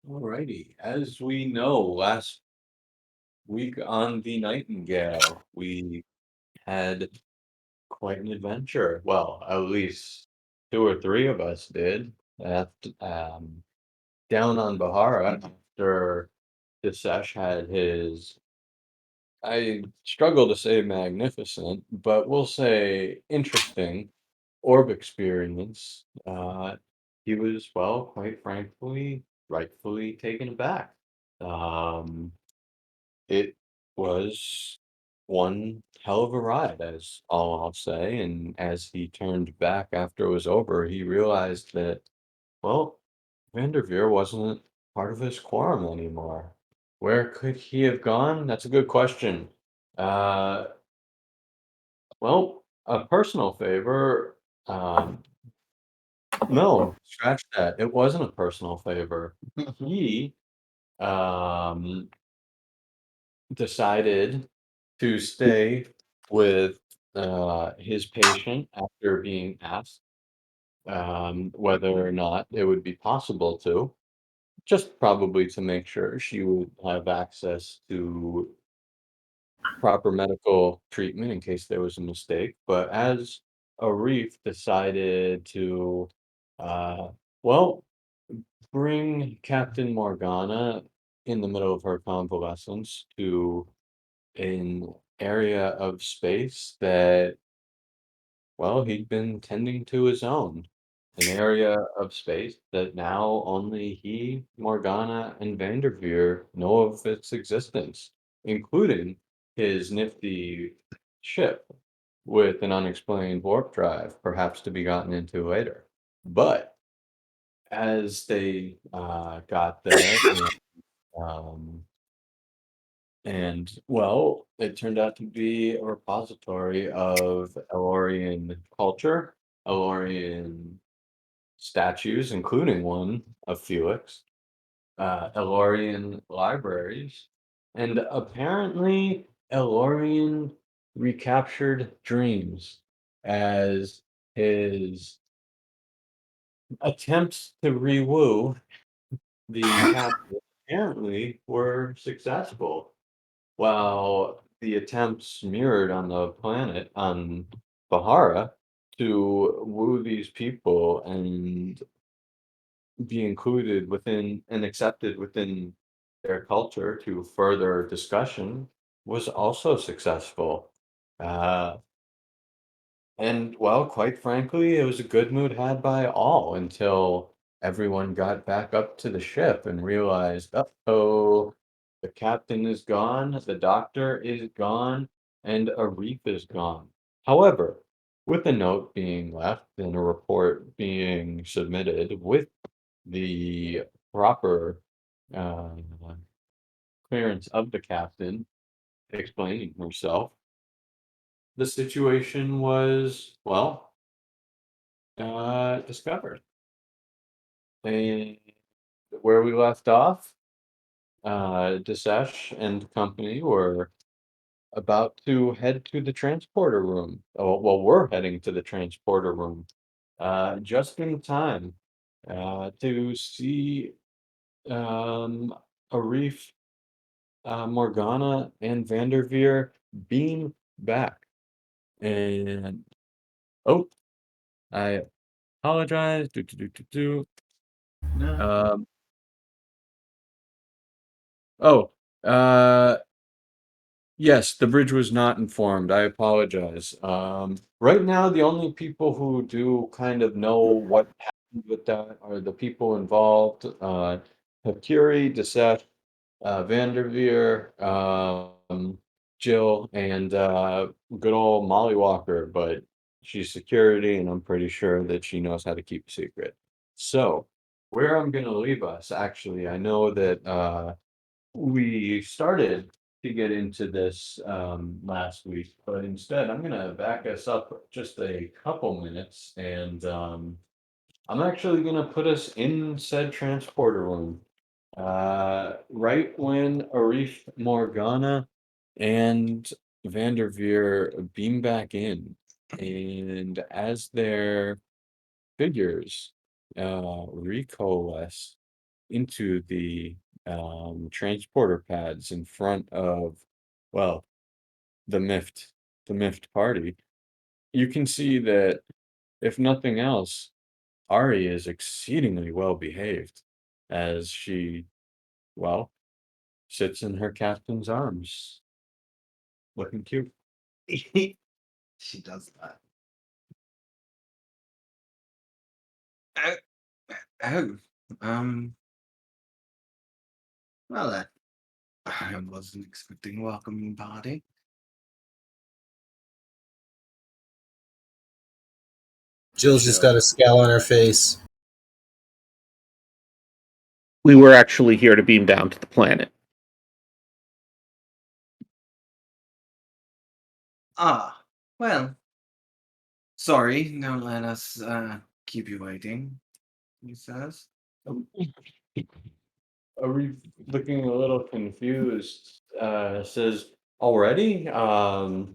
Alrighty. As we know, last week on the Nightingale, we had quite an adventure. Well, at least two or three of us did. Down on Bahara after Disesh had his, I struggle to say magnificent, but we'll say interesting orb experience. He was, well, quite frankly, rightfully taken aback. Um, It was one hell of a ride, as all I'll say, and as he turned back after it was over, he realized that, well, Vanderveer wasn't part of his quorum anymore. Where could he have gone? That's a good question. Uh, well, a personal favor, no, scratch that. It wasn't a personal favor. He, um decided to stay with his patient after being asked whether or not it would be possible to, just probably to make sure she would have access to proper medical treatment in case there was a mistake. But as Arif decided to, uh, well, bring Captain Morgana in the middle of her convalescence to an area of space that, well, he'd been tending to his own. An area of space that now only he, Morgana, and Vanderveer know of its existence, including his nifty ship with an unexplained warp drive, perhaps to be gotten into later. But as they got there um, well, it turned out to be a repository of Elorian culture, Elorian statues, including one of Felix, Elorian libraries, and apparently Elorian recaptured dreams as his attempts to re-woo the captain apparently were successful. While the attempts mirrored on the planet, on Bahara, to woo these people and be included within and accepted within their culture to further discussion was also successful. Uh, and well, quite frankly, it was a good mood had by all until everyone got back up to the ship and realized, uh-oh, the captain is gone, the doctor is gone, and a reef is gone. However, with a note being left and a report being submitted with the proper uh, clearance of the captain explaining herself, the situation was, well, discovered. And where we left off, Disesh and company were about to head to the transporter room. Oh, well, we're heading to the transporter room just in time to see um, Arif, Morgana, and Vanderveer beam back. And oh, I apologize. No. Um, oh, uh, yes, the bridge was not informed. I apologize. Right now, the only people who do kind of know what happened with that are the people involved. Hakuri, Deseth, Vanderveer, Jill, and good old Molly Walker, but she's security, and I'm pretty sure that she knows how to keep a secret. So, where I'm going to leave us, actually, I know that we started to get into this last week, but instead, I'm going to back us up just a couple minutes, and I'm actually going to put us in said transporter room. Right when Arif Morgana and Vanderveer beam back in, and as their figures recoalesce, into the transporter pads in front of, well, the MIFT, the MIFT party, you can see that if nothing else, Ari is exceedingly well behaved as she, well, sits in her captain's arms, looking cute. She does that. Oh, oh, um, well, I wasn't expecting a welcoming party. Jill's just got a scowl on her face. We were actually here to beam down to the planet. Ah, well, sorry, don't let us keep you waiting, he says. Ari, looking a little confused, says, "Already? Huh.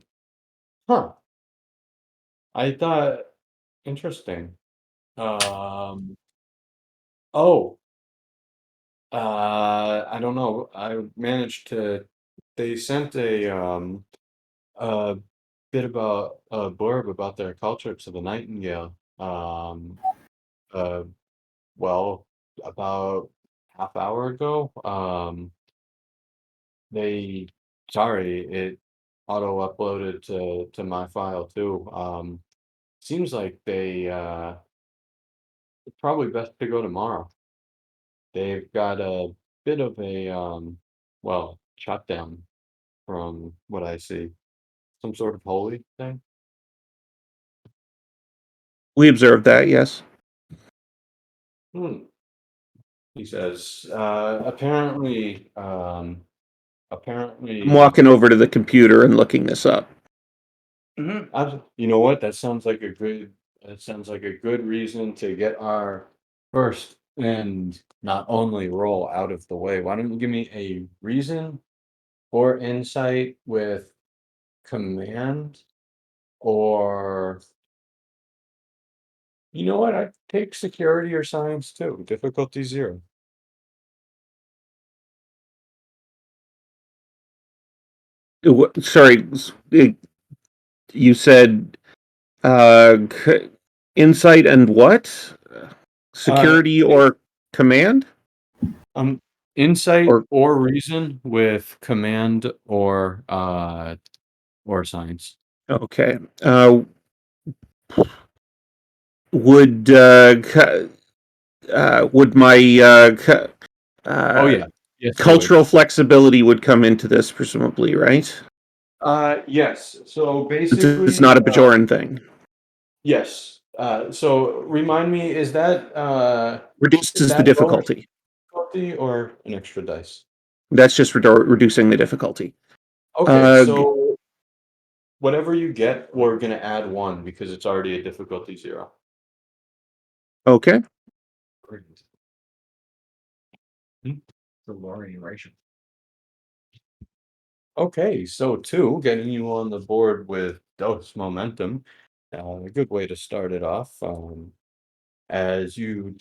I thought interesting. Um, oh, I don't know. I managed to they sent a bit about a blurb about their culture to the Nightingale. Uh, well, about half hour ago. They sorry, it auto uploaded to my file too. Seems like they probably best to go tomorrow. They've got a bit of a well, shutdown from what I see. Some sort of holy thing. We observed that, yes. Hmm. He says, apparently, I'm walking over to the computer and looking this up. you know what? That sounds like a good reason to get our first and not only roll out of the way. Why don't you give me a reason or insight with command, or you know what? I take security or science too. Difficulty 0. Sorry, you said insight and what? Security or command? Um, insight Or or reason with command or science. okay. Would would my Oh yeah, yes, it would. cultural flexibility would come into this, presumably, right? Yes. So It's basically, not a Bajoran thing. yes. So remind me, is Reduces the that lower difficulty. difficulty or an extra dice? That's just reducing the difficulty. Okay, so whatever you get, we're gonna add 1 because it's already a difficulty 0. Okay. The Lori ration. Okay, so 2, getting you on the board with dose momentum. A good way to start it off. As you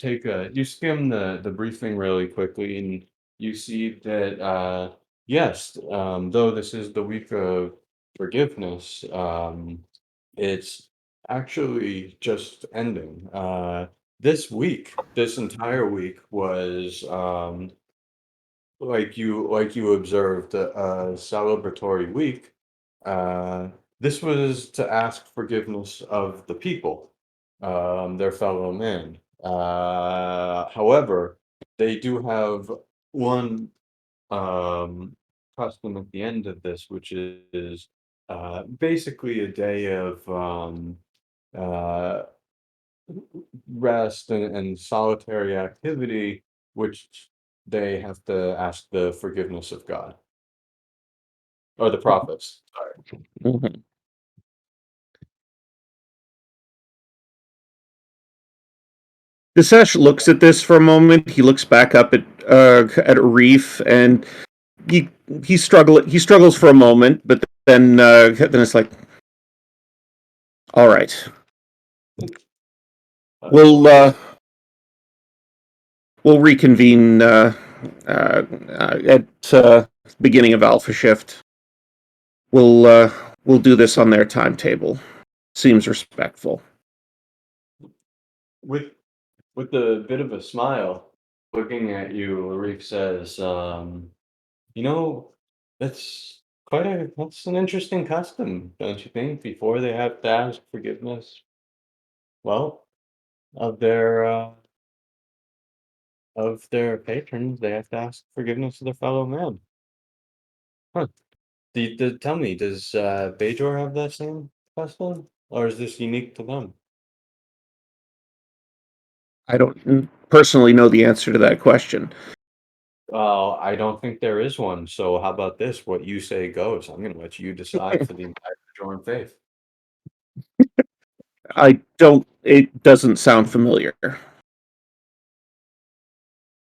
skim the briefing really quickly, and you see that yes, though this is the week of forgiveness, it's actually just ending. This entire week was like you observed a celebratory week. uh, this was to ask forgiveness of the people, their fellow men. However, they do have one custom at the end of this, which is basically a day of uh, rest and solitary activity, which they have to ask the forgiveness of God or the prophets. Sorry. Mhm. Disesh looks at this for a moment. He looks back up at Reef, and he he struggles for a moment, but then it's like, all right, we'll we'll reconvene at beginning of Alpha Shift. We'll do this on their timetable. Seems respectful. With a bit of a smile, looking at you, Arif says, you know, that's an interesting custom, don't you think? Before they have to ask forgiveness, well, of their patrons, they have to ask forgiveness of their fellow man. Huh. Tell me, does Bajor have that same custom? Or is this unique to them? I don't personally know the answer to that question. Well, I don't think there is one. So how about this? What you say goes. I'm going to let you decide for the entire Bajoran faith. It doesn't sound familiar.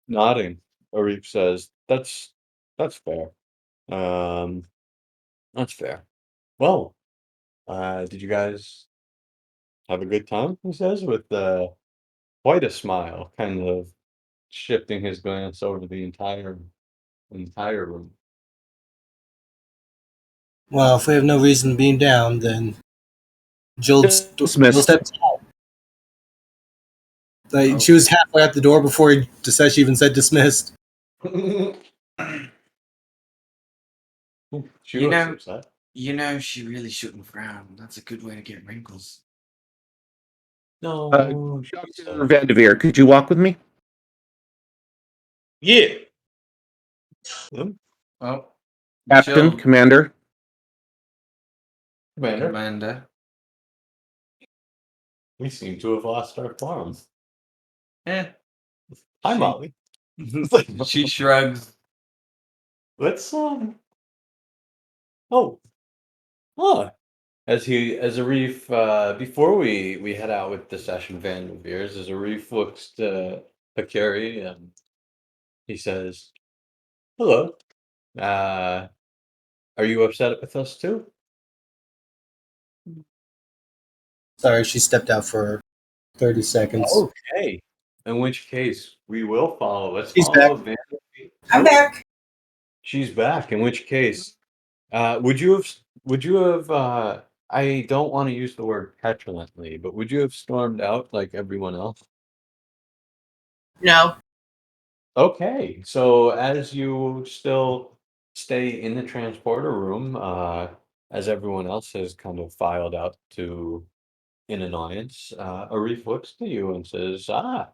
Nodding, Arif says, that's fair. Um, that's fair. Well, did you guys have a good time? He says with quite a smile, kind of shifting his glance over the entire room. Well, if we have no reason being down, then Jill Dismissed. stepped out. Like, Oh. She was halfway out the door before she even said dismissed. She You looks know- upset. She really shouldn't frown. That's a good way to get wrinkles. No, Dr. Vanderveer, could you walk with me? yeah. Oh, Captain, Jill, Commander. Commander, Commander. we seem to have lost our farm. Eh. Hi, She- Molly. She shrugs. Let's oh, huh. As Arif, before we head out with the session Van de Beers, as Arif looks to Hakari and he says, "Hello. Are you upset with us too?" Sorry, she stepped out for 30 seconds. Okay. In which case, we will follow. Let's She's follow Van de Beers. I'm back. She's back. In which case, would you have, I don't want to use the word petulantly, but would you have stormed out like everyone else? No. Okay, so as you still stay in the transporter room, as everyone else has kind of filed out to in annoyance, Arif looks to you and says, "Ah,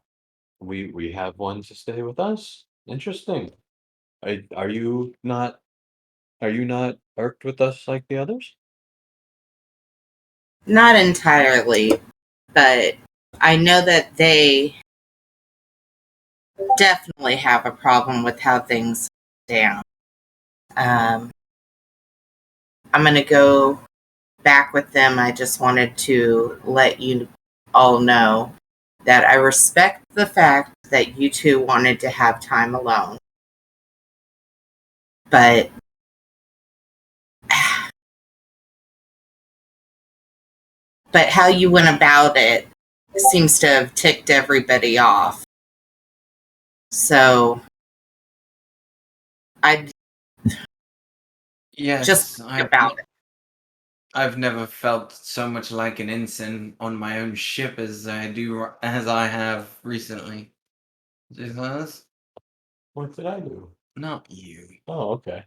we have one to stay with us. Interesting. Are you not irked with us like the others?" Not entirely, but I know that they definitely have a problem with how things down. I'm going to go back with them. I just wanted to let you all know that I respect the fact that you two wanted to have time alone. But how you went about it seems to have ticked everybody off. So I Yes, just think about it. I've never felt so much like an ensign on my own ship as I have recently. Jesus, What did I do? not you. Oh, okay.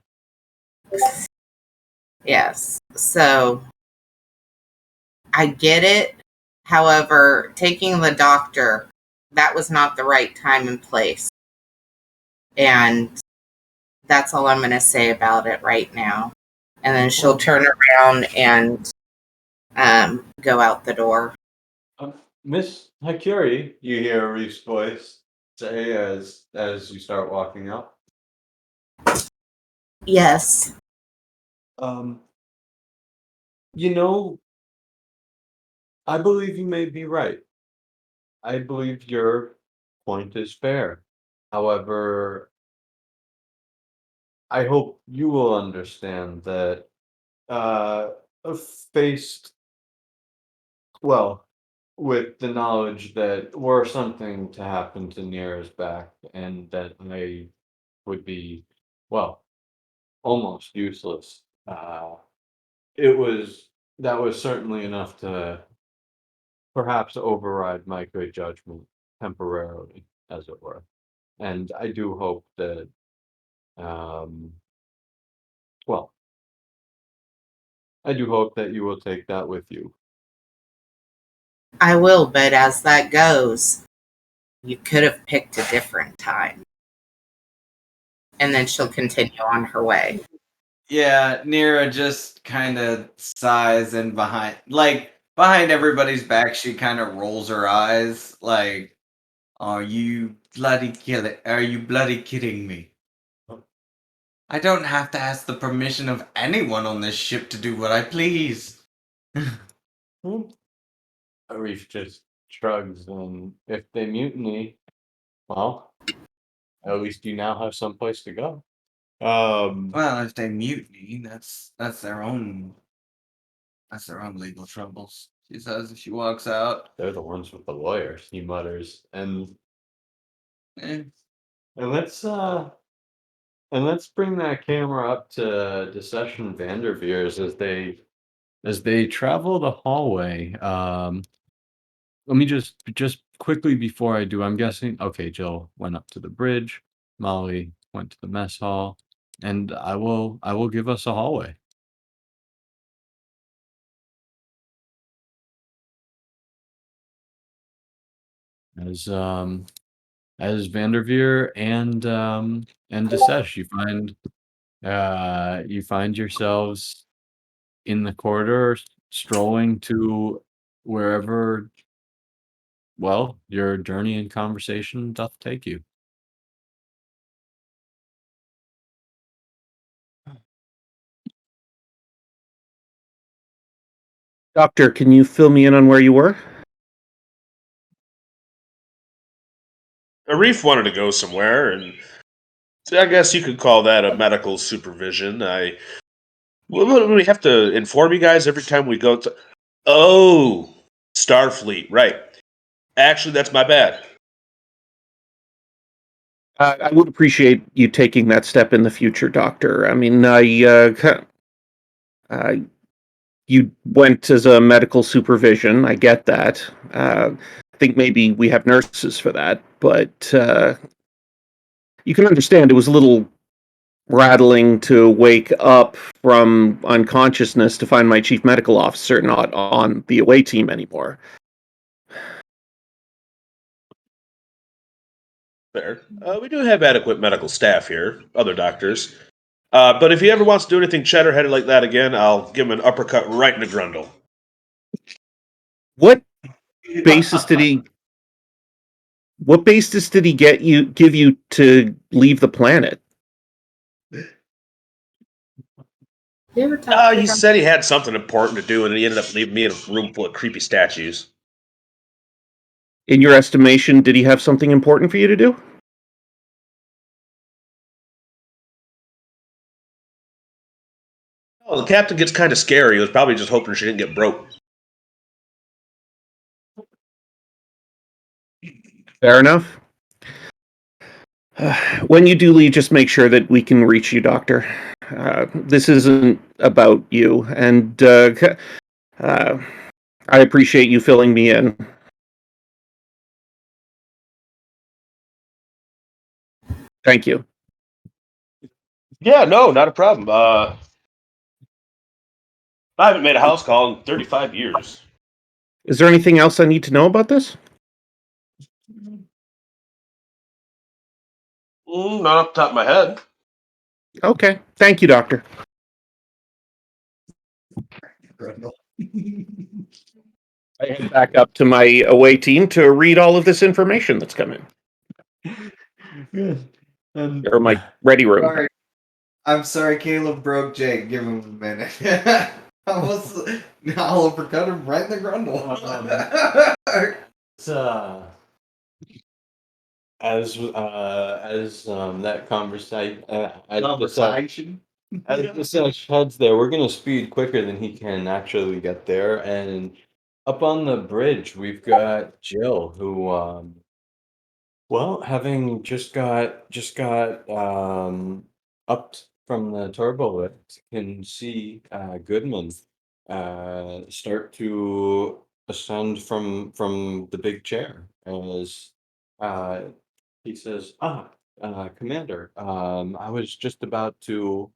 Yes. So I get it. However, taking the doctor, that was not the right time and place. And that's all I'm going to say about it right now. And then she'll turn around and go out the door. Miss Hakuri, you hear Reef's voice say as you start walking out. Yes. You know, I believe you may be right. I believe your point is fair. However, I hope you will understand that faced well, with the knowledge that were something to happen to Nira's back, and that I would be, well, almost useless. It was that was certainly enough to perhaps override my good judgment temporarily, as it were. And I do hope that, um, well, I do hope that you will take that with you. I will, but as that goes, you could have picked a different time. And then she'll continue on her way. Yeah, Nira just kind of sighs and behind everybody's back, she kind of rolls her eyes like, Are you bloody kidding me? I don't have to ask the permission of anyone on this ship to do what I please." Arif just shrugs, and if they mutiny, well, at least you now have someplace to go. Well, if they mutiny, that's their own legal troubles. She says as she walks out. They're the ones with the lawyers, he mutters. Eh, And let's bring that camera up to Session Vanderveers as they travel the hallway. Let me just quickly before I do, I'm guessing okay, Jill went up to the bridge, Molly went to the mess hall, and I will give us a hallway. As Vanderveer and Desesh, you find yourselves in the corridor, strolling to wherever, well, your journey and conversation doth take you. Doctor, can you fill me in on where you were? Arif wanted to go somewhere, and I guess you could call that a medical supervision. We have to inform you guys every time we go to. Oh, Starfleet, right? Actually, that's my bad. I would appreciate you taking that step in the future, Doctor. I mean, you went as a medical supervision. I get that. I think maybe we have nurses for that, but you can understand it was a little rattling to wake up from unconsciousness to find my chief medical officer not on the away team anymore. Fair. We do have adequate medical staff here, other doctors. But if he ever wants to do anything cheddar-headed like that again, I'll give him an uppercut right in the grundle. What basis did he? What basis did he give you to leave the planet? You ever talk to He him? said he had something important to do, and he ended up leaving me in a room full of creepy statues. In your estimation, did he have something important for you to do? Oh, the captain gets kind of scary. He was probably just hoping she didn't get broke. Fair enough. When you do leave, just make sure that we can reach you, Doctor. This isn't about you, and I appreciate you filling me in. Thank you. Yeah, no, not a problem. I haven't made a house call in 35 years. Is there anything else I need to know about this? Not off the top of my head. Okay. Thank you, Doctor. I head back up to my away team to read all of this information that's come in. Or my ready room. Sorry. I'm sorry, Caleb broke Jake. Give him a minute. I'll uppercut him right in the grundle. It's, as that conversation as the heads there, we're gonna speed quicker than he can actually get there, and Up on the bridge, we've got Jill, who, well, having just got up from the turbo lift, can see Goodman start to ascend from the big chair as uh, he says, Commander, um, I was just about to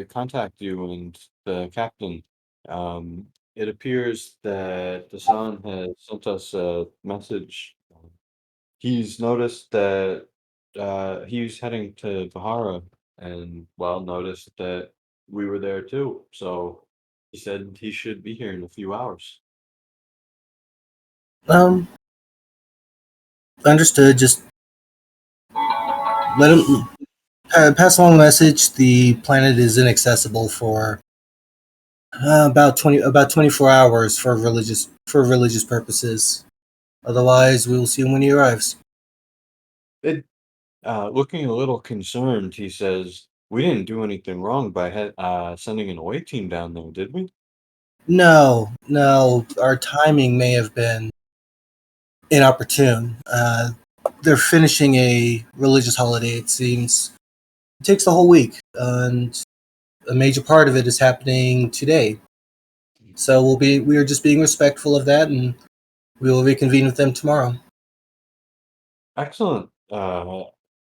contact you and the captain. It appears that the son has sent us a message. He's noticed that he's heading to Bahara and, well, noticed that we were there too. So he said he should be here in a few hours. Um, understood. Just let him pass along the message. The planet is inaccessible for about 24 hours for religious purposes. Otherwise, we will see him when he arrives. It, looking a little concerned, he says, "We didn't do anything wrong by sending an away team down there, did we?" No, no, our timing may have been inopportune. They're finishing a religious holiday. It seems it takes the whole week, and a major part of it is happening today. So we are just being respectful of that, and we will reconvene with them tomorrow. Excellent.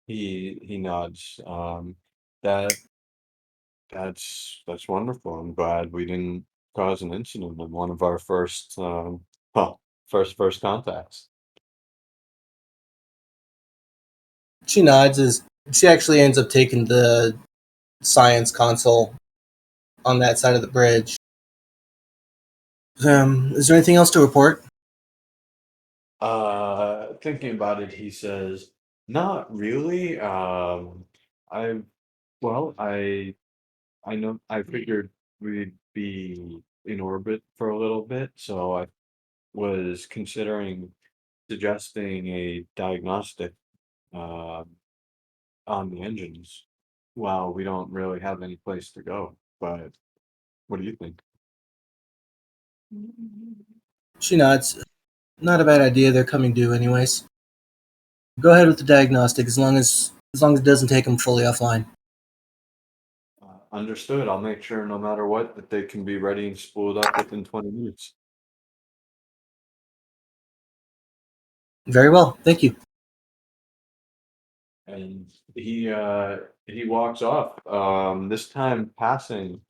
He nods. That that's wonderful. I'm glad we didn't cause an incident in one of our first, well, first contacts. She nods as she actually ends up taking the science console on that side of the bridge. Is there anything else to report? Thinking about it, he says, "Not really. I well, I know I figured we'd be in orbit for a little bit, so I was considering suggesting a diagnostic um on the engines. Well, we don't really have any place to go, but what do you think?" She nods. Not a bad idea. They're coming due anyways. Go ahead with the diagnostic as long as it doesn't take them fully offline. Understood. I'll make sure no matter what that they can be ready and spooled up within 20 minutes. Very well. Thank you. And he walks off, this time passing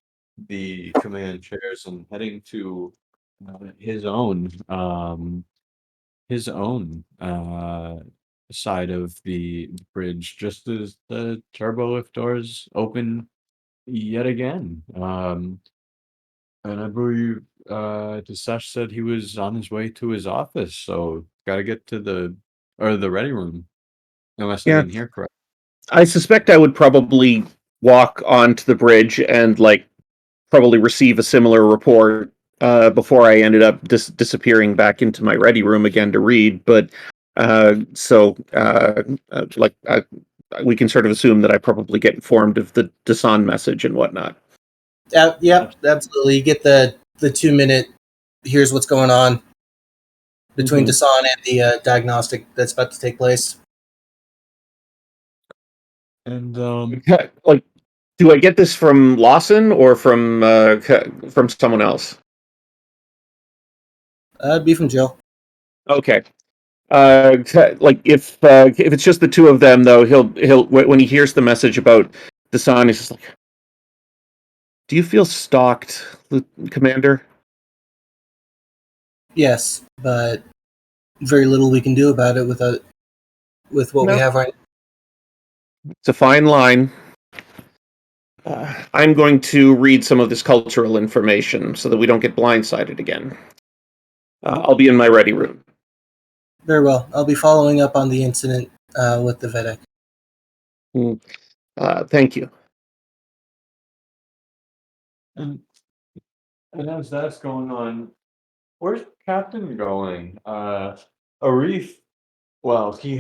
the command chairs and heading to his own side of the bridge just as the turbo lift doors open yet again. And I believe Desesh said he was on his way to his office, so gotta get to the ready room. Unless I Yeah, didn't hear correct. I suspect I would probably walk onto the bridge and probably receive a similar report before I ended up disappearing back into my ready room again to read. But so like we can sort of assume that I probably get informed of the Dasan message and whatnot. Yep, absolutely. You get the 2 minute. Here's what's going on between Mhm. Dasan and the diagnostic that's about to take place. And Like, do I get this from Lawson or from someone else? It'd be from Jill. Okay. Like if it's just the two of them, though, he'll when he hears the message about Dasan, he's just like, "Do you feel stalked, Commander?" Yes, but very little we can do about it with what we No, have right. it's a fine line. I'm going to read some of this cultural information so that we don't get blindsided again. I'll be in my ready room. Very well. I'll be following up on the incident with the Vedek. Mm, thank you. and and as that's going on, where's Captain going? Arif, well, he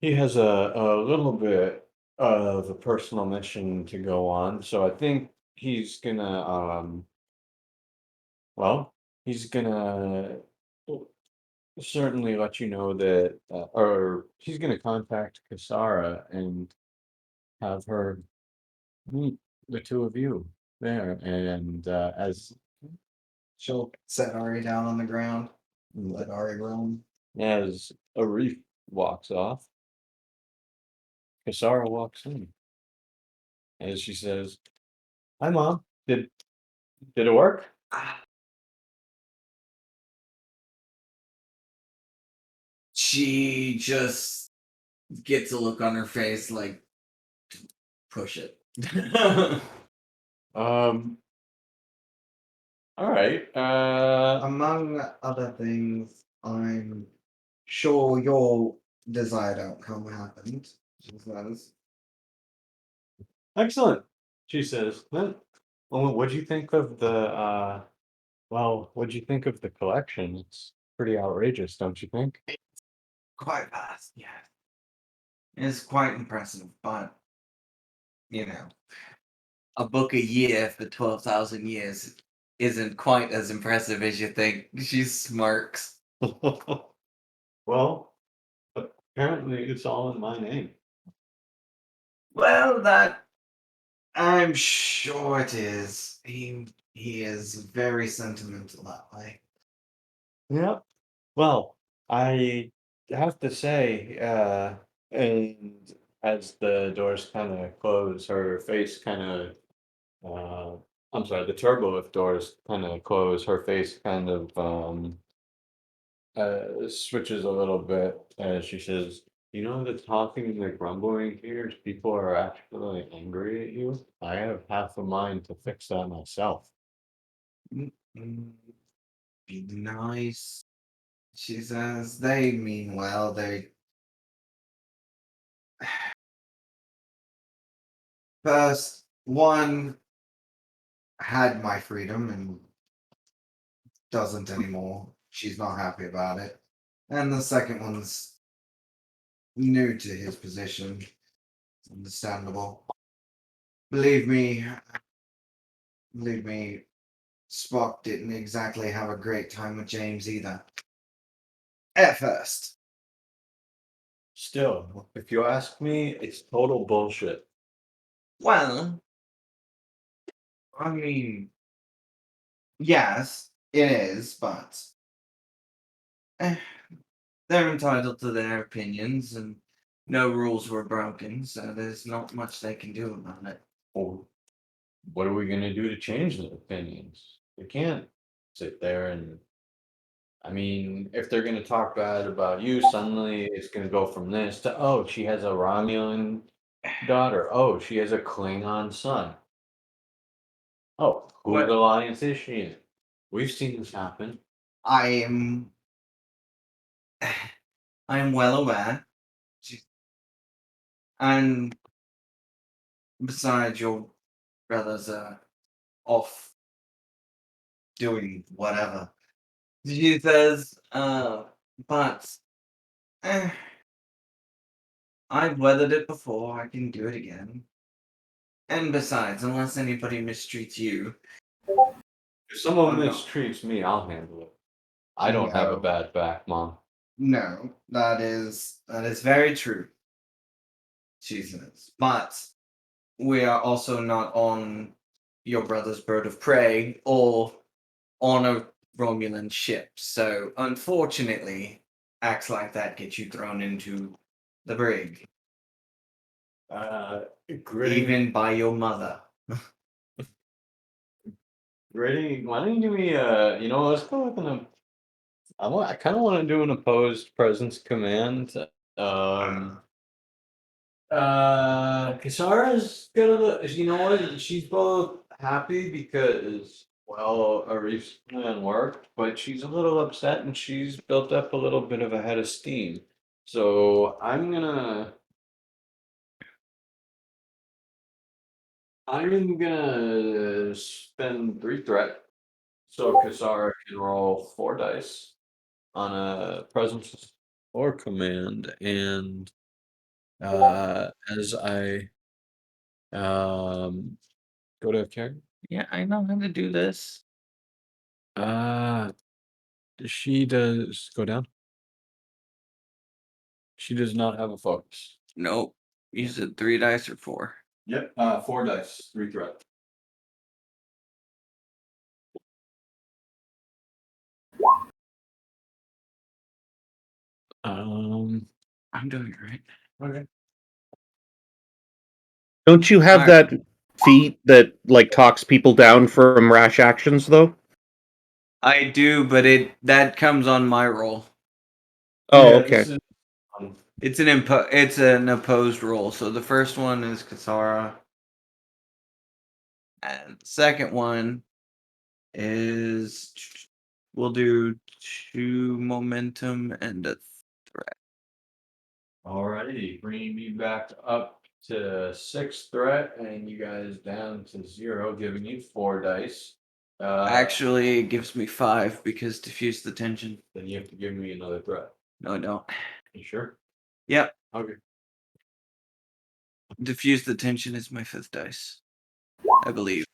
he has a little bit of a personal mission to go on, so I think he's gonna well, he's gonna certainly let you know that, or he's gonna contact Kasara and have her meet the two of you there, and as She'll set Ari down on the ground. Let Ari roam. as Arif walks off, Kasara walks in, as she says, "Hi, Mom. Did it work?" She just gets a look on her face like, push it. Um. All right. Among other things, I'm sure your desired outcome happened. She says. Excellent. She says, Well, what'd you think of the well, what'd you think of the collection? It's pretty outrageous, don't you think?" Quite fast, yeah. It's quite impressive, but you know, a book a year for 12,000 years isn't quite as impressive as you think. She smirks. Well, apparently it's all in my name. Well, that I'm sure it is. He is very sentimental that way. Yeah. Well, I have to say, and as the doors kind of close, her face kind of, I'm sorry, the turbolift doors kind of close, her face kind of, switches a little bit as she says, "You know, the talking and the grumbling here, people are actually angry at you. I have half a mind to fix that myself." Mm, Be nice. She says they mean well. They first one had my freedom and doesn't anymore. She's not happy about it. And the second one's new to his position. It's understandable. Believe me, believe me, Spock didn't exactly have a great time with James either. At first. Still, if you ask me, it's total bullshit. Well, I mean, yes, it is, but eh, they're entitled to their opinions, and no rules were broken, so there's not much they can do about it. Well, what are we gonna do to change their opinions? We can't sit there and I mean, if they're gonna talk bad about you, suddenly it's gonna go from this to, oh, she has a Romulan daughter. Oh, she has a Klingon son. Oh, whose What alliance is she in? We've seen this happen. I am, I am well aware, and besides, your brothers are off doing whatever. She says, but eh, I've weathered it before. I can do it again. And besides, unless anybody mistreats you, If someone no, mistreats me, I'll handle it. I don't have a no, bad back, Mom. no, that is very true. She says, but we are also not on your brother's bird of prey or on a Romulan ship. So unfortunately, acts like that get you thrown into the brig, Uh, Gritty, even by your mother. Gritty, why don't you do me, let's go with I kind of want to do an opposed presence command. Um, Kasara's gonna, you know what? She's both happy because, well, Arif's plan worked, but she's a little upset and she's built up a little bit of a head of steam. So I'm gonna spend 3 threat so Kasara can roll 4 dice on a presence or command, and as I go to character. Yeah, I know how to do this. Uh, she does go down. She does not have a focus. Nope. You said 3 dice or 4. Yep. 4 dice, 3 threat. Um. I'm doing it right. Okay. Don't you have Alright. that feat that like talks people down from rash actions though? I do, but that comes on my roll. Oh, Yeah, okay. this is, It's an opposed roll. So the first one is Kasara. And the second one is we'll do 2 momentum and a threat. alrighty, bringing me back up to 6 threat, and you guys down to 0, giving you 4 dice. Actually, it gives me 5 because diffuse the tension. Then you have to give me another threat. No, I don't. You sure? Yep. Okay. Diffuse the tension is my 5th dice, I believe.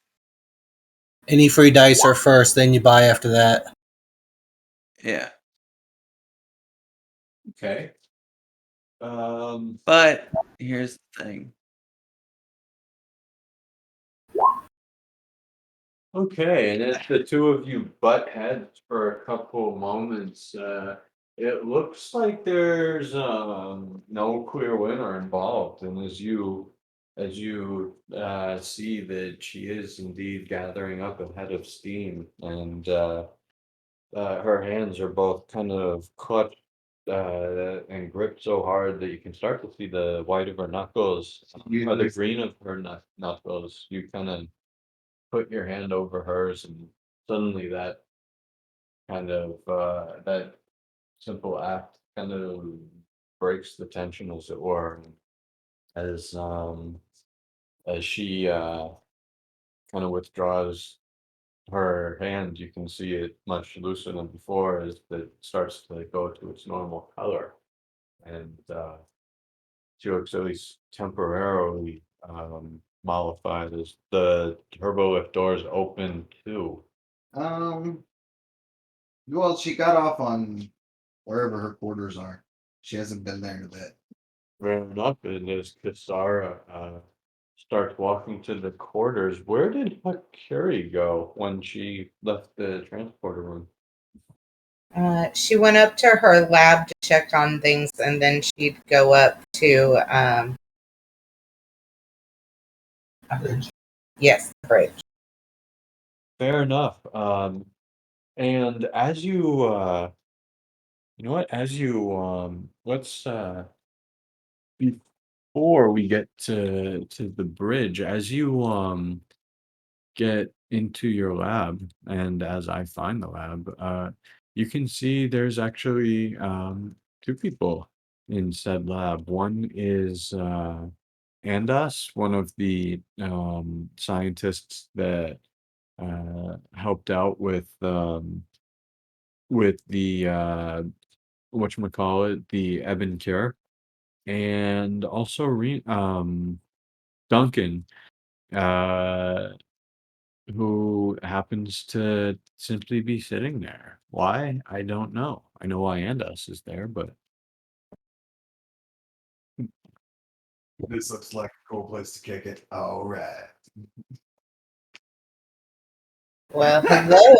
Any free dice are first, then you buy after that. Yeah. Okay. But here's the thing. Okay, and as the two of you butt heads for a couple moments, it looks like there's no clear winner involved, and as you see that she is indeed gathering up a head of steam, and her hands are both kind of clutched and gripped so hard that you can start to see the white of her knuckles, or the green of her knuckles. You kind of put your hand over hers, and suddenly that kind of that simple act kind of breaks the tension, as it were, as as she kind of withdraws her hand. You can see it much looser than before as it starts to go to its normal color, and she looks at least temporarily mollified as the turbo lift doors open too. Well, she got off on wherever her quarters are. She hasn't been there in a bit. Fair enough, and as Kisara starts walking to the quarters, where did Hakuri go when she left the transporter room? She went up to her lab to check on things, and then she'd go up to yes, the bridge. Fair enough. And as you you know what, as you let's before we get to the bridge, as you get into your lab, and as I find the lab, you can see there's actually 2 people in said lab. One is Andas, one of the scientists that helped out with the whatchamacallit, the Evan cure, and also Duncan, uh who happens to simply be sitting there. Why? I don't know. I know why Andas is there, but This looks like a cool place to kick it. All right. Well, hello,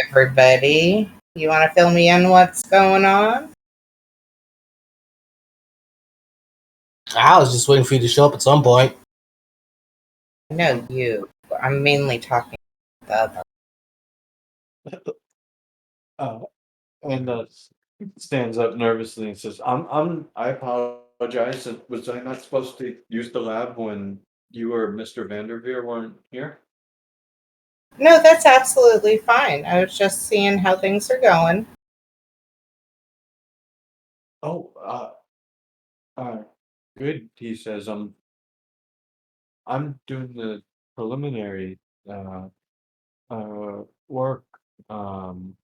everybody. You want to fill me in what's going on? I was just waiting for you to show up at some point. No, you. I'm mainly talking about the other. uh, Andas stands up nervously and says, I apologize. Was I not supposed to use the lab when you or Mr. Vanderveer weren't here?" No, that's absolutely fine. I was just seeing how things are going. "Oh, good," he says. I'm doing the preliminary uh work on,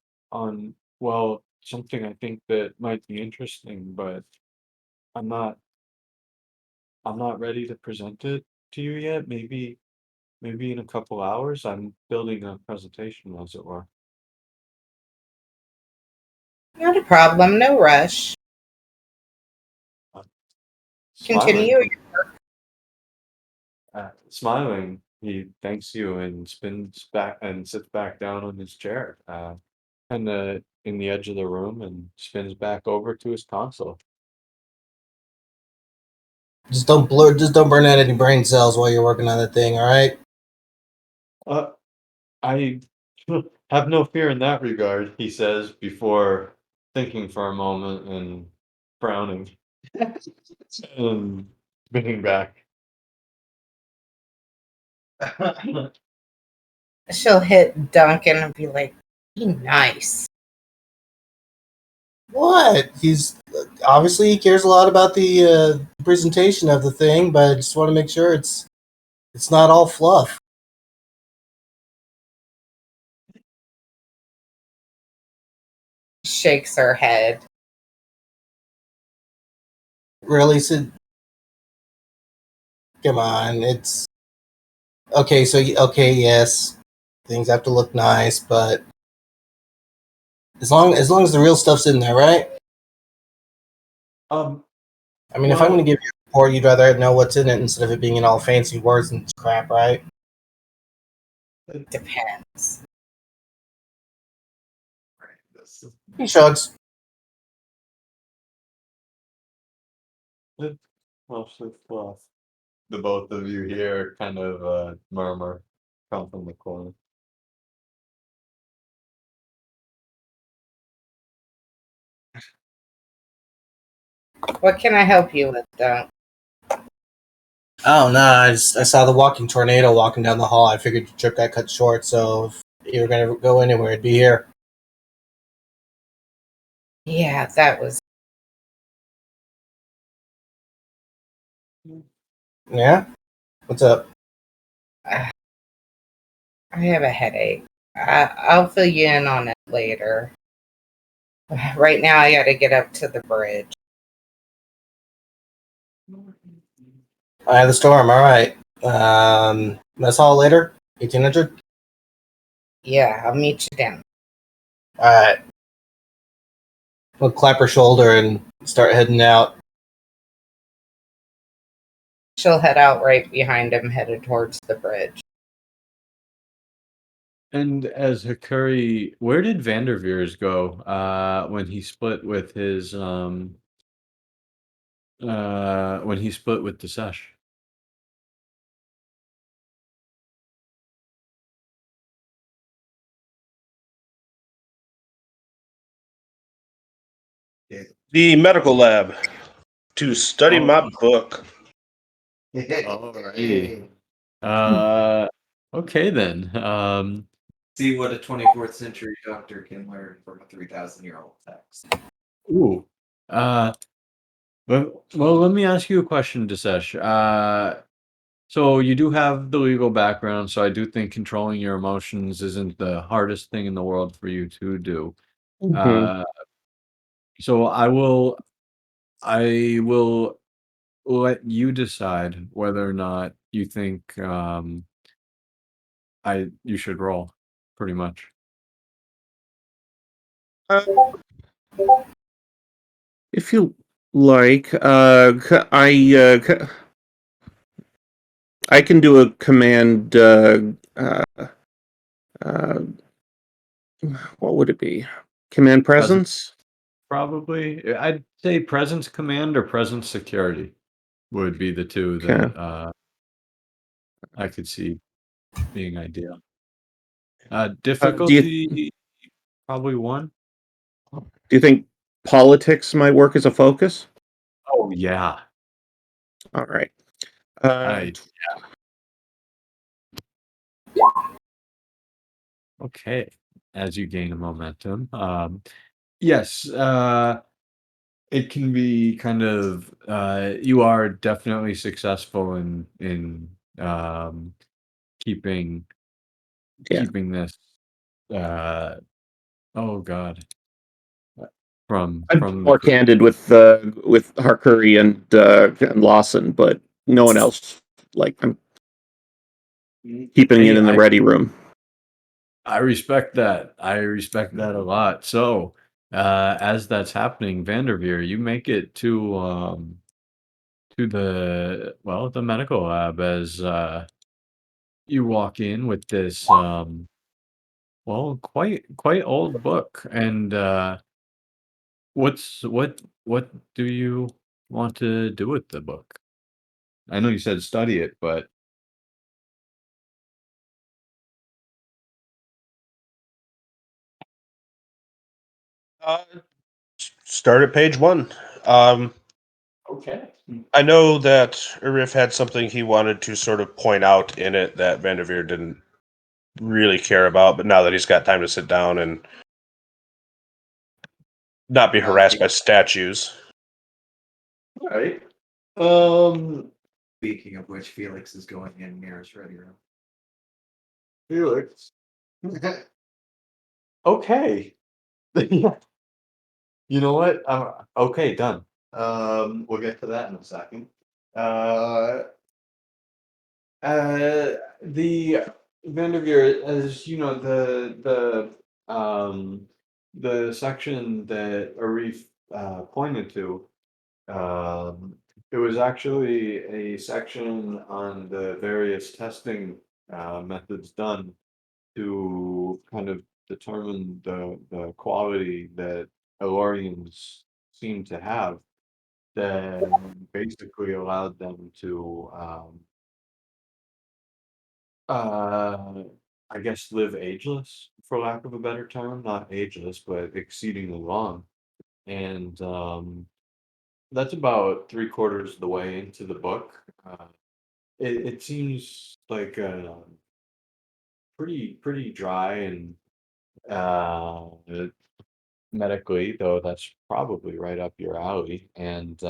well, something I think that might be interesting, but I'm not I'm not ready to present it to you yet. Maybe in a couple hours. I'm building a presentation, as it were. Not a problem. No rush. Smiling, Continue. smiling, he thanks you and spins back and sits back down on his chair, kind of in the edge of the room, and spins back over to his console. Just don't burn out any brain cells while you're working on that thing. All right. Uh, I have no fear in that regard, he says before thinking for a moment and frowning and spinning back. She'll hit Duncan and be like, "Be nice." What? He's obviously he cares a lot about the presentation of the thing, but I just want to make sure it's not all fluff. Shakes her head. Really, Sid? Come on, it's okay. So okay, yes, things have to look nice, but as long as the real stuff's in there, right? Um, I mean, if I'm Well- going to give you a report, you'd rather know what's in it instead of it being in all fancy words and crap, right? Depends. He shrugs. It's mostly fluff. The both of you hear kind of a murmur come from the corner. What can I help you with, Dunk? Oh no, I saw the walking tornado walking down the hall. I figured your trip got cut short, so if you were gonna go anywhere, it'd be here. Yeah, that was. Yeah? What's up? I have a headache. I'll fill you in on it later. Right now, I gotta get up to the bridge. Eye of the storm, alright. Mess hall later? 1800? Yeah, I'll meet you down. Alright. We'll clap her shoulder and start heading out. She'll head out right behind him, headed towards the bridge. And as Hakuri, where did Vanderveers go when he split with his when he split with Desesh? The medical lab to study Oh. my book. Alrighty. Okay then. See what a 24th century doctor can learn from a 3,000-year-old text. Ooh. Well, let me ask you a question, Desesh. So you do have the legal background, so I do think controlling your emotions isn't the hardest thing in the world for you to do. Mhm. So I will let you decide whether or not you think you should roll, pretty much. If you like, I can do a command. What would it be? Command presence. Probably, I'd say presence command or presence security would be the two Okay. that I could see being ideal. Difficulty, probably one. Do you think politics might work as a focus? Oh yeah, All right. I okay. As you gain a momentum, yes, it can be kind of you are definitely successful in keeping Yeah. keeping this oh god I'm from more the candid with Harkuri and Lawson, but no one else. Like, I'm keeping it in the ready room. I respect that. I respect that a lot. So, as that's happening, Vanderveer, you make it to the medical lab as you walk in with this quite old book. And what do you want to do with the book? I know you said study it, but Uh, start at page 1. okay. I know that Urif had something he wanted to sort of point out in it that Vanderveer didn't really care about, but now that he's got time to sit down and not be harassed by statues. All right. Um, Speaking of which, Felix is going in Mira's ready room. Felix. Okay. You know what? Okay, done. We'll get to that in a second. The Vanderveer, as you know, the section that Arif pointed to, it was actually a section on the various testing methods done to kind of determine the quality that Elorians seem to have that basically allowed them to uh I guess live ageless, for lack of a better term, not ageless, but exceedingly long. And that's about three quarters of the way into the book. It seems like pretty dry and uh medically, though that's probably right up your alley. And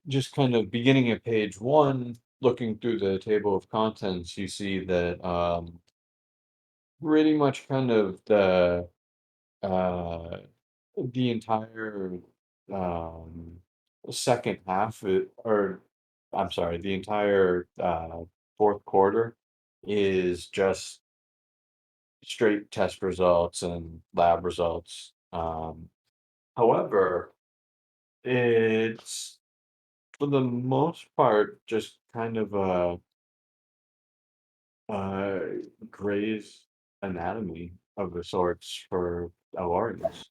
just kind of beginning at page one, looking through the table of contents, you see that pretty much kind of uh, the entire um, second half, or I'm sorry, the entire fourth quarter is just straight test results and lab results. However, it's for the most part just kind of a Gray's Anatomy of the sorts for Elarians.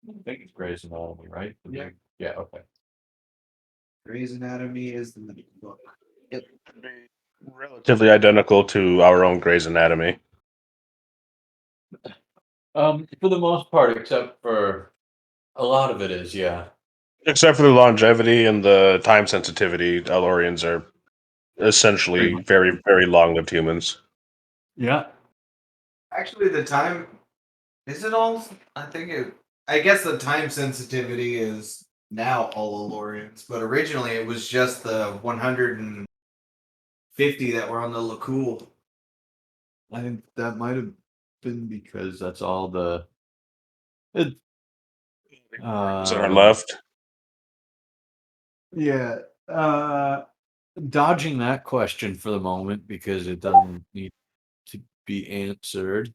I think it's Gray's Anatomy, right? Yeah. Yeah, okay. Grey's Anatomy is the medical book. Relatively identical to our own Grey's Anatomy. For the most part, except for a lot of it is, yeah. Except for the longevity and the time sensitivity, Elorians are essentially very, very long-lived humans. Yeah. Actually, the time is it all? I think it. I guess the time sensitivity is now all Elorians, but originally it was just the 150 that were on the Lakul. I think that might have been because that's all the it, Is that are left? yeah. Dodging that question for the moment because it doesn't need to be answered.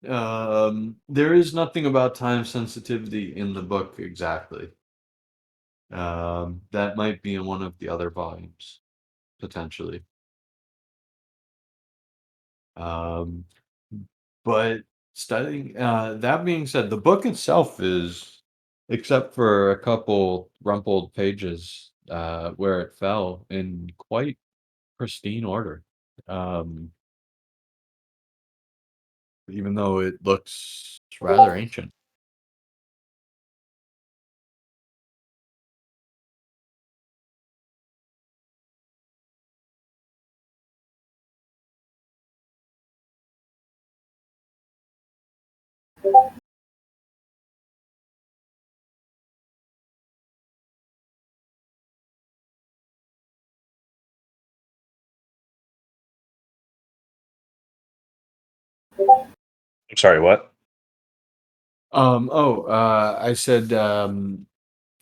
There is nothing about time sensitivity in the book exactly. That might be in one of the other volumes, potentially. Um, but studying, that being said, the book itself is, except for a couple rumpled pages, where it fell, in quite pristine order. Um, even though it looks rather ancient. I'm sorry, what? I said,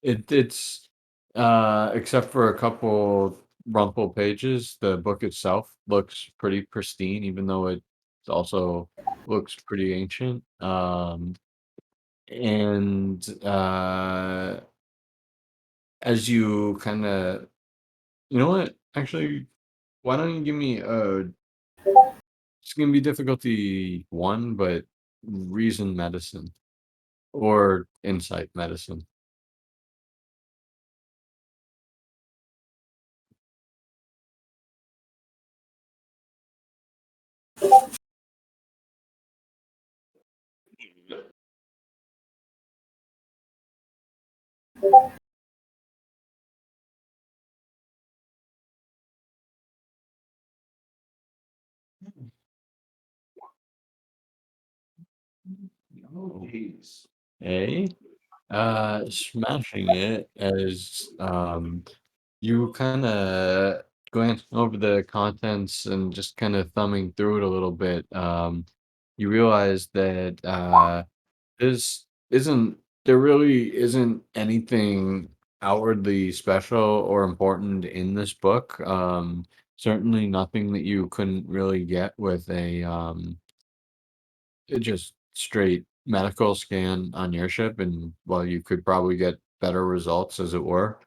it's Except for a couple rumpled pages, the book itself looks pretty pristine, even though it also looks pretty ancient. And as you kind of, you know what? Actually, why don't you give me a? It's gonna be difficulty one, but reason medicine or insight medicine. Oh, jeez. A. Smashing it as you kind of glance over the contents and just kind of thumbing through it a little bit. You realize that this isn't there really isn't anything outwardly special or important in this book. Certainly nothing that you couldn't really get with a just straight medical scan on your ship, and well, you could probably get better results as it were.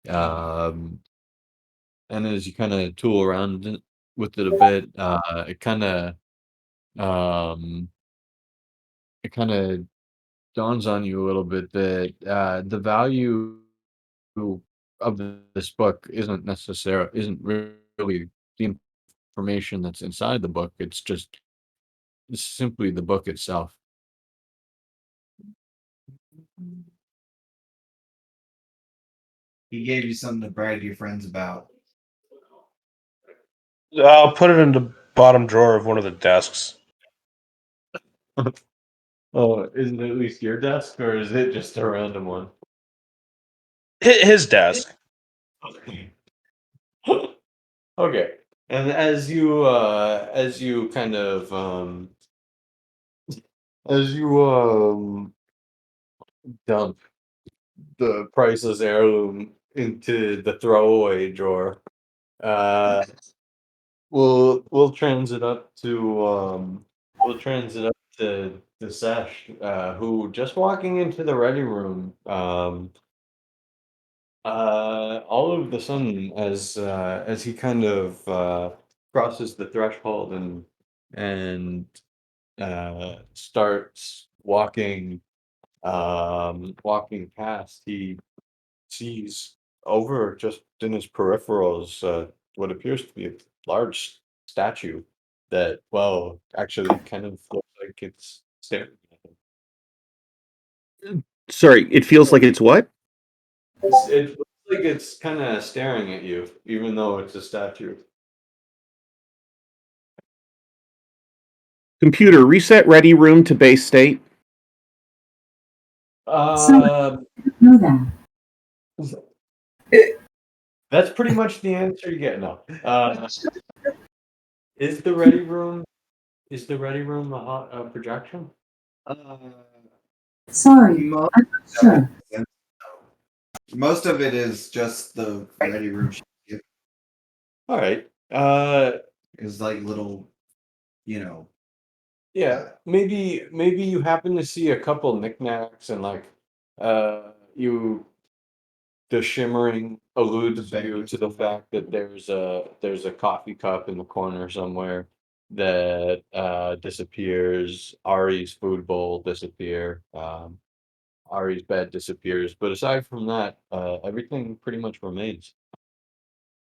Um, and as you kind of tool around with it a bit, um, it kind of dawns on you a little bit that the value of this book isn't really the information that's inside the book. It's simply the book itself. He gave you something to brag to your friends about. I'll put it in the bottom drawer of one of the desks. Oh, isn't it at least your desk, or is it just a random one? His desk. Okay. And as you kind of as you dump the priceless heirloom into the throwaway drawer, uh we'll transit up to the Sesh, who just walking into the ready room, all of the sudden, as he kind of crosses the threshold and starts walking past, he sees over just in his peripherals what appears to be a large statue that, well, actually kind of looks like it's staring at him. Sorry, it feels like it's what? It looks like it's kind of staring at you, even though it's a statue. Computer, reset ready room to base state. Uh, know that. that's pretty much the answer you get. No. Is the ready room a projection? Sorry, Most, I'm not sure. most of it is just the ready room. All right. Is like little, you know. Yeah, maybe you happen to see a couple knickknacks and like you the shimmering alludes you to the fact that there's a coffee cup in the corner somewhere that disappears. Ari's food bowl disappear. Ari's bed disappears. But aside from that, everything pretty much remains.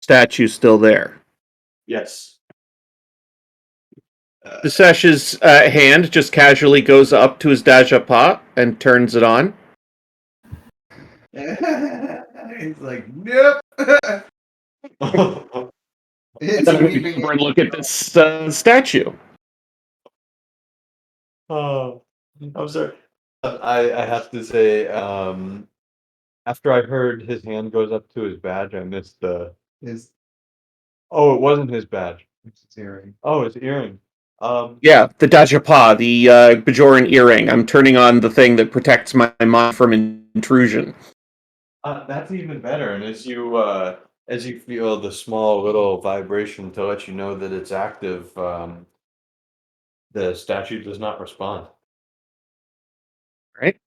Statue's still there. Yes. Disesh's hand just casually goes up to his Daja pot and turns it on. He's like, nope. It's Then I'm gonna leaving go over and look at this statue. Oh, I'm sorry. I have to say, after I heard his hand goes up to his badge, I missed the. his Oh, it wasn't his badge. earring. Oh, his earring. Yeah, the Daja Pa, the Bajoran earring. I'm turning on the thing that protects my mind from intrusion. That's even better. And as you feel the small little vibration to let you know that it's active, the statue does not respond. Right?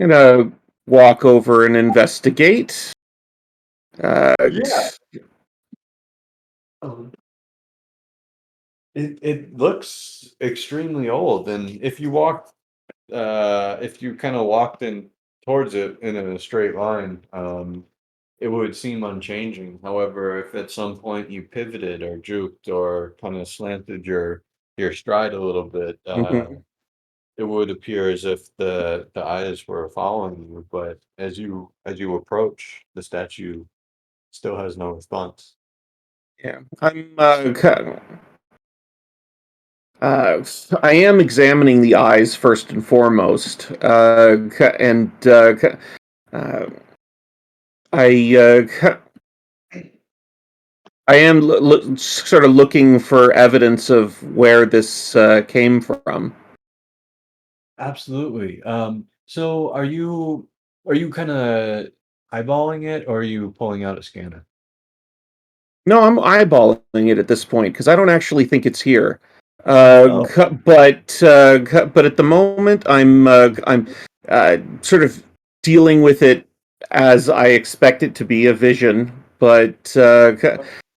I'm gonna walk over and investigate. Uh, Yeah. Um, it looks extremely old, and if you kind of walked in towards it in a straight line, it would seem unchanging. However, if at some point you pivoted or juked or kind of slanted your stride a little bit, mhm. it would appear as if the eyes were following you. But as you approach, the statue still has no response. Yeah, I am examining the eyes first and foremost, and uh, I I am sort of looking for evidence of where this came from. Absolutely. So are you kind of eyeballing it, or are you pulling out a scanner? No, I'm eyeballing it at this point because I don't actually think it's here. Oh, But at the moment, I'm sort of dealing with it as I expect it to be a vision, uh,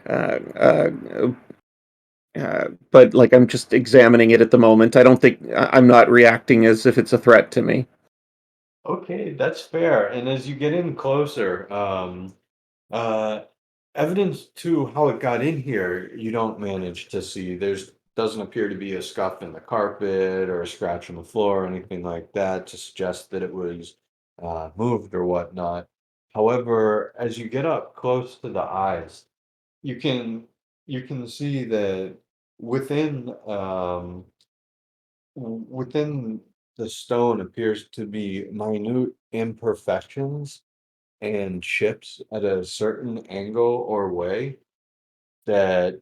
uh, but like I'm just examining it at the moment. I don't think I'm not reacting as if it's a threat to me. okay, that's fair. And as you get in closer, uh, evidence to how it got in here, you don't manage to see. There's doesn't appear to be a scuff in the carpet or a scratch on the floor or anything like that to suggest that it was moved or whatnot. However, as you get up close to the eyes, you can you can see that within within the stone appears to be minute imperfections and chips at a certain angle or way that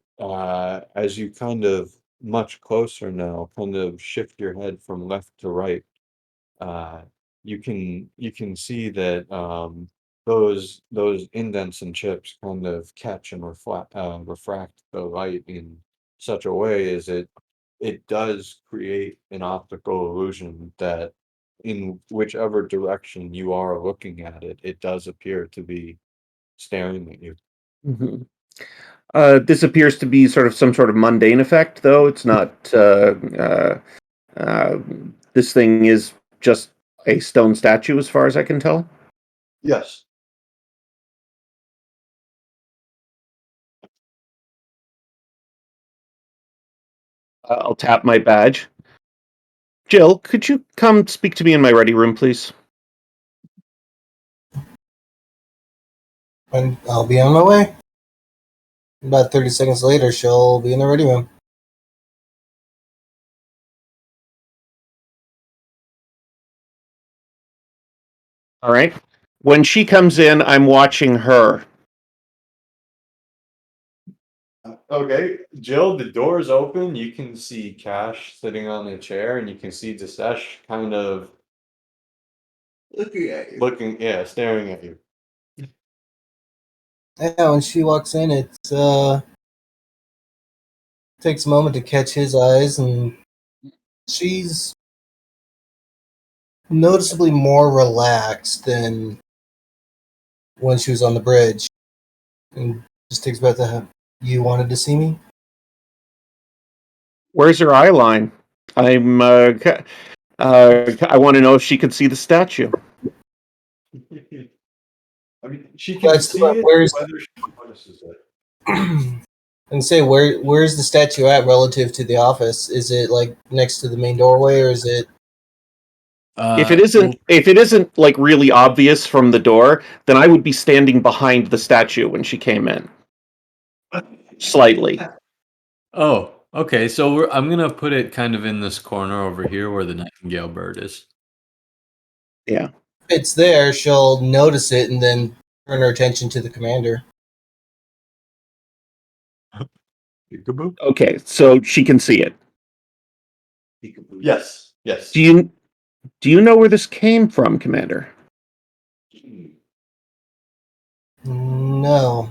as you kind of much closer now kind of shift your head from left to right, uh, you can see that those indents and chips kind of catch and refract the light in such a way as it does create an optical illusion that in whichever direction you are looking at it, it does appear to be staring at you. Mhm. This appears to be sort of some sort of mundane effect, though. It's not. Uh, this thing is just a stone statue, as far as I can tell. Yes. I'll tap my badge. Jill, could you come speak to me in my ready room, please? And I'll be on my way. About 30 seconds later, she'll be in the ready room. All right. When she comes in, I'm watching her. Okay, Jill, the door's open. You can see Cash sitting on a chair, and you can see Disesh kind of yeah, staring at you. Yeah, when she walks in, it takes a moment to catch his eyes, and she's noticeably more relaxed than when she was on the bridge. And just takes about the, you wanted to see me? Where's her eye line? I want to know if she could see the statue. I mean, she can That's see it, where's whether she notices it. and say where's the statue at relative to the office? Is it like next to the main doorway, or is it? If it Well, isn't like really obvious from the door, then I would be standing behind the statue when she came in, slightly. oh, okay. So I'm gonna put it kind of in this corner over here where the nightingale bird is. Yeah. If it's there, she'll notice it and then turn her attention to the commander. Peekaboo. Okay, so she can see it. Yes, yes. Do you know where this came from, Commander? No.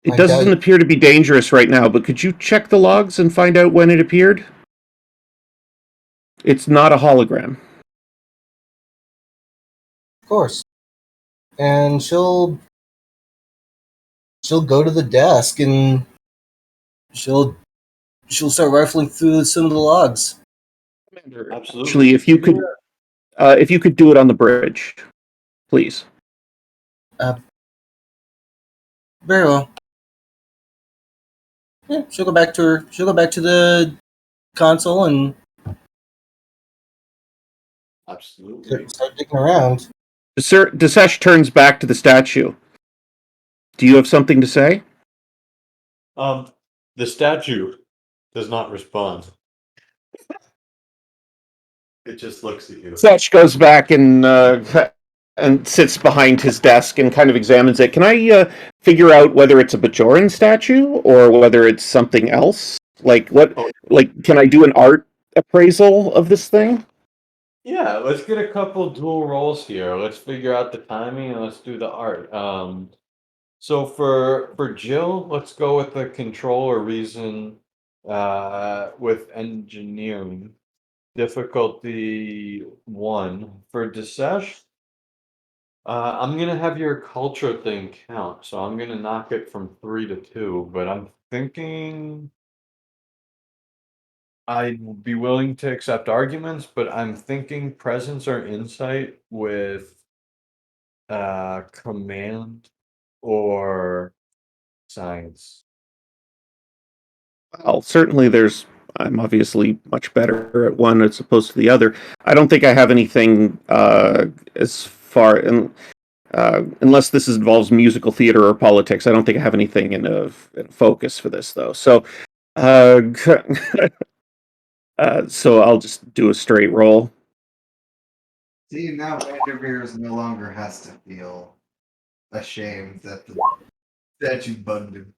It I doubt doesn't it. appear to be dangerous right now, but could you check the logs and find out when it appeared? It's not a hologram. Of course. And she'll go to the desk and she'll start rifling through some of the logs. Absolutely. Actually, if you could do it on the bridge, please. Very well. Yeah, she'll go back to the console and Absolutely. start digging around. Desesh turns back to the statue. Do you have something to say? The statue does not respond. It just looks at you. Desesh goes back and sits behind his desk and kind of examines it. Can I figure out whether it's a Bajoran statue or whether it's something else? Like what? Oh. Like, can I do an art appraisal of this thing? Yeah, let's get a couple dual rolls here. Let's figure out the timing and let's do the art. So for Jill, let's go with the control or reason with engineering. Difficulty 1. For Desesh, I'm gonna have your culture thing count, so I'm gonna knock it from 3 to 2, but I'm thinking I'd be willing to accept arguments, but I'm thinking presence or insight with command or science. Well, certainly I'm obviously much better at one as opposed to the other. I don't think I have anything as far unless this involves musical theater or politics. I don't think I have anything in a focus for this though. So, uh, so I'll just do a straight roll. See, now Vanderveer no longer has to feel ashamed that the statue bugged him.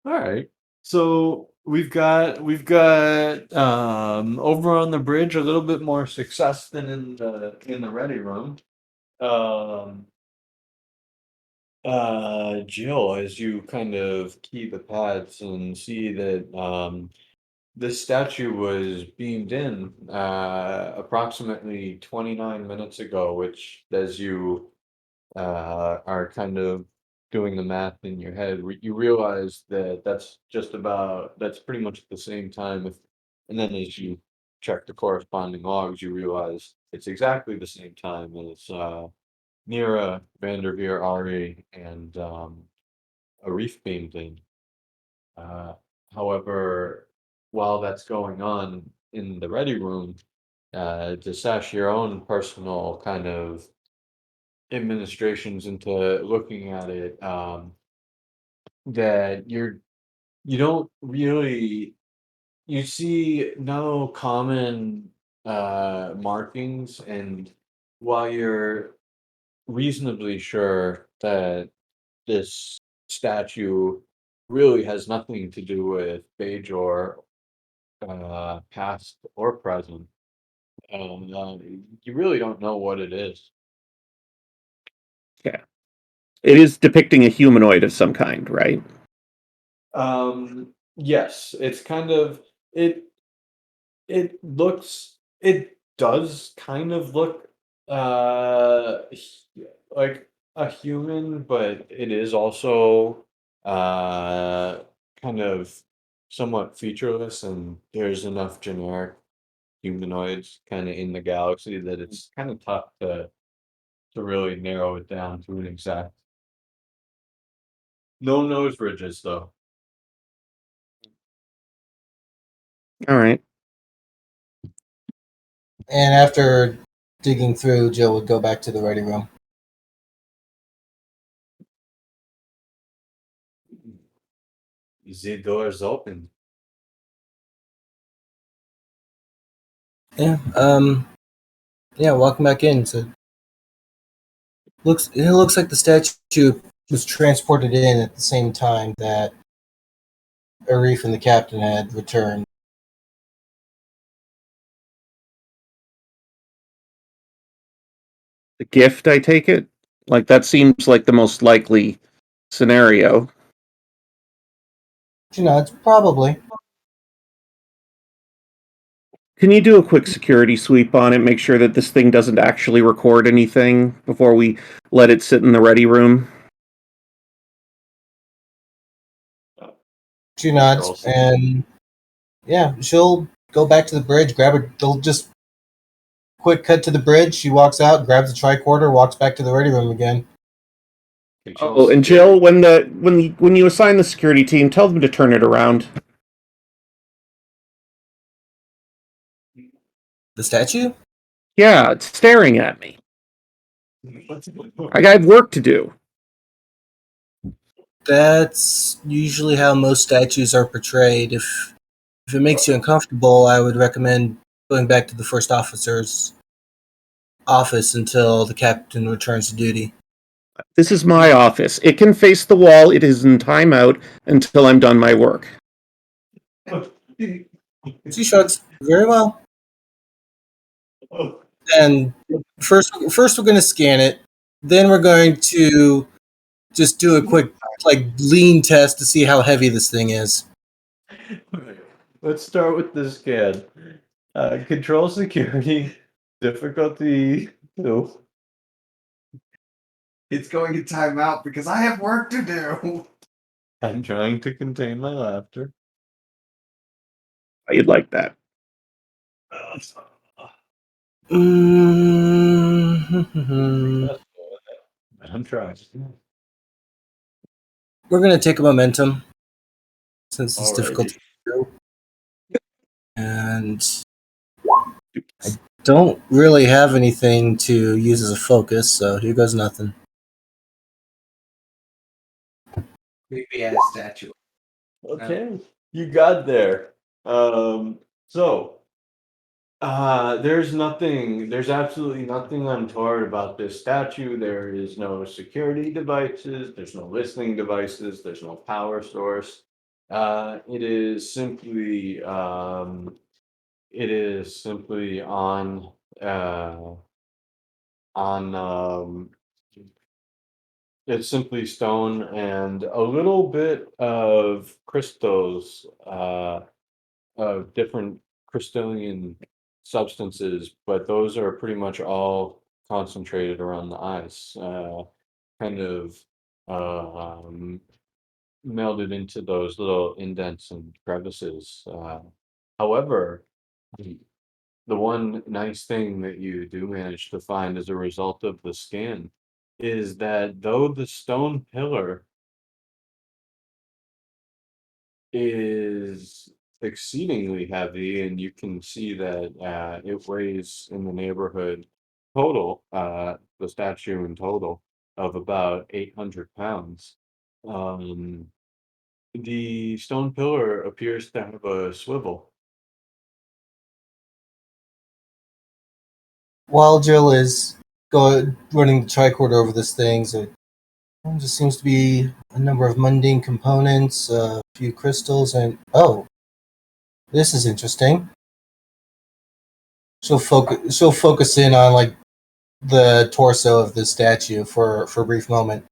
All right. So we've got over on the bridge a little bit more success than in the ready room. Jill, as you kind of key the pads and see that this statue was beamed in approximately 29 minutes ago, which as you are kind of doing the math in your head, you realize that that's pretty much at the same time. And then as you check the corresponding logs, you realize it's exactly the same time as Nira, Vanderveer, Ari, and Arif beamed in. Uh, However, while that's going on in the ready room, to sash your own personal kind of administrations into looking at it, that you don't really you see no common markings, and while you're reasonably sure that this statue really has nothing to do with Bajor, past or present, you really don't know what it is. Yeah, it is depicting a humanoid of some kind, right? Yes, it's kind of it. It does kind of look like a human, but it is also uh kind of somewhat featureless, and there's enough generic humanoids kind of in the galaxy that it's kind of tough to really narrow it down to an exact. No nose ridges though. All right. And after digging through, Jill would go back to the ready room. The door's open. Yeah. Yeah. Welcome back in. So it looks like the statue was transported in at the same time that Arif and the captain had returned. A gift, I take it? Like, that seems like the most likely scenario. She nods. Probably. Can you do a quick security sweep on it? Make sure that this thing doesn't actually record anything before we let it sit in the ready room? She nods, Girls. and yeah, she'll go back to the bridge, grab her. They'll just quick cut to the bridge. She walks out, grabs the tricorder, walks back to the ready room again. Oh, and Jill, when you assign the security team, tell them to turn it around. The statue? Yeah, it's staring at me. I have work to do. That's usually how most statues are portrayed. If it makes you uncomfortable, I would recommend going back to the first officer's office until the captain returns to duty. This is my office. It can face the wall. It is in timeout until I'm done my work. She shrugs. Very well. And first we're going to scan it. Then we're going to just do a quick lean test to see how heavy this thing is. Alright, let's start with the scan. Control security, difficulty 2. It's going in timeout because I have work to do. I'm trying to contain my laughter. You'd like that. Mm-hmm. I'm trying. We're going to take a momentum since it's Alrighty. difficult to do. And I don't really have anything to use as a focus, so here goes nothing. Creepy ass statue. Okay, you got there. There's absolutely nothing untoward about this statue. There is no security devices, there's no listening devices, there's no power source. It is simply uh on it's simply stone and a little bit of crystals, of different crystalline substances, but those are pretty much all concentrated around the eyes, kind of melded into those little indents and crevices. However, the one nice thing that you do manage to find as a result of the scan is that though the stone pillar is exceedingly heavy, and you can see that it weighs in the neighborhood total, the statue in total of about 800 pounds. Um, the stone pillar appears to have a swivel. While Jill is running the tricorder over this thing, so there just seems to be a number of mundane components, a few crystals, and oh, this is interesting. She'll focus in on the torso of the statue for a brief moment.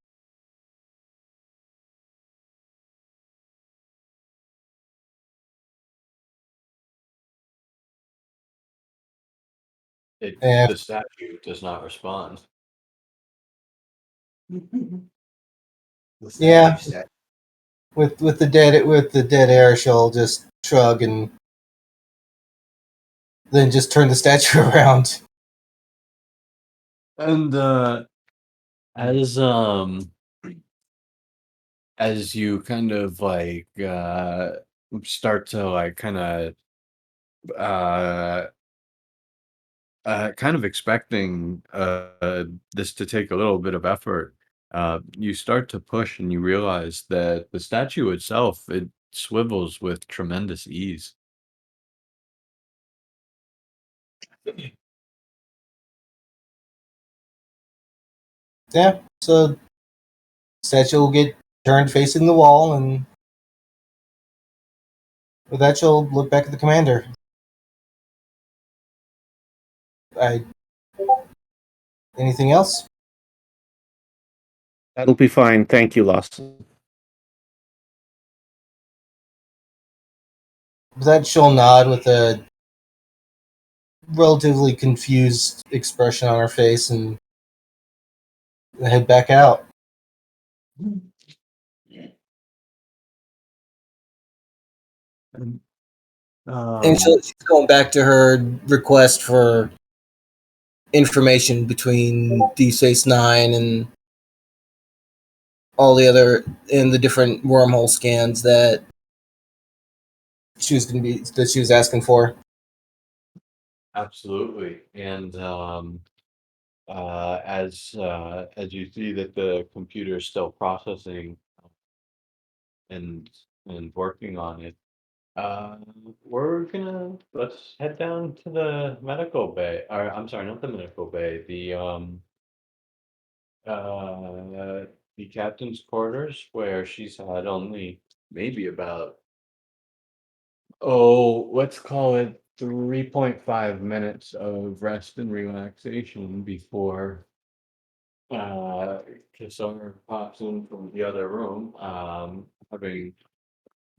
The statue does not respond. Yeah. With the dead air, she'll just shrug and then just turn the statue around. And as as you kind of start to uh kind of expecting this to take a little bit of effort, you start to push and you realize that the statue itself, it swivels with tremendous ease. Yeah, so statue will get turned facing the wall, and with that, she'll look back at the commander. Anything else? That'll be fine. Thank you, Lawson. With that, she'll nod with a relatively confused expression on her face and head back out. And she's going back to her request for information between Deep Space Nine and all the other and the different wormhole scans that she was asking for. Absolutely. And as you see that the computer is still processing and working on it, let's head down to the medical bay. Or I'm sorry, not the medical bay. The captain's quarters, where she's had only maybe about, let's call it 3.5 minutes of rest and relaxation before Kisar pops in from the other room, having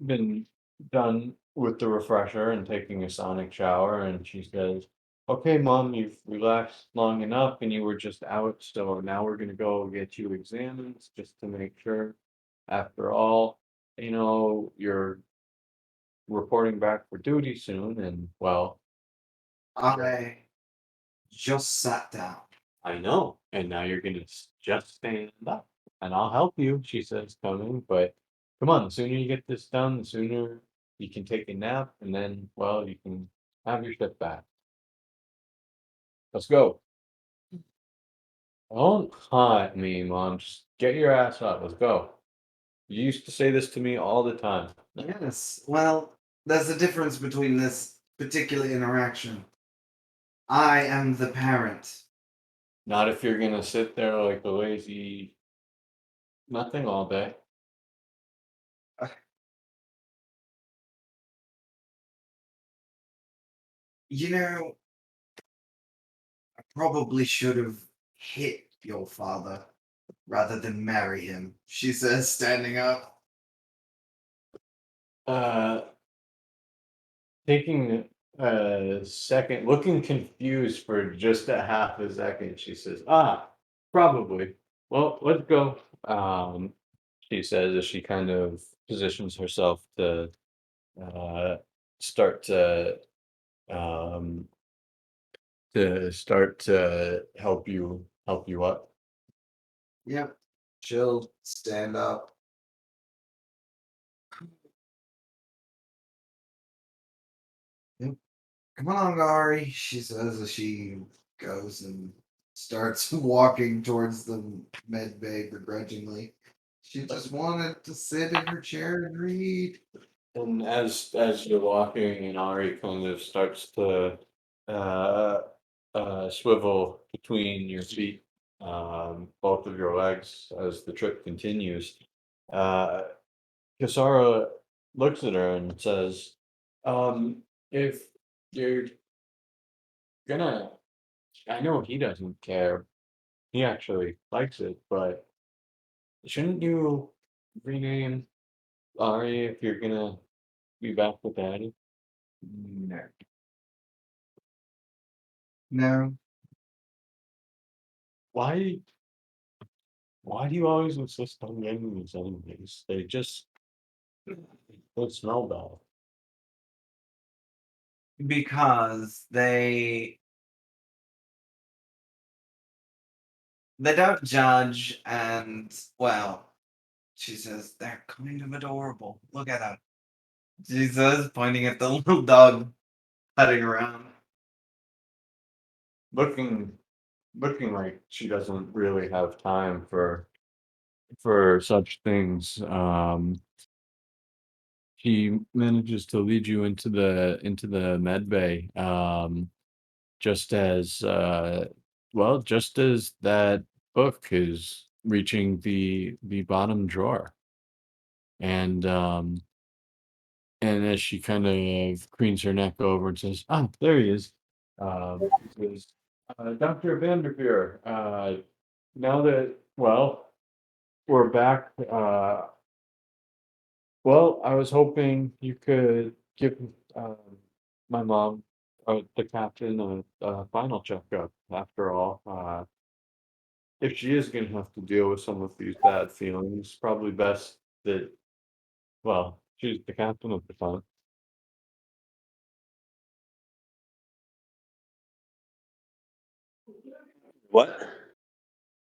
been done with the refresher and taking a sonic shower, and she says, "Okay, Mom, you've relaxed long enough, and you were just out, so now we're gonna go get you examined just to make sure. After all, you're reporting back for duty soon, and well, I just sat down. I know, and now you're gonna just stand up, and I'll help you," she says, coming, but come on, the sooner you get this done, the sooner you can take a nap, and then, well, you can have your shift back. Let's go. Don't haunt me, Mom. Just get your ass up. Let's go. You used to say this to me all the time. Yes. Well, there's a difference between this particular interaction. I am the parent. Not if you're gonna sit there like a lazy nothing all day. You know, I probably should have hit your father rather than marry him, she says, standing up. Uh, Taking a second, looking confused for just a half a second, she says, probably. Well, let's go. She says as she kind of positions herself uh, start to um, help you up. Yep. She'll stand up. Yep. Come on, Gari, she says as she goes and starts walking towards the med bay begrudgingly. She just wanted to sit in her chair and read. And as you're walking, and Ari kind of starts to uh, swivel between your feet, both of your legs, as the trip continues. Uh, Kasara looks at her and says, "If you're gonna, I know he doesn't care. He actually likes it, but shouldn't you rename Ari if you're gonna be back with Daddy?" No. No. Why why do you always insist on naming these anyways? They just don't smell bad. Because they don't judge, and well, she says they're kind of adorable. Look at them. She says, pointing at the little dog putting around. Looking looking like she doesn't really have time for such things. He manages to lead you into the med bay, just as just as that book is reaching the bottom drawer, and as she kind of cranes her neck over and says, "Ah, there he is." He says, Dr. Vanderveer, now that, well, we're back, well, I was hoping you could give my mom, the captain, a final checkup. After all, if she is going to have to deal with some of these bad feelings, probably best that, well, she's the captain of the time. What?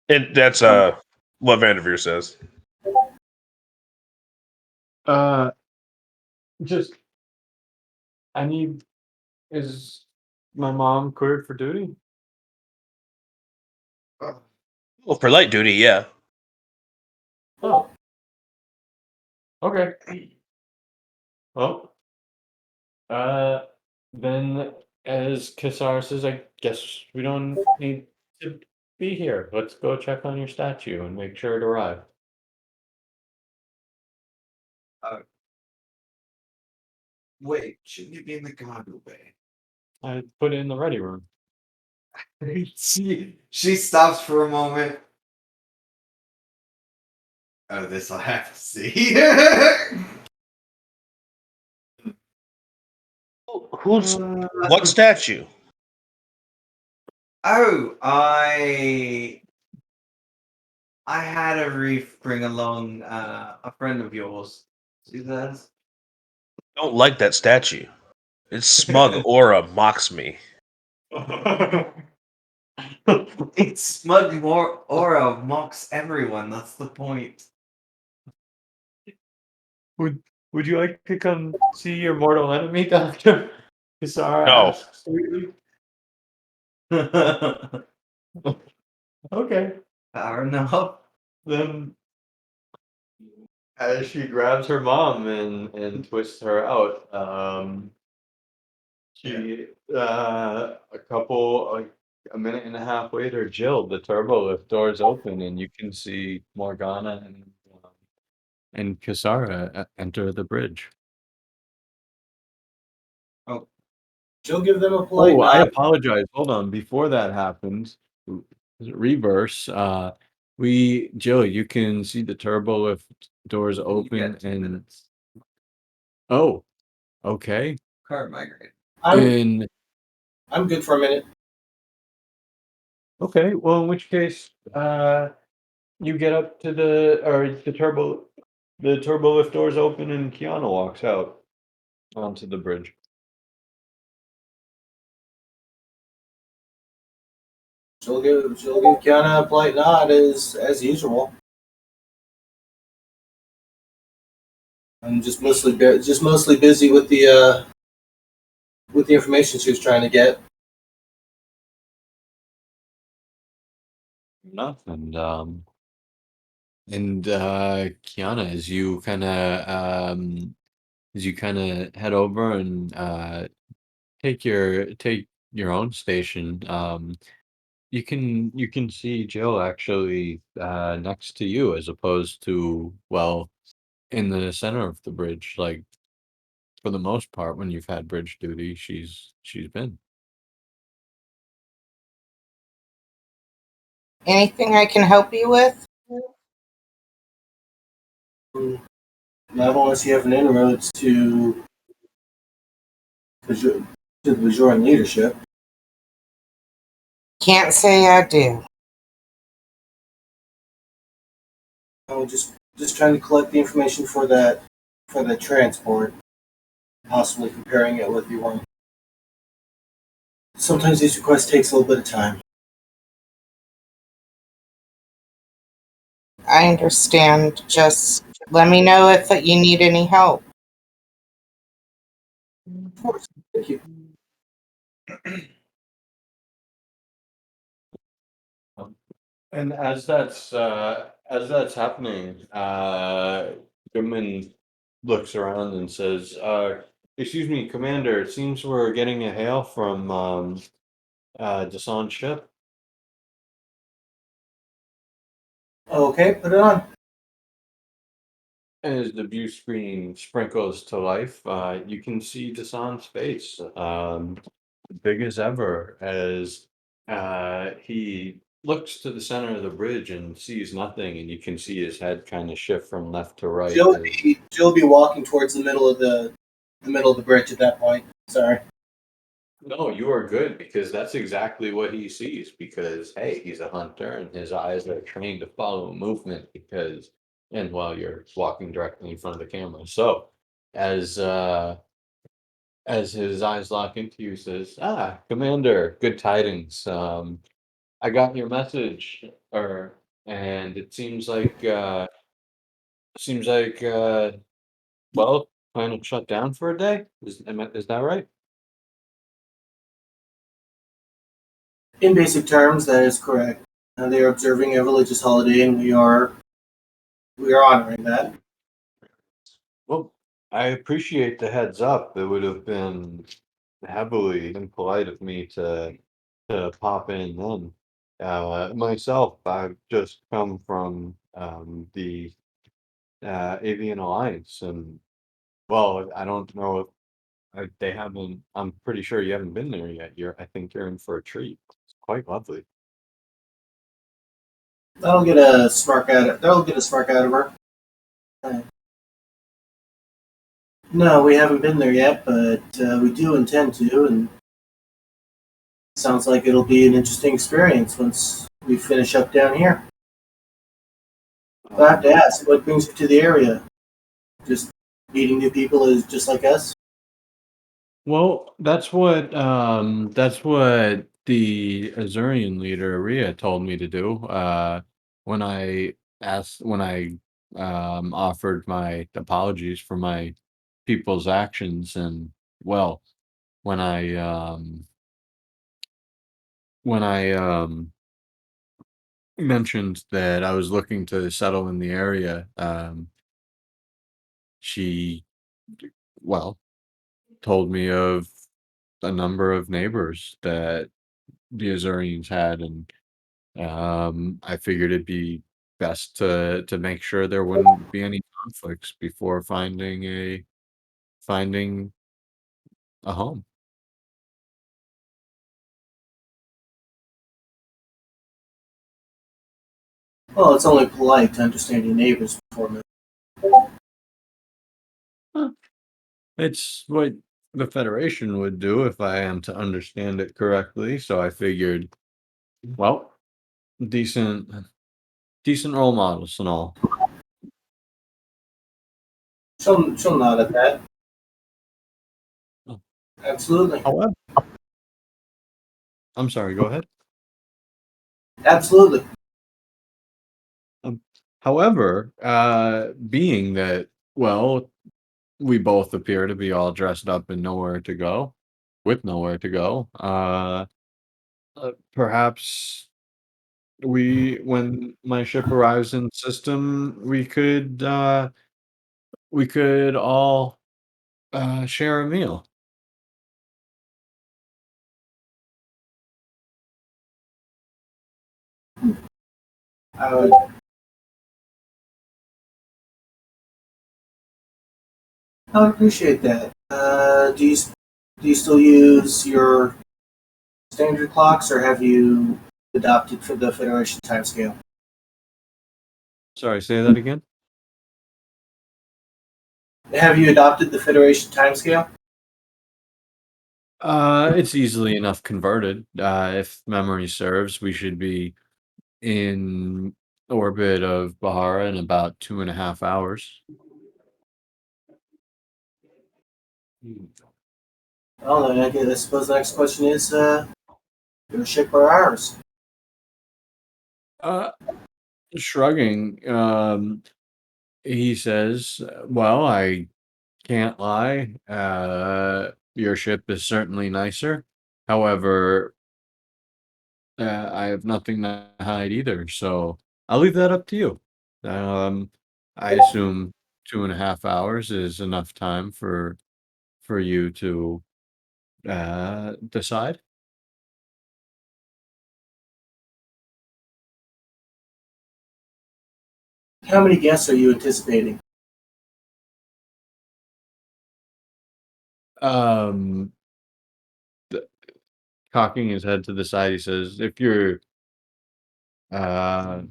And that's what Vanderveer says. Uh, just, I need, is my mom cleared for duty? Well, for light duty, yeah. Oh, okay. Well, uh, then as Kassar says, I guess we don't need to be here. Let's go check on your statue and make sure it arrived. Wait, shouldn't you be in the cargo bay? I put it in the ready room. She stops for a moment. Oh, this I'll have to see. Who's what statue? Oh, I had a reef bring along a friend of yours. See that? Don't like that statue. Its smug aura mocks me. It's smug more aura mocks everyone. That's the point. Would you like to come see your mortal enemy, Doctor? Kassar No. asks sweetly. Okay, Fair enough. then as she grabs her mom and twists her out, she a minute and a half later, Jill, the turbo lift doors open and you can see Morgana and Kisara enter the bridge. She'll give them a polite Oh, I nod. apologize. Hold on. Before that happens, reverse. Jill, you can see the turbo lift doors You open get 2 and minutes. oh, okay. Car migrate. And I'm good for a minute. okay, well, in which case, you get up to the turbo lift doors open and Kiana walks out onto the bridge. She'll give Kiana a polite nod as usual. I'm just mostly busy with the information she was trying to get. Enough. And Kiana, as you kind of head over and take your own station, you can see Jill actually next to you as opposed to, well, in the center of the bridge. Like for the most part, when you've had bridge duty, she's been. Anything I can help you with? Not unless you have an inroads to the Bajoran leadership. Can't say I do. I'm just trying to collect the information for the transport, possibly comparing it with your one. Sometimes these requests takes a little bit of time. I understand. Just let me know if you need any help. Of course. Thank you. And as that's happening, Goodman looks around and says, "Excuse me, Commander. It seems we're getting a hail from Dasan's ship." Okay, put it on. As the view screen sprinkles to life, you can see Dasan's face, big as ever, as he looks to the center of the bridge and sees nothing, and you can see his head kind of shift from left to right. Jill be walking towards the middle of the bridge at that point. Sorry. No, you are good because that's exactly what he sees. Because hey, he's a hunter, and his eyes are trained to follow movement. And while you're walking directly in front of the camera, so as uh, as his eyes lock into you, says, "Ah, Commander, good tidings. I got your message, or and it seems like well, planet shut down for a day. Is that right?" In basic terms, that is correct. They are observing a religious holiday, and we are honoring that. Well, I appreciate the heads up. It would have been heavily impolite of me to pop in then. Myself, I've just come from the Avian Alliance, and well, I don't know if they haven't. I'm pretty sure you haven't been there yet. I think you're in for a treat. It's quite lovely. That'll get a smirk out of her. Uh, No, we haven't been there yet, but we do intend to, and sounds like it'll be an interesting experience once we finish up down here. I have to ask, what brings you to the area? Just meeting new people is just like us? Well, that's what the Azurian leader Ria told me to do. When I offered my apologies for my people's actions, and well, when I mentioned that I was looking to settle in the area, she well told me of a number of neighbors that the Azurians had, and I figured it'd be best to make sure there wouldn't be any conflicts before finding a home. Well, it's only polite to understand your neighbors before moving. Huh. It's what the Federation would do if I am to understand it correctly. So I figured, well, decent decent role models and all. She'll nod at that. Oh, Absolutely. However, I'm sorry. Go ahead. Absolutely. Um, however, being that, well, we both appear to be all dressed up and nowhere to go, with nowhere to go. Perhaps when my ship arrives in system, we could all share a meal. I would, I would appreciate that. Do you still use your standard clocks, or have you adopted for the Federation timescale? Sorry, say that again. Have you adopted the Federation timescale? It's easily enough converted. If memory serves, we should be in orbit of Bahara in about 2.5 hours. Well, then I suppose the next question is, your ship or ours? Uh, Shrugging, he says, "Well, I can't lie. Your ship is certainly nicer. However, I have nothing to hide either, so I'll leave that up to you. Um, I assume 2.5 hours is enough time for you to decide." How many guests are you anticipating? Um, cocking his head to the side, he says, "If you're," uh,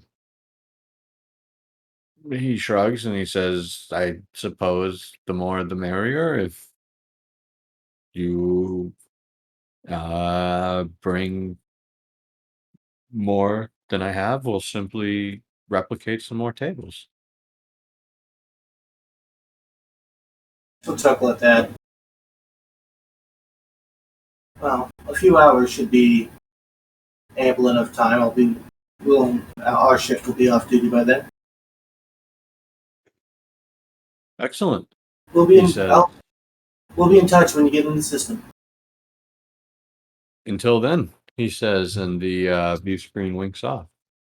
he shrugs and he says, "I suppose the more the merrier. If you bring more than I have, we'll simply replicate some more tables." She'll chuckle at that. Well, a few hours should be ample enough time. Our shift will be off duty by then. Excellent. We'll be He in. said, We'll be in touch when you get in the system. "Until then," he says, and the view screen winks off.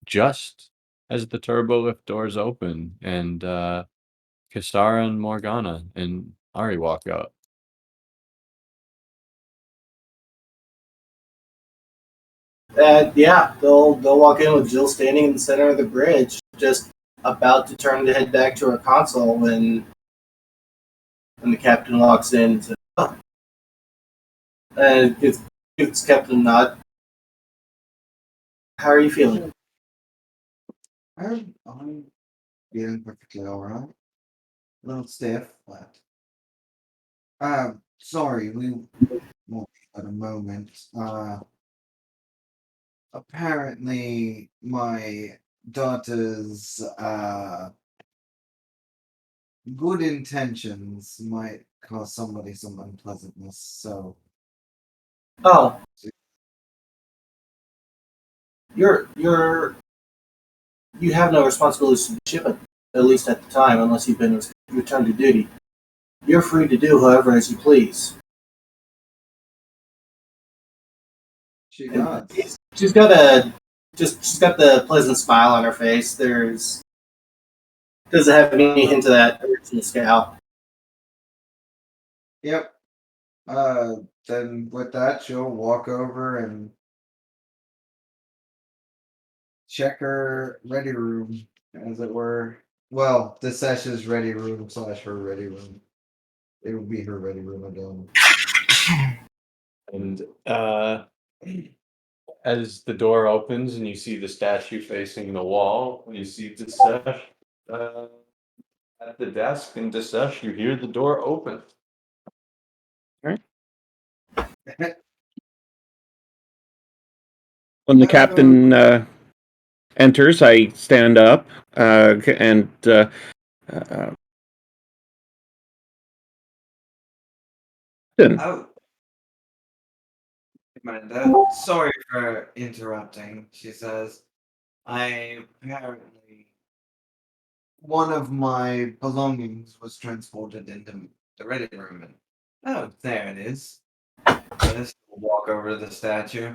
Just as the turbo lift doors open and Kisara and Morgana and Ari walk out. Yeah, they'll walk in with Jill standing in the center of the bridge, just about to turn to head back to her console when the captain walks in and says, "Oh," and gives Captain a nod. How are you feeling? I'm feeling perfectly alright. A little stiff, but sorry, we won't at a moment. Apparently my daughter's good intentions might cause somebody some unpleasantness, so Oh, you have no responsibilities to the ship, at least at the time, unless you've been returned to duty. You're free to do however as you please. she does. She's got the pleasant smile on her face. Doesn't have any hint of that original scowl. Yep. Then with that, she'll walk over and check her ready room, as it were. Well, the session's ready room / her ready room. It will be her ready room again. And as the door opens and you see the statue facing the wall, you see Disesh at the desk, and Disesh, you hear the door open. When the captain enters, I stand up and Oh, Amanda, sorry for interrupting, she says. I apparently one of my belongings was transported into the ready room and oh, there it is. Just walk over to the statue.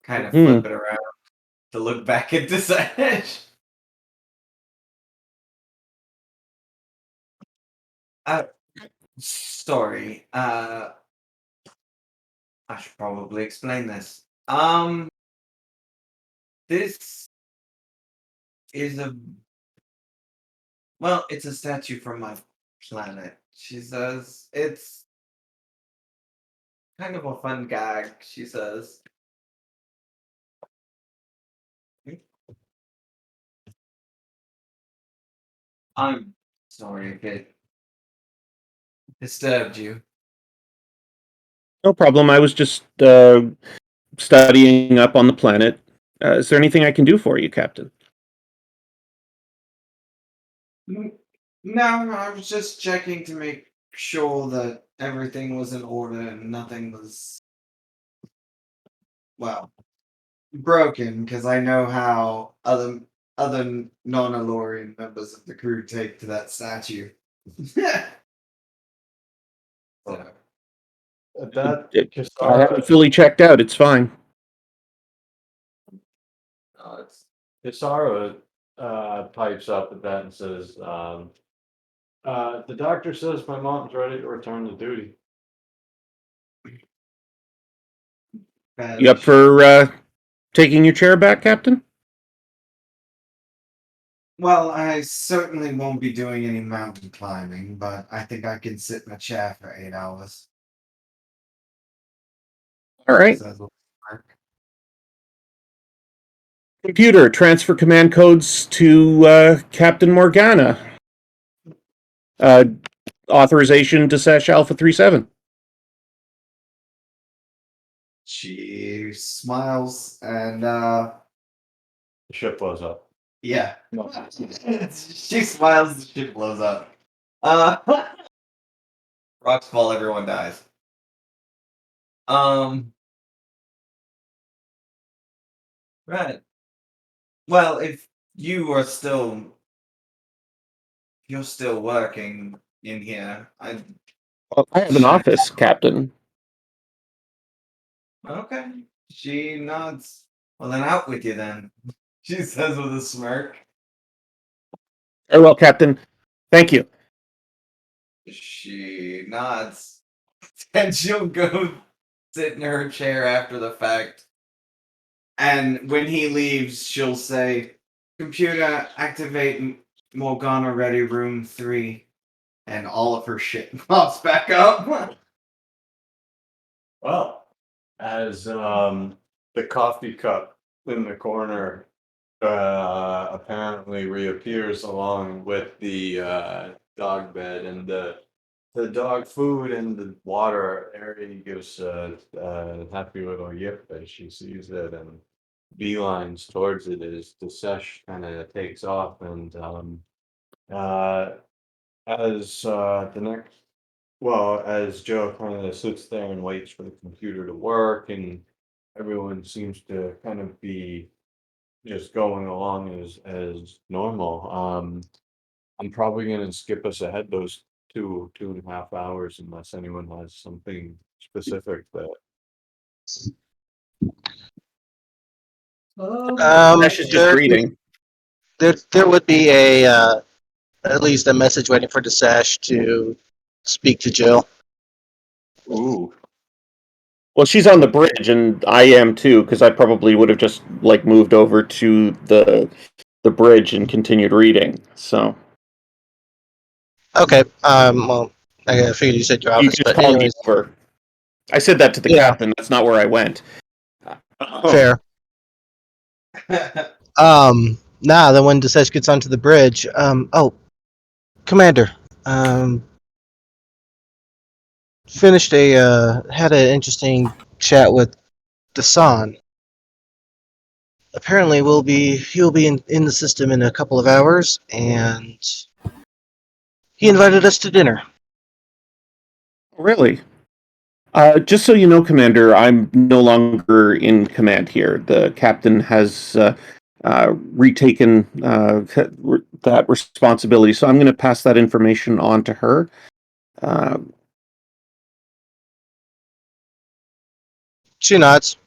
Kind of flip it around to look back at Disesh. Sorry. I should probably explain this. This is it's a statue from my planet. She says it's kind of a fun gag. She says, "I'm sorry if it disturbed you." no problem. I was just studying up on the planet. Is there anything I can do for you, Captain? No, I was just checking to make sure that everything was in order and nothing was, well, broken, because I know how other non-Alorian members of the crew take to that statue. So, At that, I haven't Kisara, fully checked out. It's fine. Kisara pipes up at that and says, "The doctor says my mom's ready to return to duty." You up for taking your chair back, Captain? well, I certainly won't be doing any mountain climbing, but I think I can sit in a chair for 8 hours. All right. Says with a smirk. Computer, transfer command codes to Captain Morgana. Authorization to sesh Alpha 37. She smiles and The ship blows up. yeah. No. She smiles, the ship blows up. Rocks fall, everyone dies. Right. Well, if you are still you're still working in here, I have an office, Captain. okay. She nods. Well then out with you then. She says with a smirk. Very well, Captain. Thank you. She nods. And she'll go sit in her chair after the fact. And when he leaves, she'll say, "Computer, activate Morgana Ready Room 3." And all of her shit pops back up. Well, as the coffee cup in the corner apparently reappears along with the dog bed and the dog food and the water, Ari gives a happy little yip as she sees it and beelines towards it as the sesh kind of takes off and uh, as the next well, as Joe kind of sits there and waits for the computer to work, and everyone seems to kind of be just going along as normal. I'm probably gonna skip us ahead those 2.5 hours unless anyone has something specific that Sesh is just There, reading. there would be a at least a message waiting for the Sash to speak to Jill. ooh. Well, she's on the bridge, and I am too, because I probably would have just like moved over to the bridge and continued reading. So Okay. Well, I figured you said your you office, can just but call me anyways, over. I said that to the Yeah. captain. That's not where I went. fair. Nah. Then when Desesh gets onto the bridge, Commander, finished had an interesting chat with Dasan. Apparently, he'll be in the system in a couple of hours, and he invited us to dinner. Really? Just so you know, Commander, I'm no longer in command here. The captain has retaken that responsibility, so I'm going to pass that information on to her. Uh, She nods.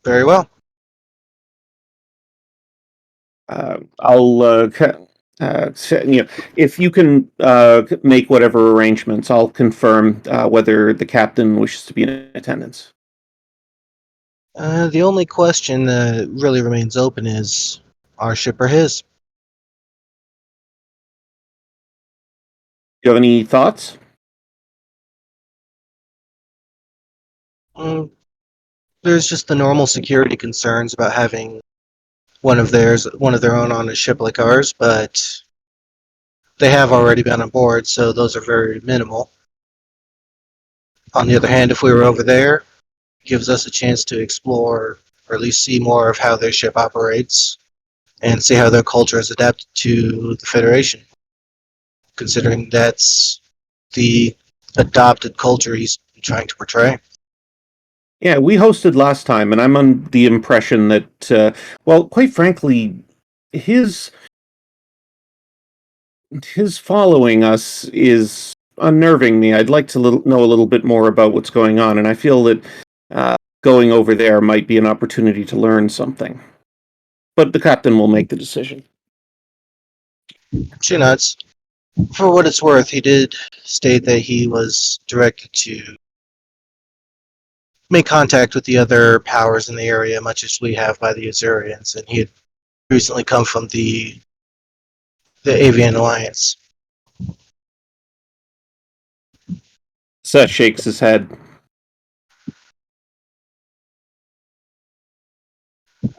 Very well. I'll, if you can make whatever arrangements, I'll confirm whether the captain wishes to be in attendance. The only question that really remains open is our ship or his? Do you have any thoughts? There's just the normal security concerns about having one of their own on a ship like ours, but they have already been on board, so those are very minimal. On the other hand, if we were over there, it gives us a chance to explore or at least see more of how their ship operates and see how their culture is adapted to the Federation, considering that's the adopted culture he's trying to portray. Yeah, we hosted last time, and I'm on the impression that, well, quite frankly, his following us is unnerving me. I'd like to know a little bit more about what's going on, and I feel that going over there might be an opportunity to learn something. But the captain will make the decision. She nods. For what it's worth, he did state that he was directed to make contact with the other powers in the area, much as we have by the Azurians, and he had recently come from the Avian Alliance. Seth shakes his head.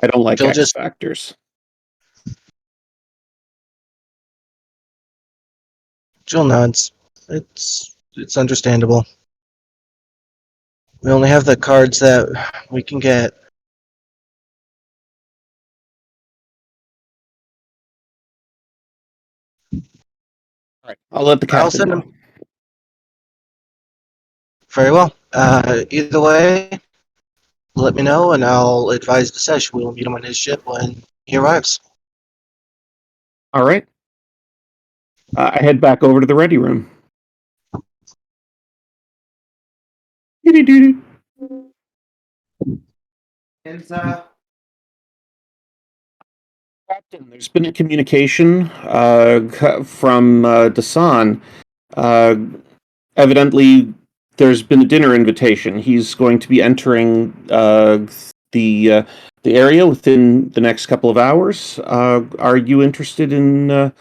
I don't like Jill X just- factors. Jill nods. It's understandable. We only have the cards that we can get. All right, I'll let the I'll captain send know. him. Very well. Either way, let me know, and I'll advise the sesh. We'll meet him on his ship when he arrives. All right. I head back over to the ready room. Doo-doo-doo-doo. And Captain, there's been a communication from Dasan. Evidently, there's been a dinner invitation. He's going to be entering the area within the next couple of hours. Are you interested in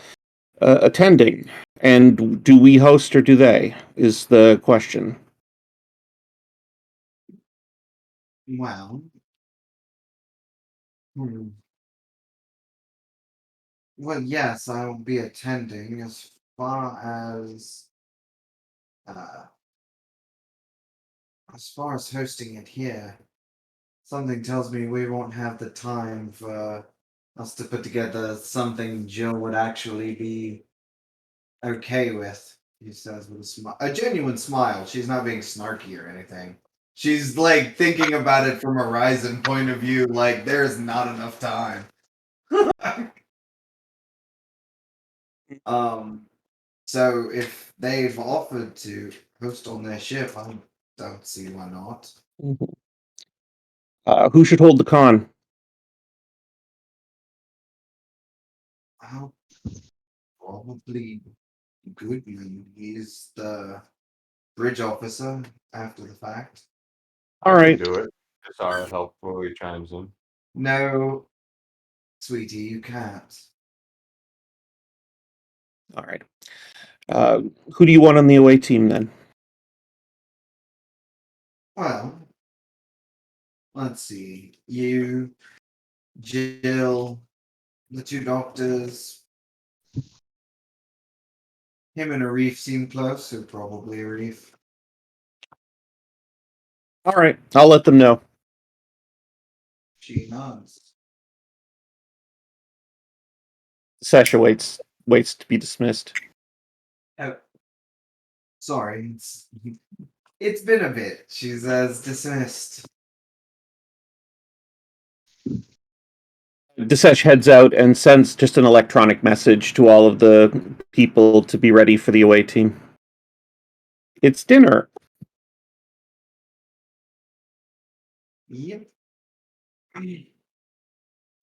attending? And do we host or do they? Is the question. Well. Hmm. Well, yes, I will be attending as uh far as hosting it here. Something tells me we won't have the time for us to put together something Jill would actually be okay with. He says with a genuine smile. She's not being snarky or anything. She's like thinking about it from a Ryzen point of view, like there's not enough time. So if they've offered to host on their ship, I don't see why not. Who should hold the con? I'll probably Goodman. He's the bridge officer after the fact. All I can right. do it. Sorry, helpfully chimes in. No, sweetie, you can't. All right. Who do you want on the away team then? Well, let's see. You, Jill, the two doctors. Him and Arif seem close, so probably Arif. All right. I'll let them know. She nods. Sasha waits to be dismissed. Oh, sorry, it's been a bit. She says dismissed. Disesh heads out and sends just an electronic message to all of the people to be ready for the away team. It's dinner. Yep.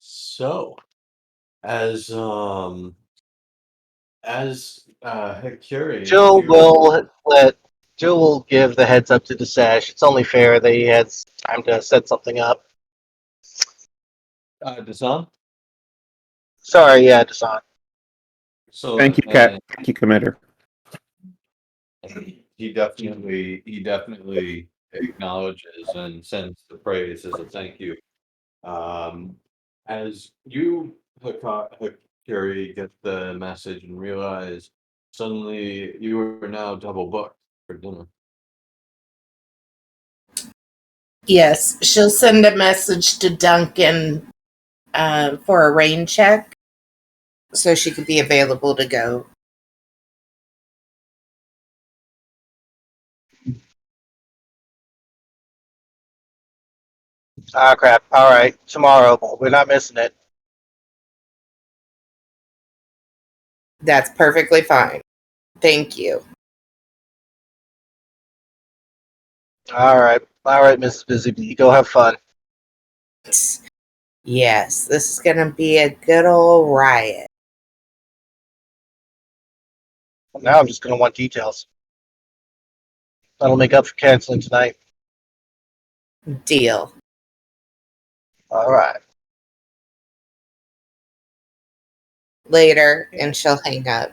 So, as Hikuri, Jill will give the heads up to the sesh. It's only fair that he has time to set something up. Dasan. Sorry, yeah, Dasan. So Thank you, Kat. Thank you, Commander. he definitely acknowledges and sends the praise as a thank you. As you, Hikuri, get the message and realize suddenly you are now double booked for dinner. Yes, she'll send a message to Duncan for a rain check so she could be available to go. Ah, crap. All right, tomorrow. We're not missing it. That's perfectly fine. Thank you. All right, Mrs. Busybee. Go have fun. Yes, this is going to be a good old riot. Now I'm just gonna want details. That'll make up for canceling tonight. Deal. All right. Later, and she'll hang up.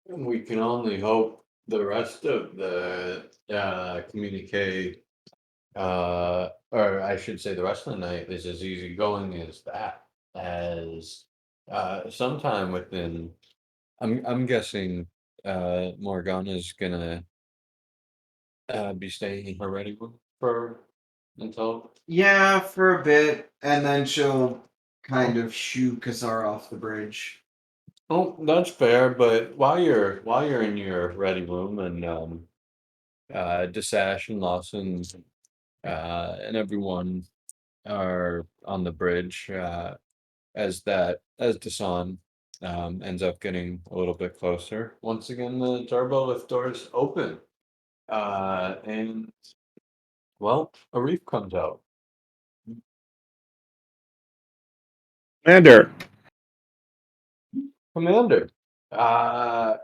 We can only hope the rest of the communique or I should say the rest of the night is as easygoing as that. As sometime within, I'm guessing Morgana's gonna be staying in her ready room for until. Yeah, for a bit, and then she'll kind of shoo Kasar off the bridge. Oh, that's fair. But while you're in your ready room and Desash and Lawson and everyone are on the bridge, as Desan ends up getting a little bit closer. Once again, the turbo lift doors open, and well, Arif comes out. Commander, Commander, uh,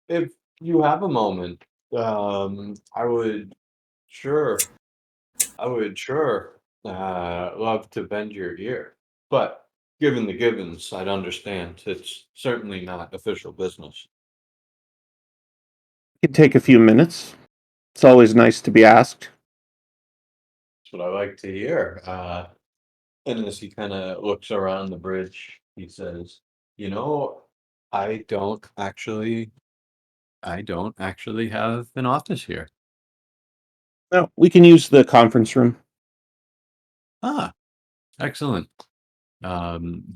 if you have a moment, I would sure, love to bend your ear. But given the givens, I'd understand it's certainly not official business. it can take a few minutes. It's always nice to be asked. That's what I like to hear. And as he kind of looks around the bridge, he says, "You know, I don't actually, I don't actually have an office here." No, we can use the conference room. Ah, excellent.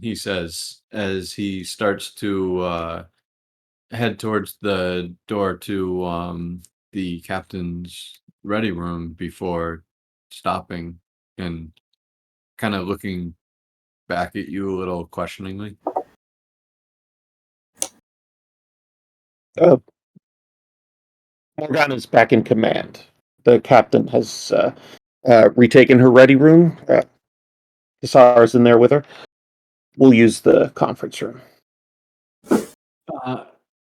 He says as he starts to head towards the door to the captain's ready room before stopping and kind of looking back at you a little questioningly. Uh, Morgana's back in command. The captain has retaken her ready room. Kasara's in there with her. We'll use the conference room. Uh,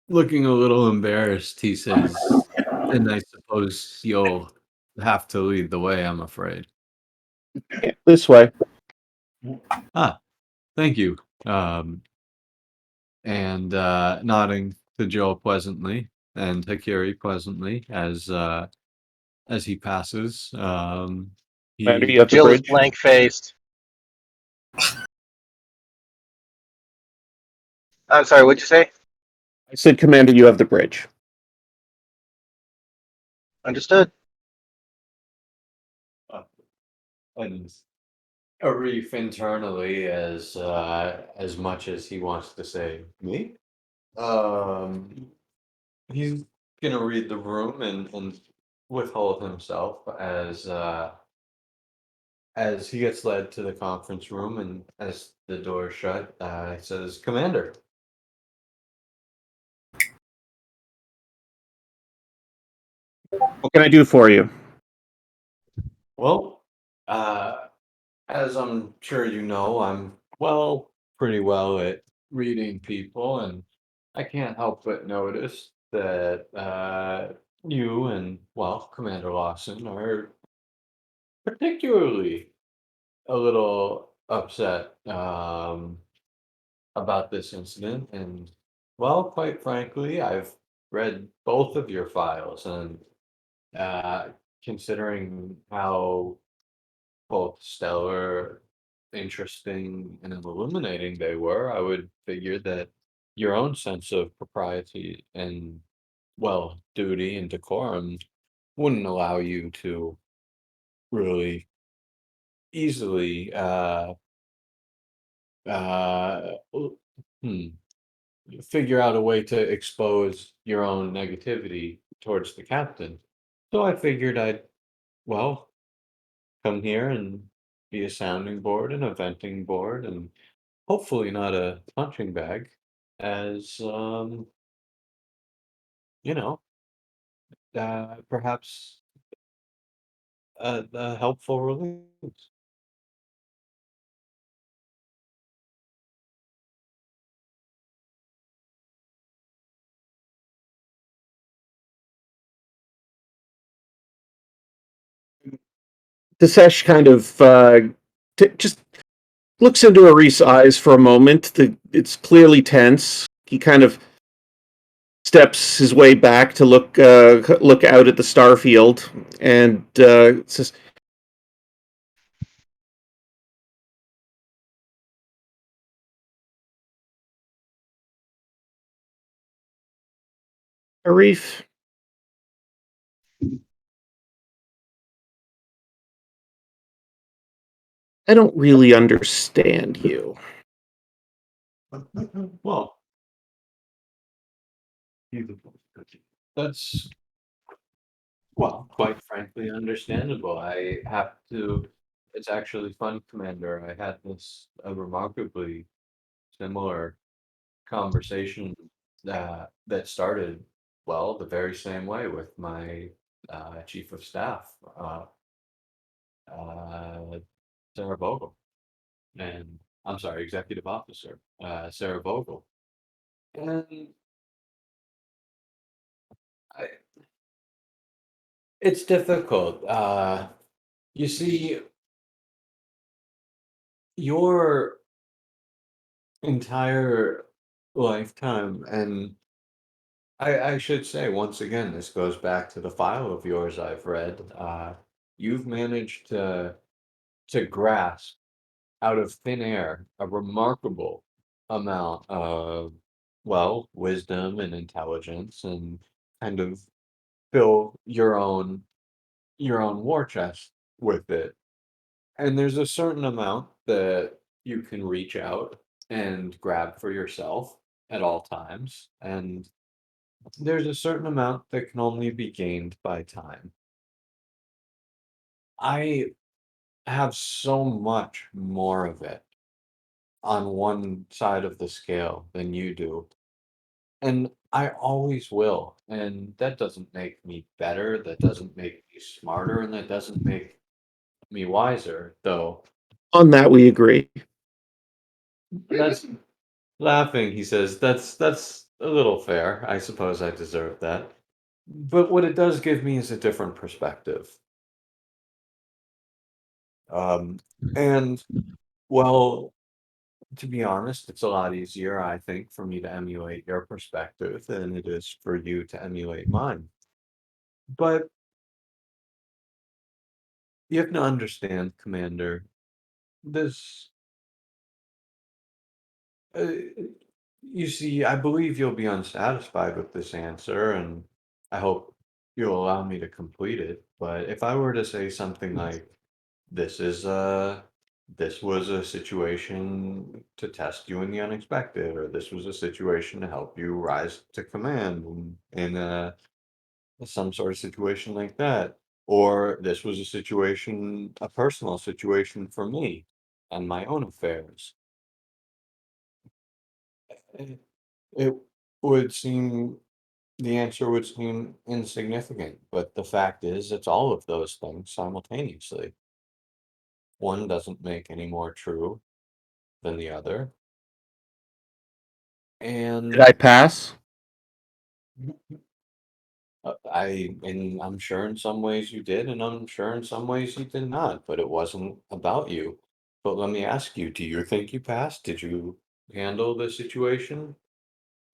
Looking a little embarrassed, he says, "And I suppose you'll have to lead the way, I'm afraid." Yeah, this way. Ah, thank you. And nodding to Joe pleasantly and Hakiri pleasantly as he passes. Commander, He you have the Jill is bridge. blank faced. I'm sorry, what'd you say? I said, Commander, you have the bridge. Understood. and Arif internally as much as he wants to say me. Um, he's gonna read the room and withhold himself as he gets led to the conference room and as the door shut, he says, "Commander." What can I do for you? Well, as I'm sure you know, I'm pretty well at reading people, and I can't help but notice that you and Commander Lawson are particularly a little upset about this incident, and quite frankly, I've read both of your files, and uh, considering how both stellar, interesting, and illuminating they were, I would figure that your own sense of propriety and, duty and decorum wouldn't allow you to really easily uh, hmm, figure out a way to expose your own negativity towards the captain. So I figured I'd, well, come here and be a sounding board and a venting board and hopefully not a punching bag as you know perhaps a helpful release. Desesh kind of just looks into Arif's eyes for a moment. It's clearly tense. He kind of steps his way back to look out at the star field and says, Arif, I don't really understand you. Well, that's, well, quite frankly understandable. I have to. It's actually fun, Commander. I had this a remarkably similar conversation that started, well, the very same way with my chief of staff, uh, Sarah Vogel, and I'm sorry, executive officer, Sarah Vogel, and I, it's difficult. You see, your entire lifetime, and I should say once again, this goes back to the file of yours I've read. You've managed to grasp out of thin air a remarkable amount of, well, wisdom and intelligence, and kind of fill your own war chest with it. And there's a certain amount that you can reach out and grab for yourself at all times, and there's a certain amount that can only be gained by time. I have so much more of it on one side of the scale than you do, and I always will. And that doesn't make me better, that doesn't make me smarter, and that doesn't make me wiser, though. On that, we agree. That's laughing, he says. That's a little fair. I suppose I deserve that. But what it does give me is a different perspective. Um, and well, to be honest, it's a lot easier, I think, for me to emulate your perspective than it is for you to emulate mine. But you have to understand, Commander, this, uh, you see, I believe you'll be unsatisfied with this answer, and I hope you'll allow me to complete it. But if I were to say something like, this is this was a situation to test you in the unexpected, or this was a situation to help you rise to command in some sort of situation like that, or this was a situation, a personal situation for me and my own affairs. eh, It would seem the answer would seem insignificant, but the fact is, it's all of those things simultaneously. One doesn't make any more true than the other. Did And I pass? I'm sure in some ways you did, and I'm sure in some ways you did not, but it wasn't about you. But let me ask you, do you think you passed? Did you handle the situation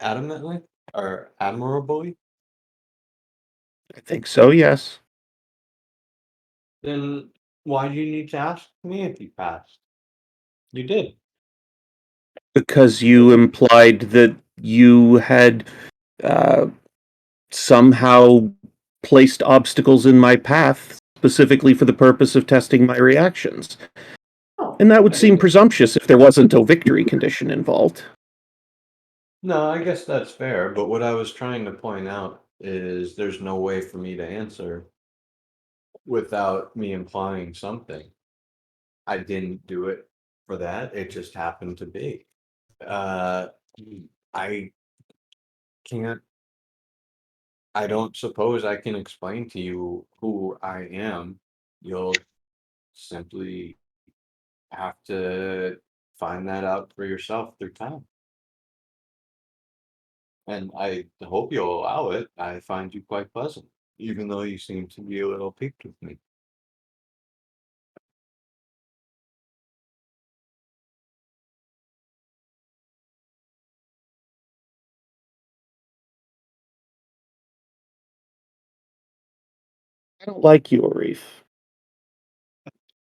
adamantly or admirably? I think so, yes. Then why do you need to ask me if you passed? You did. Because you implied that you had uh, somehow placed obstacles in my path specifically for the purpose of testing my reactions. Oh, And that would I seem didn't. presumptuous if there wasn't a victory condition involved. No, I guess that's fair, but what I was trying to point out is there's no way for me to answer without me implying something. I didn't do it for that. It just happened to be. Uh, I can't, I don't suppose I can explain to you who I am. You'll simply have to find that out for yourself through time. And I hope you'll allow it. I find you quite pleasant, even though you seem to be a little piqued with me. I don't like you, Arif.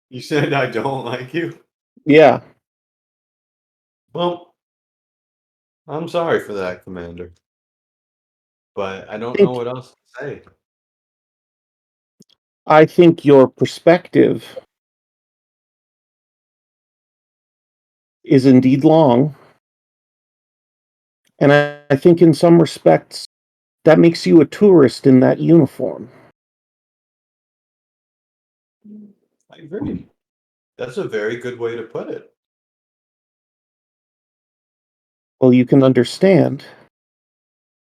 You said I don't like you? Yeah, Well, I'm sorry for that, Commander. But I don't know think what else to say. I think your perspective is indeed long, and I think in some respects that makes you a tourist in that uniform. I agree. That's a very good way to put it. Well, you can understand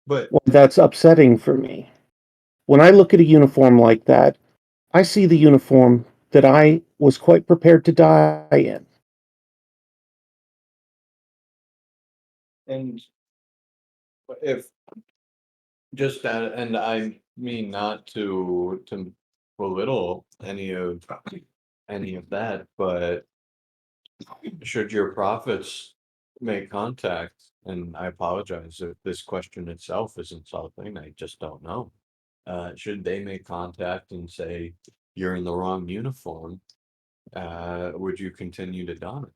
But why that's upsetting for me. When I look at a uniform like that, I see the uniform that I was quite prepared to die in. and if just that, and I mean not to belittle any of that, but should your prophets make contact, and I apologize if this question itself is insulting, I just don't know. Should they make contact and say you're in the wrong uniform, would you continue to don it?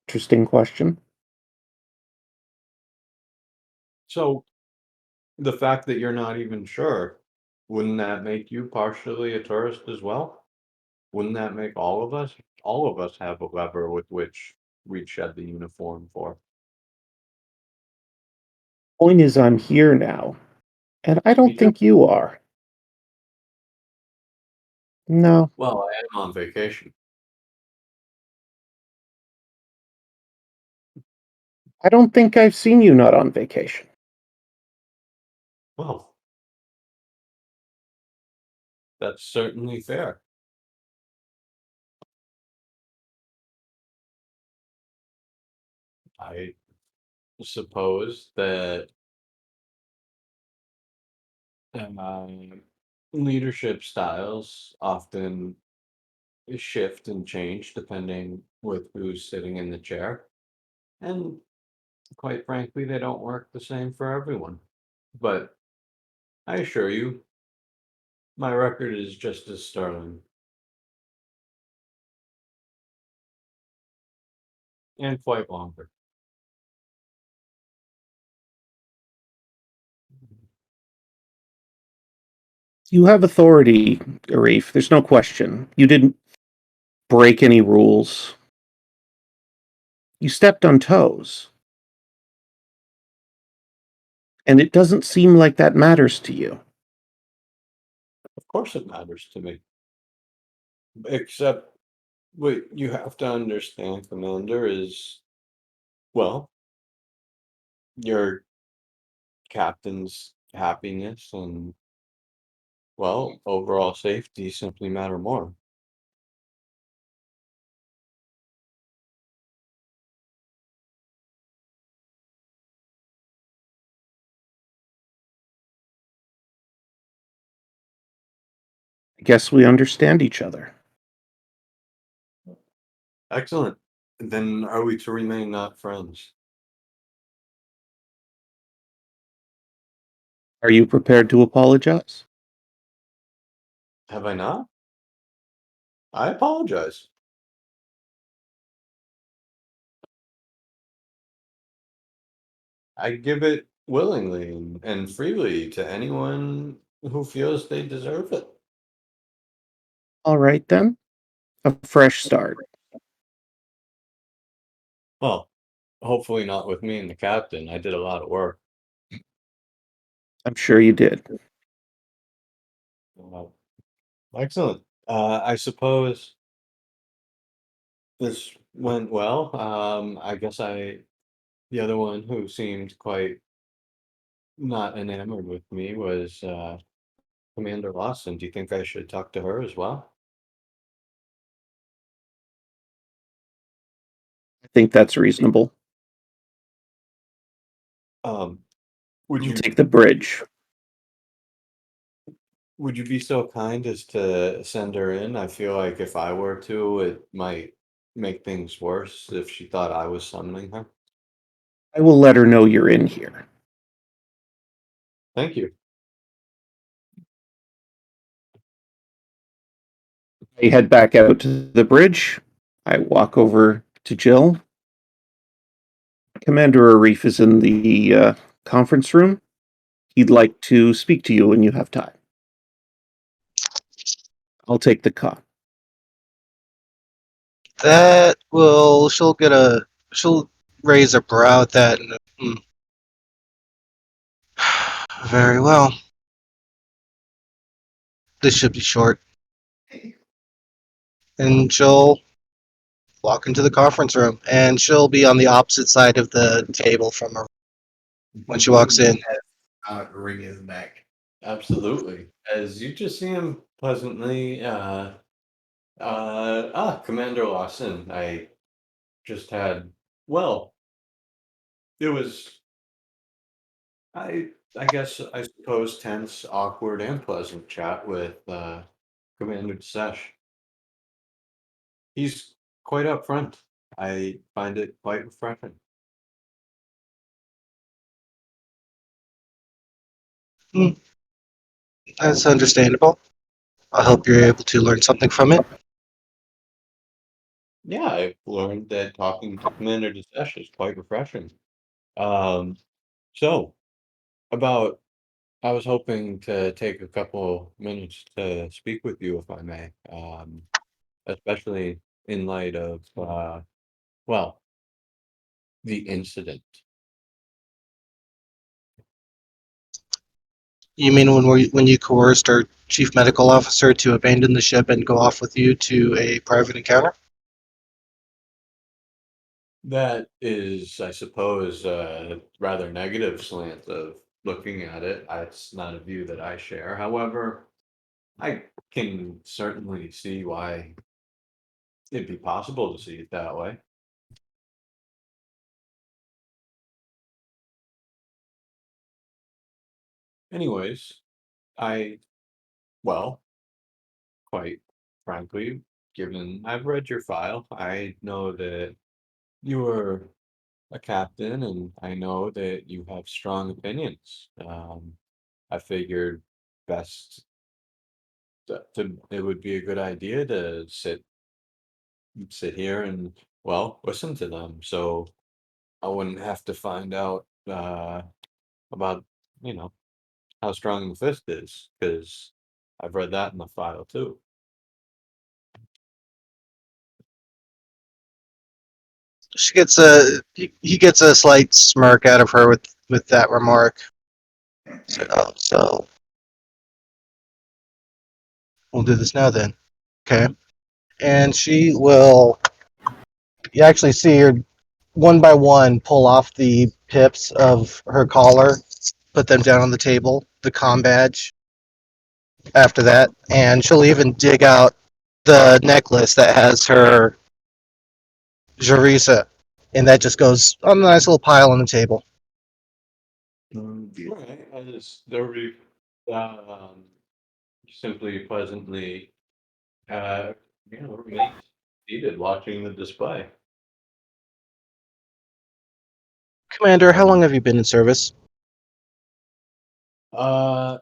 Interesting question. So the fact that you're not even sure, wouldn't that make you partially a tourist as well? Wouldn't that make all of us have a lever with which we'd shed the uniform for? Point is, I'm here now, and I Me don't too. think you are. No, Well, I am on vacation. I don't think I've seen you not on vacation. Well, that's certainly fair. I suppose that um, leadership styles often shift and change depending with who's sitting in the chair. And quite frankly, they don't work the same for everyone. But I assure you, my record is just as sterling and quite longer. You have authority, Arif. There's no question. You didn't break any rules. You stepped on toes. And it doesn't seem like that matters to you. Of course, it matters to me. Except what you have to understand, Commander, is well, your captain's happiness and, well, overall safety simply matter more. I guess we understand each other. Excellent. Then are we to remain not friends? Are you prepared to apologize? Have I not? I apologize. I give it willingly and freely to anyone who feels they deserve it. All right, then. A fresh start. Well, hopefully not with me and the captain. I did a lot of work. I'm sure you did. Uh, Excellent. I suppose this went well. I guess the other one who seemed quite not enamored with me was Commander Lawson. Do you think I should talk to her as well? I think that's reasonable. Um, would We'll you take the bridge. would you be so kind as to send her in? I feel like if I were to, it might make things worse if she thought I was summoning her. I will let her know you're in here. Thank you. I head back out to the bridge. I walk over to Jill. Commander Arif is in the conference room. He'd like to speak to you when you have time. I'll take the call. That will. She'll raise a brow at that. And, Very well. This should be short. And she'll walk into the conference room, and she'll be on the opposite side of the table from her when she walks in. Wring his neck. Absolutely. As you just see him pleasantly, Commander Lawson, I just had, well, it was, I guess, I suppose, tense, awkward, and pleasant chat with Commander Sesh. He's quite upfront. I find it quite refreshing. That's understandable. I hope you're able to learn something from it. Yeah, I've learned that talking to Commander Sesh is quite refreshing. Um, so, about I was hoping to take a couple minutes to speak with you, if I may, especially in light of, well, the incident. You mean when you coerced our chief medical officer to abandon the ship and go off with you to a private encounter? That is, I suppose, a rather negative slant of looking at it. It's not a view that I share. However, I can certainly see why it'd be possible to see it that way. Anyways, I, well, quite frankly, given I've read your file, I know that you were a captain, and I know that you have strong opinions. I figured best it would be a good idea to sit here and, well, listen to them, so I wouldn't have to find out about, you know, how strong the fist is, because I've read that in the file too. He gets a slight smirk out of her with that remark. So we'll do this now then. Okay. And she will. You actually see her one by one pull off the pips of her collar, put them down on the table, the comm badge. After that, and she'll even dig out the necklace that has her Jarisa, and that just goes on a nice little pile on the table. Alright, I just simply pleasantly, uh, remain seated watching the display. Commander, how long have you been in service? Uh,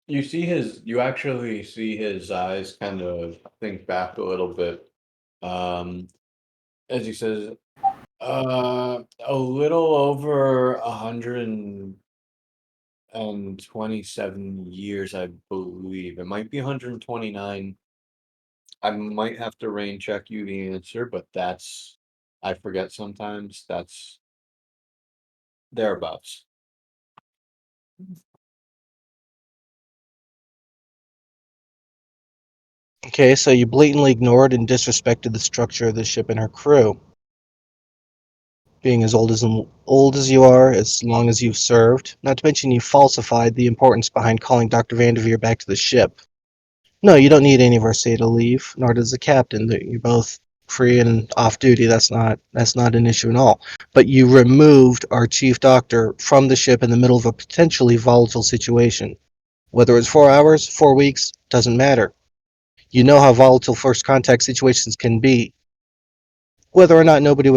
you actually see his eyes kind of think back a little bit, um, as he says, a little over 127 years, I believe. It might be 129. I might have to rain check you the answer, but I forget sometimes. That's thereabouts. Okay, so you blatantly ignored and disrespected the structure of the ship and her crew. Being as old as you are, as long as you've served, not to mention you falsified the importance behind calling Dr. Vanderveer back to the ship. No, you don't need any of our SATA leave, nor does the captain. You're both free and off duty. That's not an issue at all. But you removed our chief doctor from the ship in the middle of a potentially volatile situation. Whether it's 4 hours, 4 weeks, doesn't matter. You know how volatile first contact situations can be. Whether or not anybody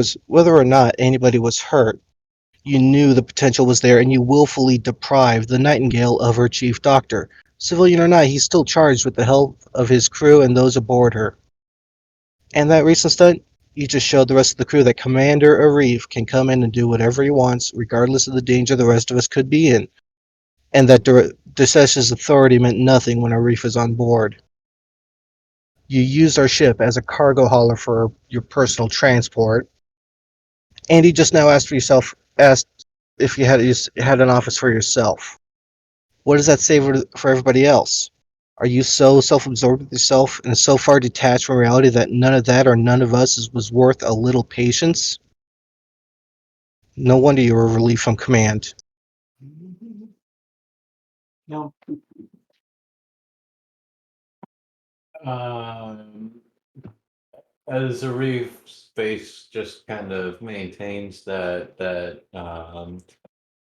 was hurt, You knew the potential was there, and you willfully deprived the Nightingale of her chief doctor. Civilian or not, he's still charged with the health of his crew and those aboard her. And that recent stunt, you just showed the rest of the crew that Commander Arif can come in and do whatever he wants, regardless of the danger the rest of us could be in. And that Desesh's authority meant nothing when Arif is on board. You used our ship as a cargo hauler for your personal transport. And he just now asked if you had an office for yourself. What does that say for everybody else? Are you so self-absorbed with yourself and so far detached from reality that none of that or none of us was worth a little patience? No wonder you were relieved from command. No. Um, as Arif's face just kind of maintains that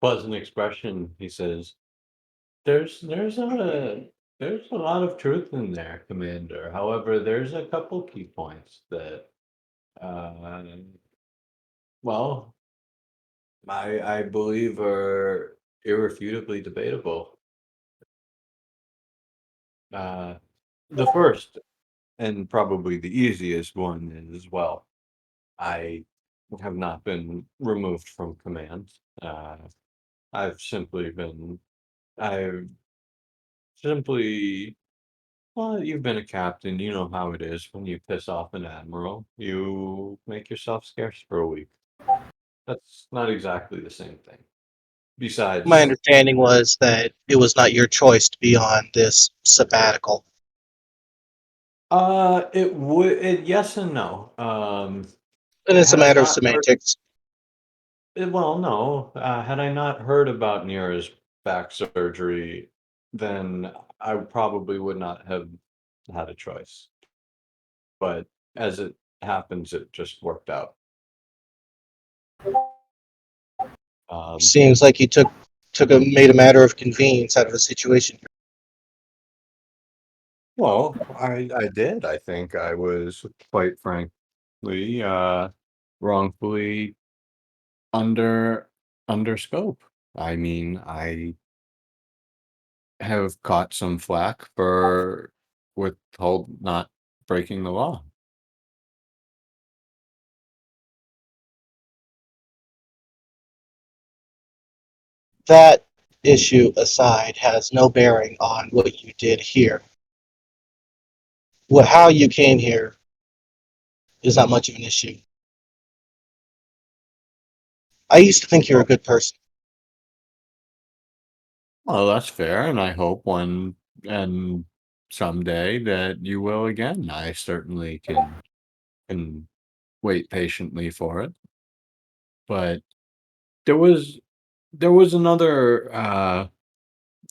pleasant expression, he says, "There's a lot of truth in there, Commander. However, there's a couple key points that, uh, well, I believe are irrefutably debatable. Uh, the first and probably the easiest one is, well, I have not been removed from command. I've simply been, I've simply, well, you've been a captain. You know how it is when you piss off an admiral. You make yourself scarce for a week. That's not exactly the same thing. My Besides, understanding was that it was not your choice to be on this sabbatical. it would, yes and no. And it's a Had I matter of not heard, semantics. well, no, had I not heard about Nira's back surgery, then I probably would not have had a choice. But as it happens, it just worked out. Um, Seems like you made a matter of convenience out of a situation. well, I did. I think I was quite frankly wrongfully under under scope. I mean, I have caught some flack for withhold not breaking the law. That issue aside has no bearing on what you did here. How you came here is not much of an issue. I used to think you were a good person. Well, that's fair, and I hope one and someday that you will again. I certainly can wait patiently for it. But there was there was another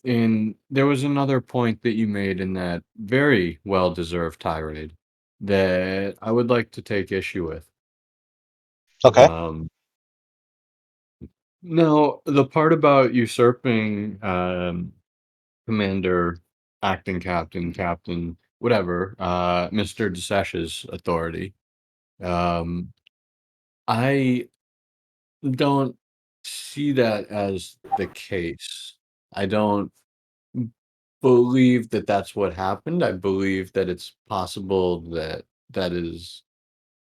there was another point that you made in that very well deserved tirade that I would like to take issue with. Okay. Um no, the part about usurping commander, acting captain, captain, whatever, Mr. Desesh's authority. Um I don't see that as the case. I don't believe that that's what happened. I believe that it's possible that that is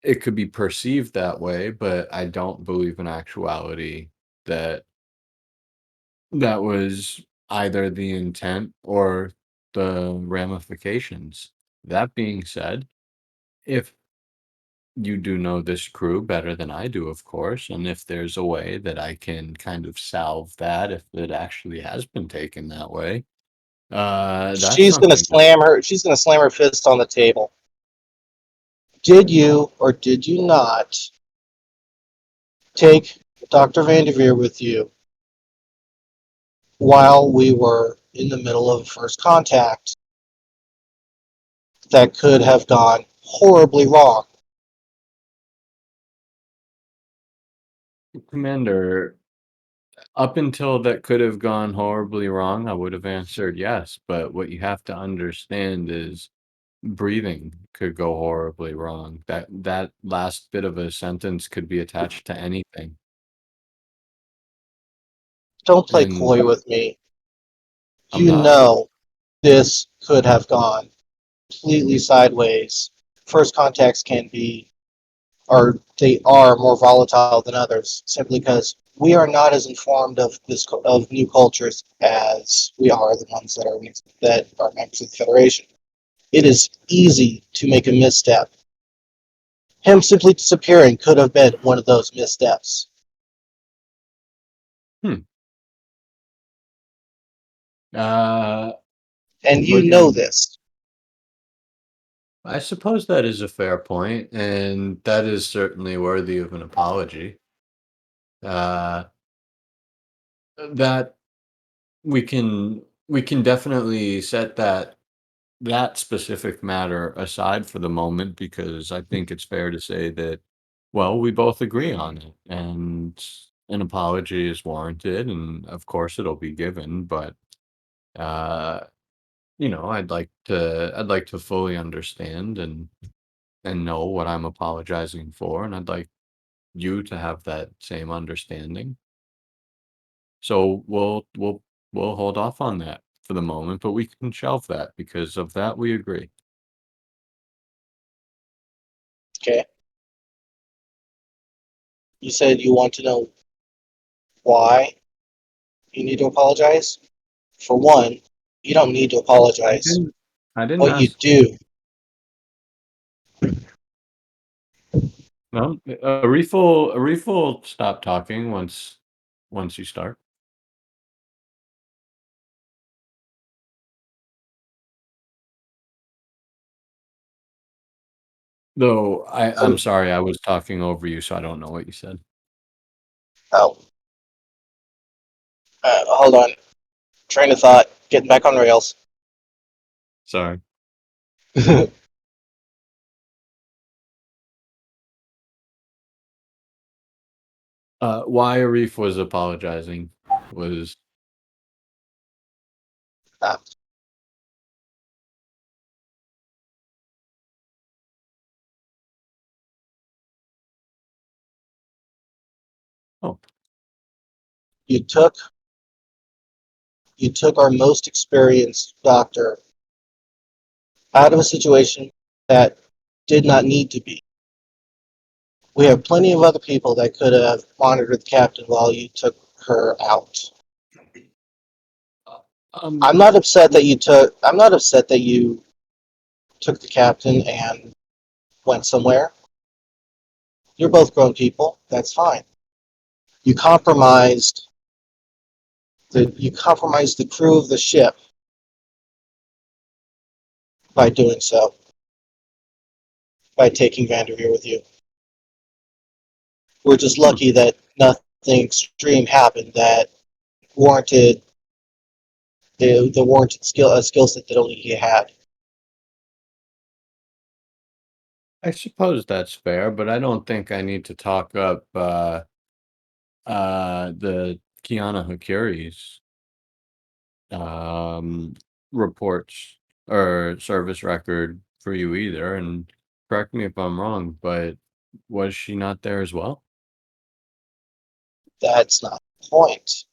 it could be perceived that way, but I don't believe in actuality that that was either the intent or the ramifications. That being said, if you do know this crew better than I do, of course, and if there's a way that I can kind of salve that, if it actually has been taken that way, that's something that She's gonna slam her fist on the table. Did you or did you not take Dr. Vanderveer with you while we were in the middle of first contact that could have gone horribly wrong? Commander, up until that could have gone horribly wrong, I would have answered yes. But what you have to understand is breathing could go horribly wrong. That last bit of a sentence could be attached to anything. Don't play And coy with me. I'm You not. know this could have gone completely sideways. First contacts can be, or they are more volatile than others, simply because we are not as informed of of new cultures as we are the ones that are members of the Federation. It is easy to make a misstep. Him simply disappearing could have been one of those missteps. Uh, And you look, know this. I suppose that is a fair point, and that is certainly worthy of an apology. Uh, that we can definitely set that specific matter aside for the moment because I think it's fair to say that, well, we both agree on it, and an apology is warranted, and of course it'll be given. But uh, I'd like to fully understand and know what I'm apologizing for, and I'd like you to have that same understanding. So we'll hold off on that for the moment, but we can shelve that because of that we agree. Okay. You said you want to know why you need to apologize. For one, you don't need to I apologize. didn't I didn't What you ask. do, No, Arif will stop talking once you start. Though I'm sorry, I was talking over you, so I don't know what you said. oh, hold on. Train of thought, getting back on rails. Sorry. Why Arif was apologizing was Ah, oh, you took our most experienced doctor out of a situation that did not need to be. We have plenty of other people that could have monitored the captain while you took her out. um, I'm not upset that you took the captain and went somewhere. You're both grown people. That's fine. You compromised the crew of the ship by doing so, by taking Vanderveer with you. We're just lucky that nothing extreme happened that warranted the warranted skill set that only he had. I suppose that's fair, but I don't think I need to talk up the Kiana Hakuri's um reports or service record for you either. And correct me if I'm wrong, but was she not there as well? That's not the point.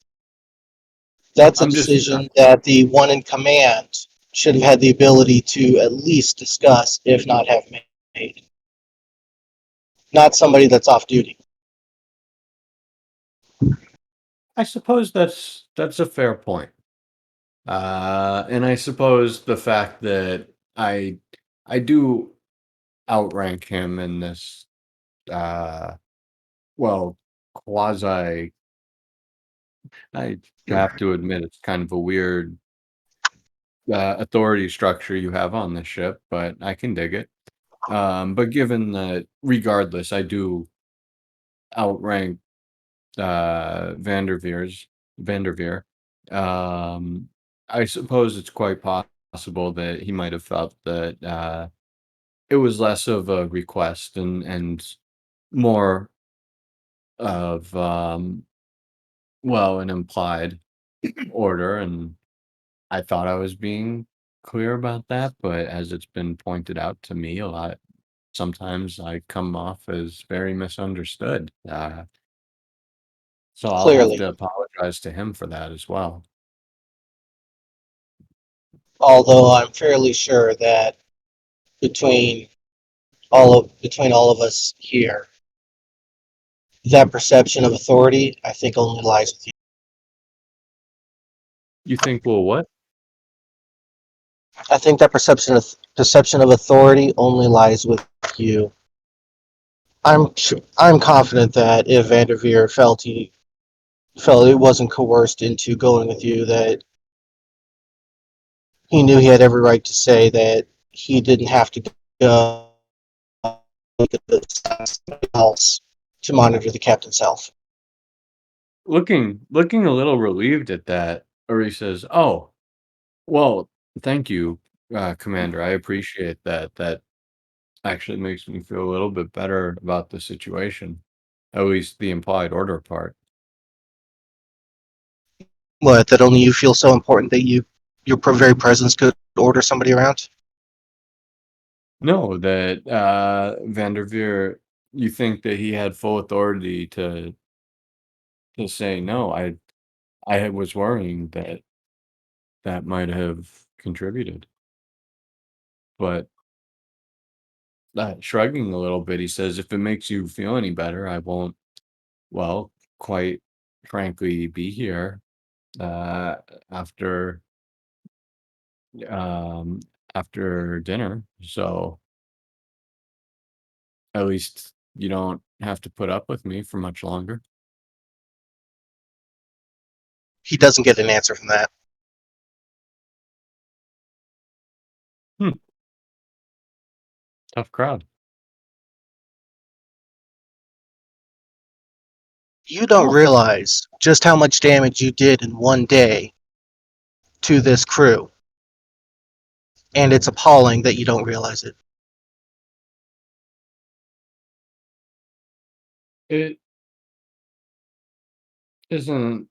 That's a I'm just decision that the one in command should have had the ability to at least discuss, if not have made. Not somebody that's off duty. I suppose that's a fair point. And I suppose the fact that I do outrank him in this uh well quasi I have to admit it's kind of a weird authority structure you have on this ship, but I can dig it. But given that regardless, I do outrank Vanderveer. Um, I suppose it's quite possible that he might have felt that it was less of a request and more of well, an implied order, and I thought I was being clear about that, but as it's been pointed out to me a lot, sometimes I come off as very misunderstood. So I'll have Clearly. to apologize to him for that as well. Although I'm fairly sure that between between all of us here, that perception of authority, I think, only lies with you. You think, well, what? I think that perception of authority only lies with you. I'm confident that if Vanderveer felt it wasn't coerced into going with you, that he knew he had every right to say that he didn't have to go somebody else to monitor the captain's health. Looking a little relieved at that, Uri says, "Oh, well, thank you, Commander. I appreciate that. That actually makes me feel a little bit better about the situation. At least the implied order part. What, that only you feel so important that your very presence could order somebody around? No, that Vanderveer, you think that he had full authority to say no. I was worrying that that might have contributed, but shrugging a little bit, he says, "If it makes you feel any better, I won't, well, quite frankly, be here uh, after um, after dinner. So at least you don't have to put up with me for much longer." He doesn't get an answer from that. Tough crowd. You don't Well, realize just how much damage you did in one day to this crew, and it's appalling that you don't realize it. it isn't.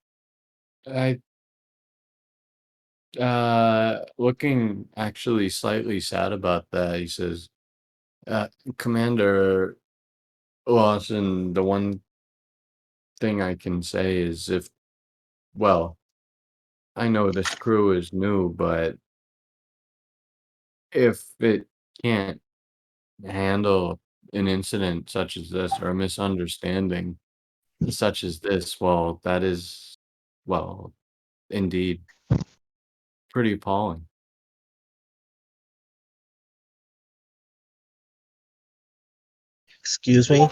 I looking actually slightly sad about that. He says, "Commander Lawson, the one thing I can say is if, well, I know this crew is new, but if it can't handle an incident such as this or a misunderstanding such as this, well, that is, well, indeed pretty appalling." Excuse me?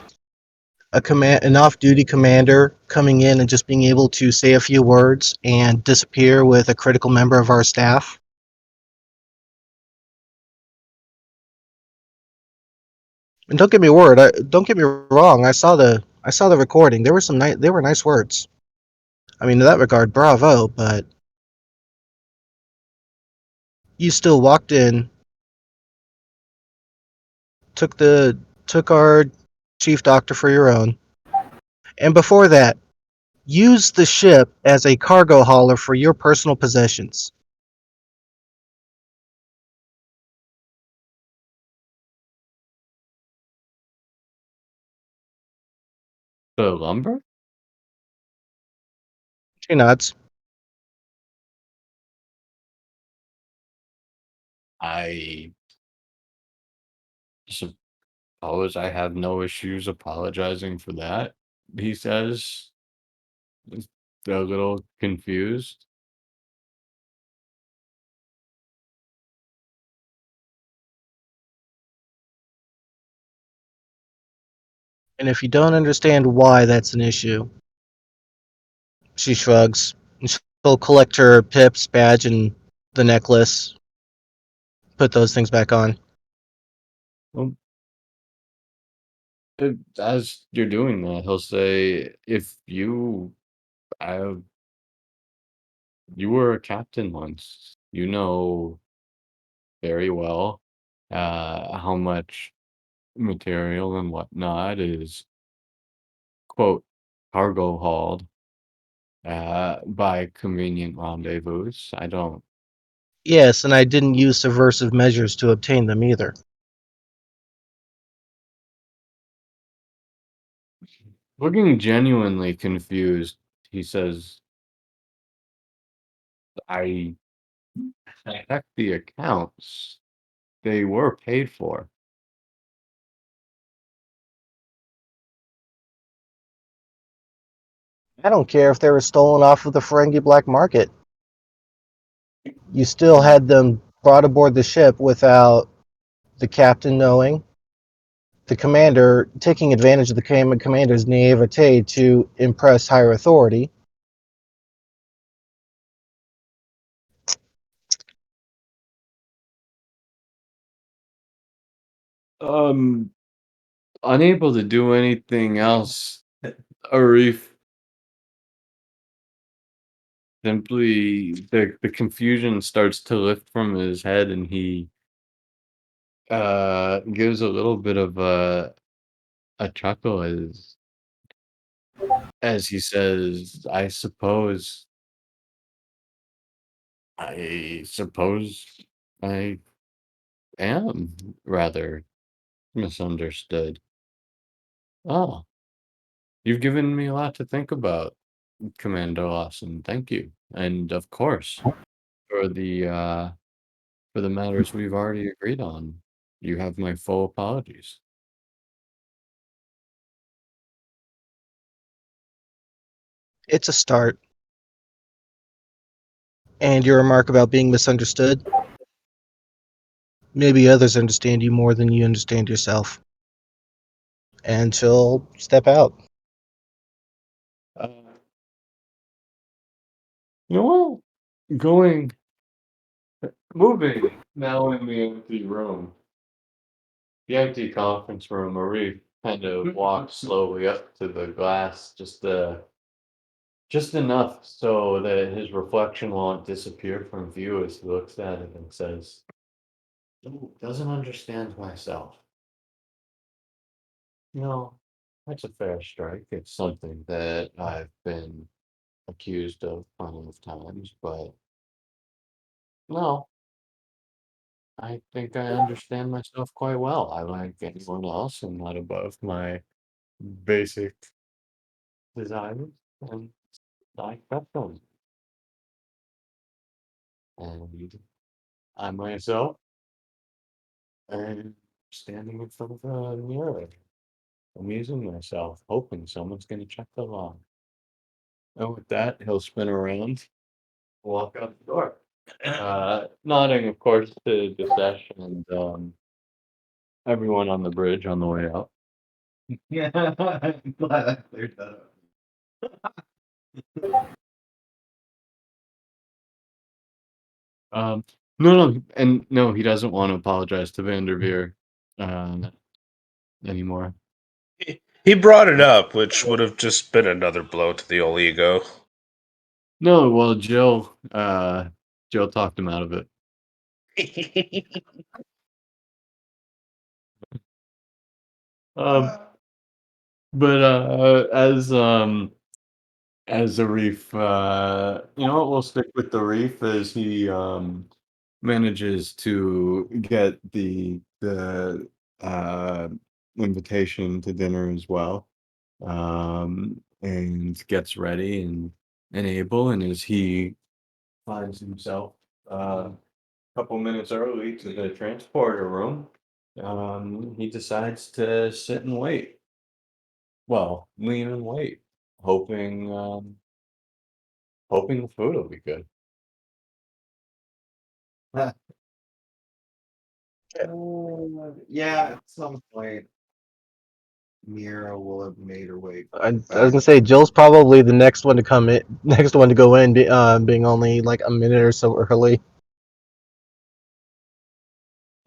An off-duty commander coming in and just being able to say a few words and disappear with a critical member of our staff? And don't get me wrong. I saw the recording. There were they were nice words. I mean, in that regard, bravo. But you still walked in, took our chief doctor for your own, and before that, used the ship as a cargo hauler for your personal possessions. The lumber? She nods. I suppose I have no issues apologizing for that, he says, just a little confused. And if you don't understand why that's an issue, she shrugs. And she'll collect her pips, badge, and the necklace, put those things back on. Well, as you're doing that, he'll say, "If I, you were a captain once, you know very well how much material and whatnot is, quote, cargo hauled by convenient rendezvous. I don't." Yes, and I didn't use subversive measures to obtain them either. Looking genuinely confused, he says, I checked the accounts. They were paid for. I don't care if they were stolen off of the Ferengi black market. You still had them brought aboard the ship without the captain knowing, the commander taking advantage of the commander's naivete to impress higher authority. Unable to do anything else, Arif simply the confusion starts to lift from his head, and he gives a little bit of a chuckle as he says, I suppose I am rather misunderstood. Oh, you've given me a lot to think about, Commander Lawson. Thank you. And of course, for the matters we've already agreed on, you have my full apologies. It's a start. And your remark about being misunderstood, maybe others understand you more than you understand yourself. And she'll step out. Uh, you know what? Moving now in the empty room, the empty conference room, Marie kind of walks slowly up to the glass, just enough so that his reflection won't disappear from view as he looks at it and says, Doesn't understand myself. No, that's a fair strike. It's something that I've been accused of plenty of times, but no, I think I understand myself quite well. I like anyone else and not above my basic desires, and I accept them. And I myself am standing in front of a mirror, amusing myself, hoping someone's going to check the log. And with that, he'll spin around, walk out the door, nodding, of course, to Dinesh and everyone on the bridge on the way out. Yeah, I'm glad I cleared that up. No, he doesn't want to apologize to Vanderveer anymore. He brought it up, which would have just been another blow to the old ego. No, well, Jill talked him out of it. Um, but as a reef, you know what? We'll stick with the reef as he manages to get the uh invitation to dinner as well, and gets ready and able, and as he finds himself a couple minutes early to the transporter room, he decides to sit and wait. Well, lean and wait, hoping the food will be good. Yeah, at some point, Mira will have made her way I was back. gonna say Jill's probably the next one to come in, next one to go in, being only like a minute or so early.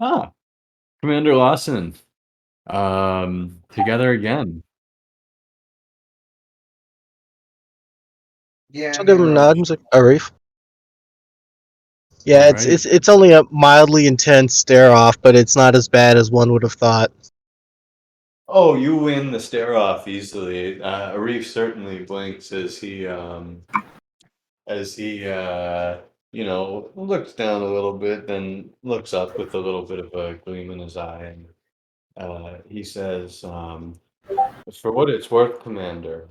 Ah, Commander Lawson, together again. Yeah, She'll give him a Mira. nod. And say, Arif. Yeah, All right. it's only a mildly intense stare off, but it's not as bad as one would have thought. Oh, you win the stare off easily. Arif certainly blinks as he looks down a little bit, then looks up with a little bit of a gleam in his eye, and he says, For what it's worth, Commander,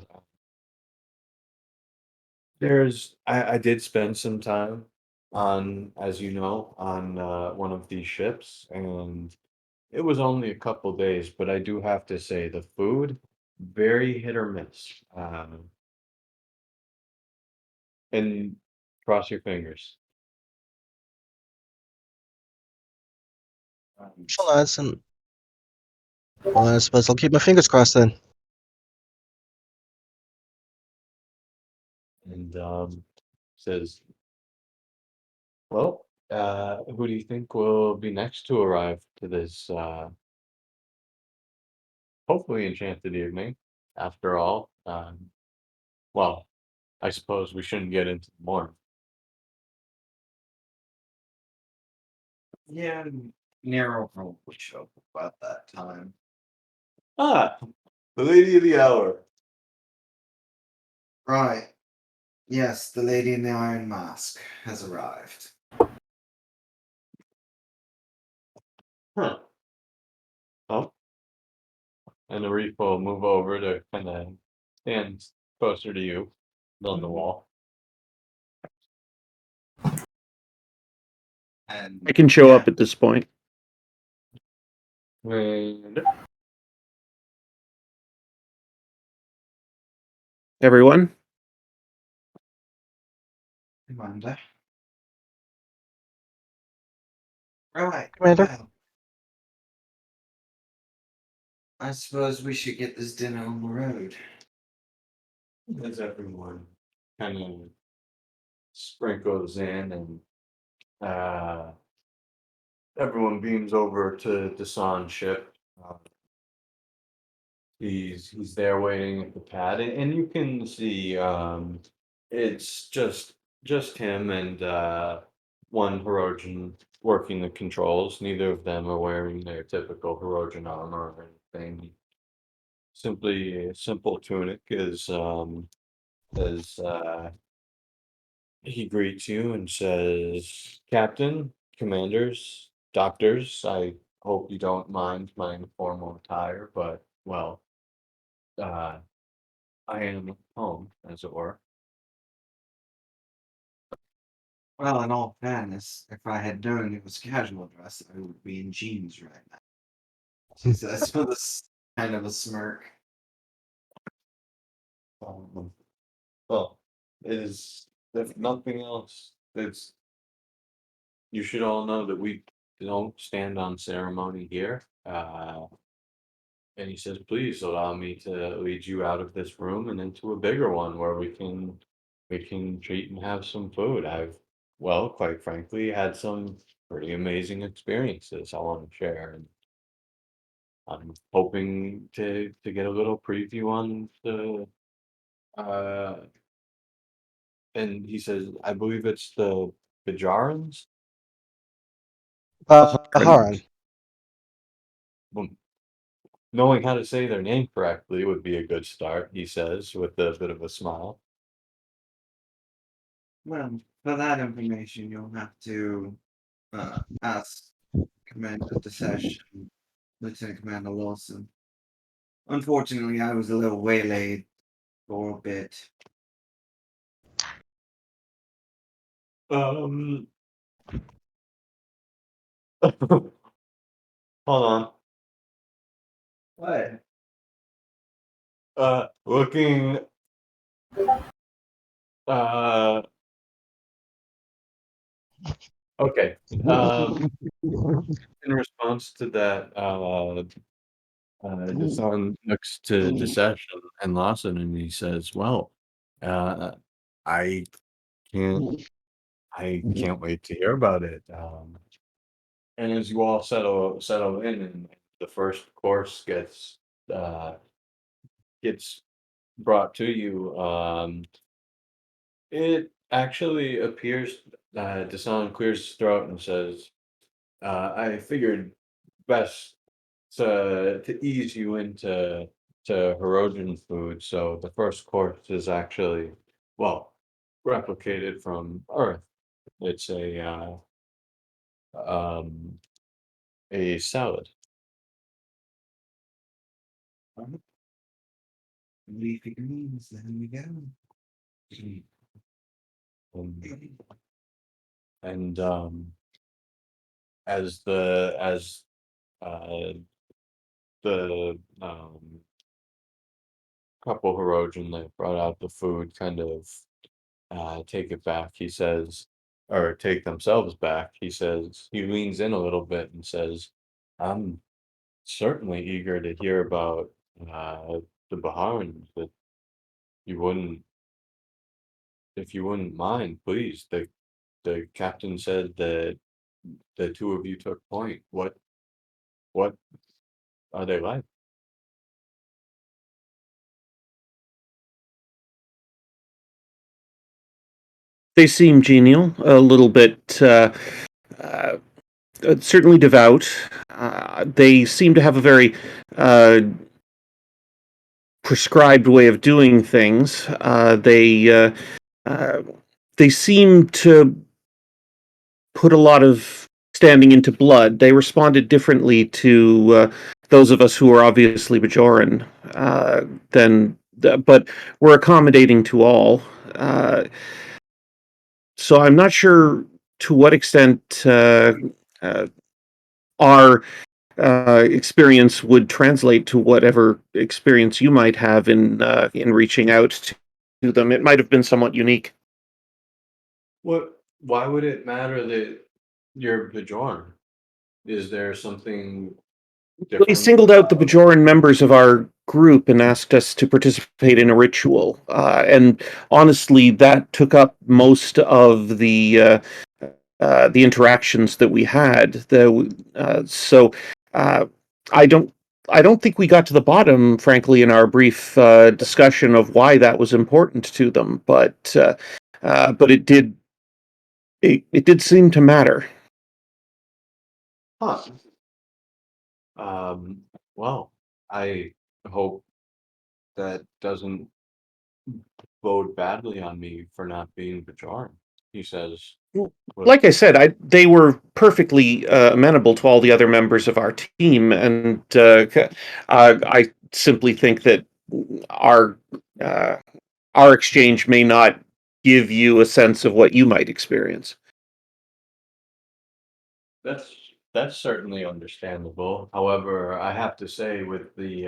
I did spend some time on, as you know, on one of these ships, and it was only a couple days, but I do have to say the food, very hit or miss. And cross your fingers. Well, well, I suppose I'll keep my fingers crossed then. And says, well, who do you think will be next to arrive to this hopefully enchanted evening? After all, well, I suppose we shouldn't get into more. Yeah, Nero probably show up about that time. Ah, the lady of the hour. Right. Yes, the lady in the iron mask has arrived. Huh. Oh, and the reef will move over to kind of stand closer to you on the wall. And I can show yeah, up at this point. And Everyone? Commander. Right. Commander? Well, I suppose we should get this dinner on the road. as everyone kind of sprinkles in and uh, everyone beams over to Dasan's ship. Uh, he's there waiting at the pad, and you can see it's just him and one Hirogen working the controls. Neither of them are wearing their typical Hirogen armor or anything. Simply a simple tunic as he greets you and says, "Captain, commanders, doctors, I hope you don't mind my informal attire, but well, uh, I am home, as it were." Well, in all fairness, if I had known it was casual dress, I would be in jeans right now. She says with a kind of a smirk. Um, well, it is if nothing else, it's you should all know that we don't stand on ceremony here. And he says, "Please allow me to lead you out of this room and into a bigger one where we can treat and have some food. I've, well, quite frankly, had some pretty amazing experiences I want to share, and I'm hoping to get a little preview on the." Uh, and he says, "I believe it's the Bajarans." Haran. Well, knowing how to say their name correctly would be a good start, he says, with a bit of a smile. Well, for that information, you'll have to ask Commander Desesh and Lieutenant Commander Lawson. Unfortunately, I was a little waylaid for a bit. Um, hold on. What? Looking, uh, okay. In response to that, Dasan looks to Desesh and Lawson, and he says, "Well, uh, I can't, I can't wait to hear about it." And as you all settle in, and the first course uh, gets brought to you, it actually appears Dasan clears his throat and says, "I figured best to ease you into Herodian food. So the first course is actually, well, replicated from Earth. It's um, a salad." leafy greens. Then we go. And as uh the couple Hirogen that brought out the food kind of take it back, he says, or take themselves back, he says, he leans in a little bit and says, I'm certainly eager to hear about the Baharans, but you wouldn't, if you wouldn't mind, please. The captain said that the two of you took point. What are they like? They seem genial, a little bit, uh, certainly devout. They seem to have a very prescribed way of doing things. Uh, they seem to put a lot of standing into blood. They responded differently to those of us who are obviously Bajoran than, but we're accommodating to all. So I'm not sure to what extent uh, our experience would translate to whatever experience you might have in reaching out to them. It might have been somewhat unique. Why would it matter that you're Bajoran? Is there something They different? singled out the Bajoran members of our group and asked us to participate in a ritual. And honestly, that took up most of the interactions that we had. So uh, I don't. I don't think we got to the bottom, frankly, in our brief discussion of why that was important to them. But it did. It did seem to matter. Huh. Um, well, I hope that doesn't bode badly on me for not being Bajoran, he says. with- Like I said, they were perfectly amenable to all the other members of our team, and I simply think that our uh, our exchange may not give you a sense of what you might experience. That's that's certainly understandable. However, I have to say with the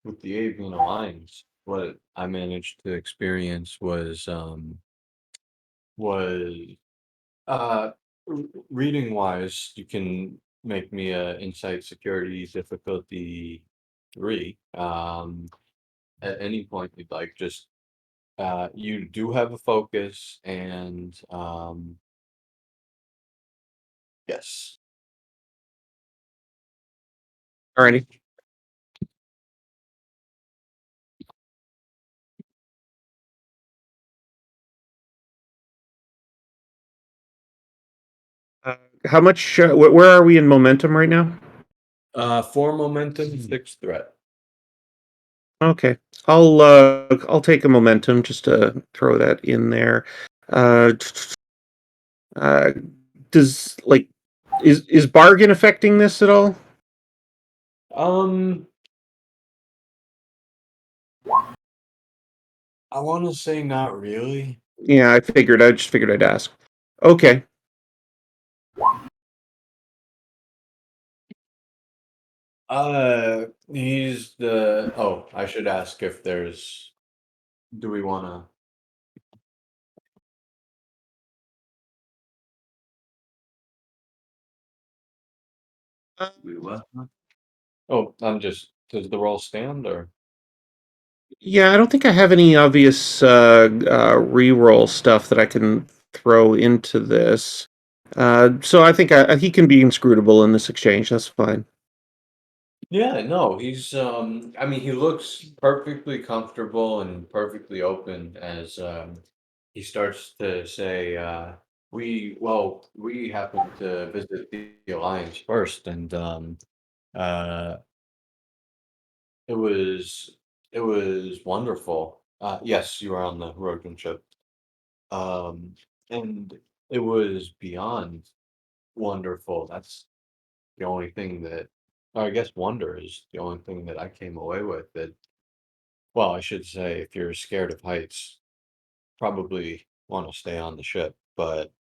Avian Alliance, what I managed to experience was reading wise, you can make me a insight security difficulty 3 at any point you'd like. Just you do have a focus and yes. Alrighty. How much? Where are we in momentum right now? 4 momentum, 6 threat. Okay, I'll take a momentum just to throw that in there. Uh, uh, does like is bargain affecting this at all? Um I want to say not really. Yeah, I figured. I just figured I'd ask. Okay. He's the oh, I should ask if there's do we want to we what? Oh, I'm just does the roll stand or Yeah, I don't think I have any obvious reroll stuff that I can throw into this. So I think he can be inscrutable in this exchange. That's fine. yeah, no, he's I mean he looks perfectly comfortable and perfectly open as he starts to say we happened to visit the Alliance first and uh it was wonderful. Yes, you were on the Heroic ship. And it was beyond wonderful. That's the only thing that or I guess wonder is the only thing that I came away with that well, I should say, if you're scared of heights, probably want to stay on the ship, but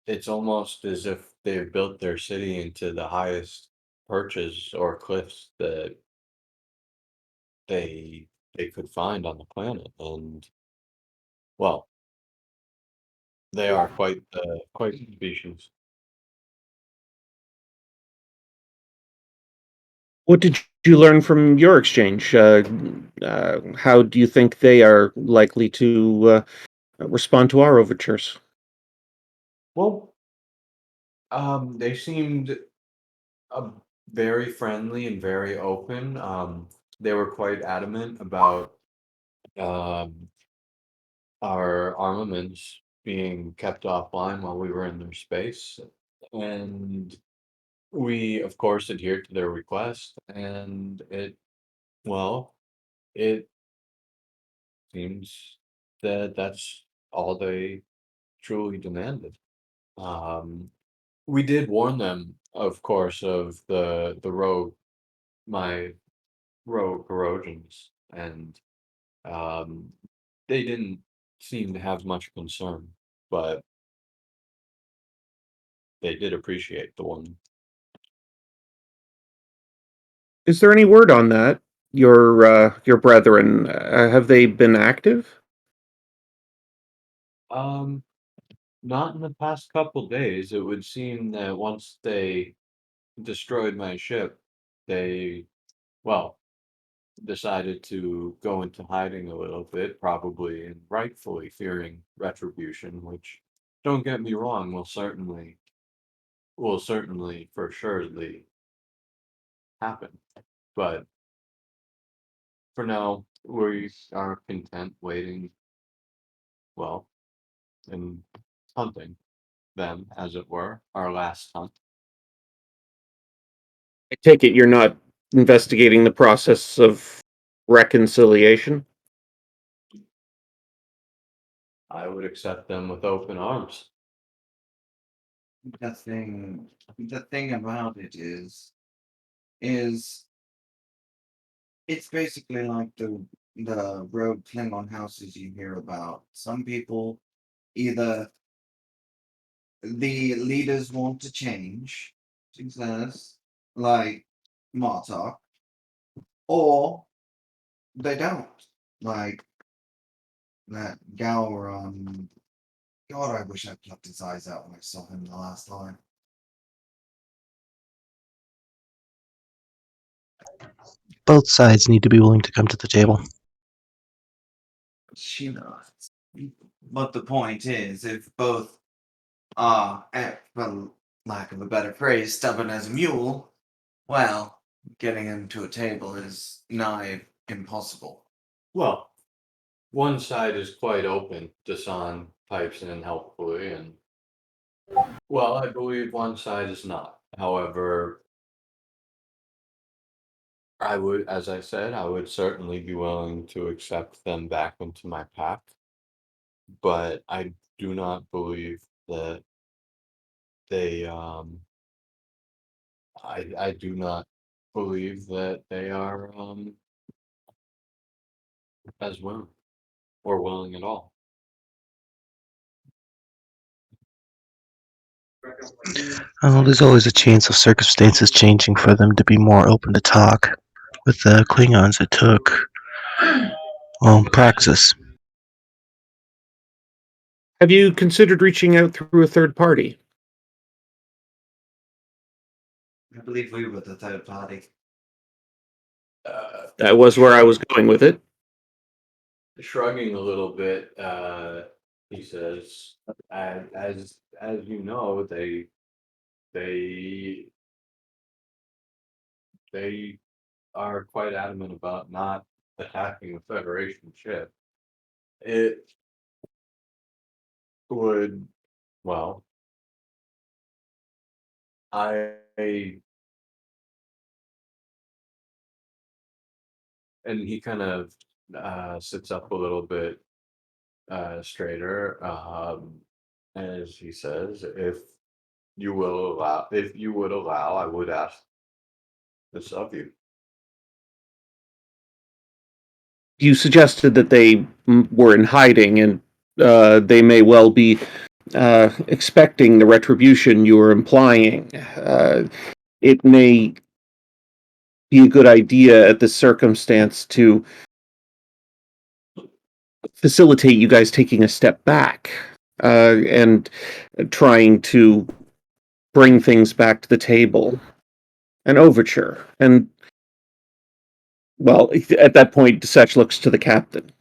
it's almost as if they've built their city into the highest perches or cliffs that they they could find on the planet, and well, they are quite the species. What did you learn from your exchange? How do you think they are likely to respond to our overtures? Well, they seemed very friendly and very open. They were quite adamant about um, our armaments being kept offline while we were in their space, and we, of course, adhered to their request. And well, it seems that that's all they truly demanded. Um, we did warn them, of course, of the rogue, my rogue corrosions, and um, they didn't seem to have much concern, but they did appreciate the warning. Is there any word on that? Your brethren, have they been active? Um, Not in the past couple days. It would seem that once they destroyed my ship, they, well, decided to go into hiding a little bit, probably and rightfully fearing retribution, which, don't get me wrong, will certainly for surely happen. But for now, we are content waiting, well, and hunting them, as it were, our last hunt. I take it you're not investigating the process of reconciliation? I would accept them with open arms. The thing about it is it's basically like the rogue Klingon houses you hear about. Some people either the leaders want to change, success, like Martok, or they don't. Like that Gowron. God, I wish I plucked his eyes out when I saw him the last time. Both sides need to be willing to come to the table. She knows. But the point is, if both are, for lack of a better phrase, stubborn as a mule, well, getting them to a table is nigh impossible. Well, one side is quite open, Dasan pipes in helpfully, and well, I believe one side is not. However, as I said, I would certainly be willing to accept them back into my pack, but I do not believe that they, I do not believe that they are, as willing or willing at all. Oh, there's always a chance of circumstances changing for them to be more open to talk. With the Klingons, it took praxis. Have you considered reaching out through a third party? I believe we were the third party. That was where I was going with it. Shrugging a little bit, he says, as you know, they they are quite adamant about not attacking the Federation ship. It would, well, I and he kind of sits up a little bit straighter, as he says, if you would allow, I would ask this of you. you suggested that they were in hiding, and they may well be expecting the retribution you were implying. It may be a good idea at this circumstance to facilitate you guys taking a step back and trying to bring things back to the table. An overture. And, well, at that point, Desesh looks to the captain.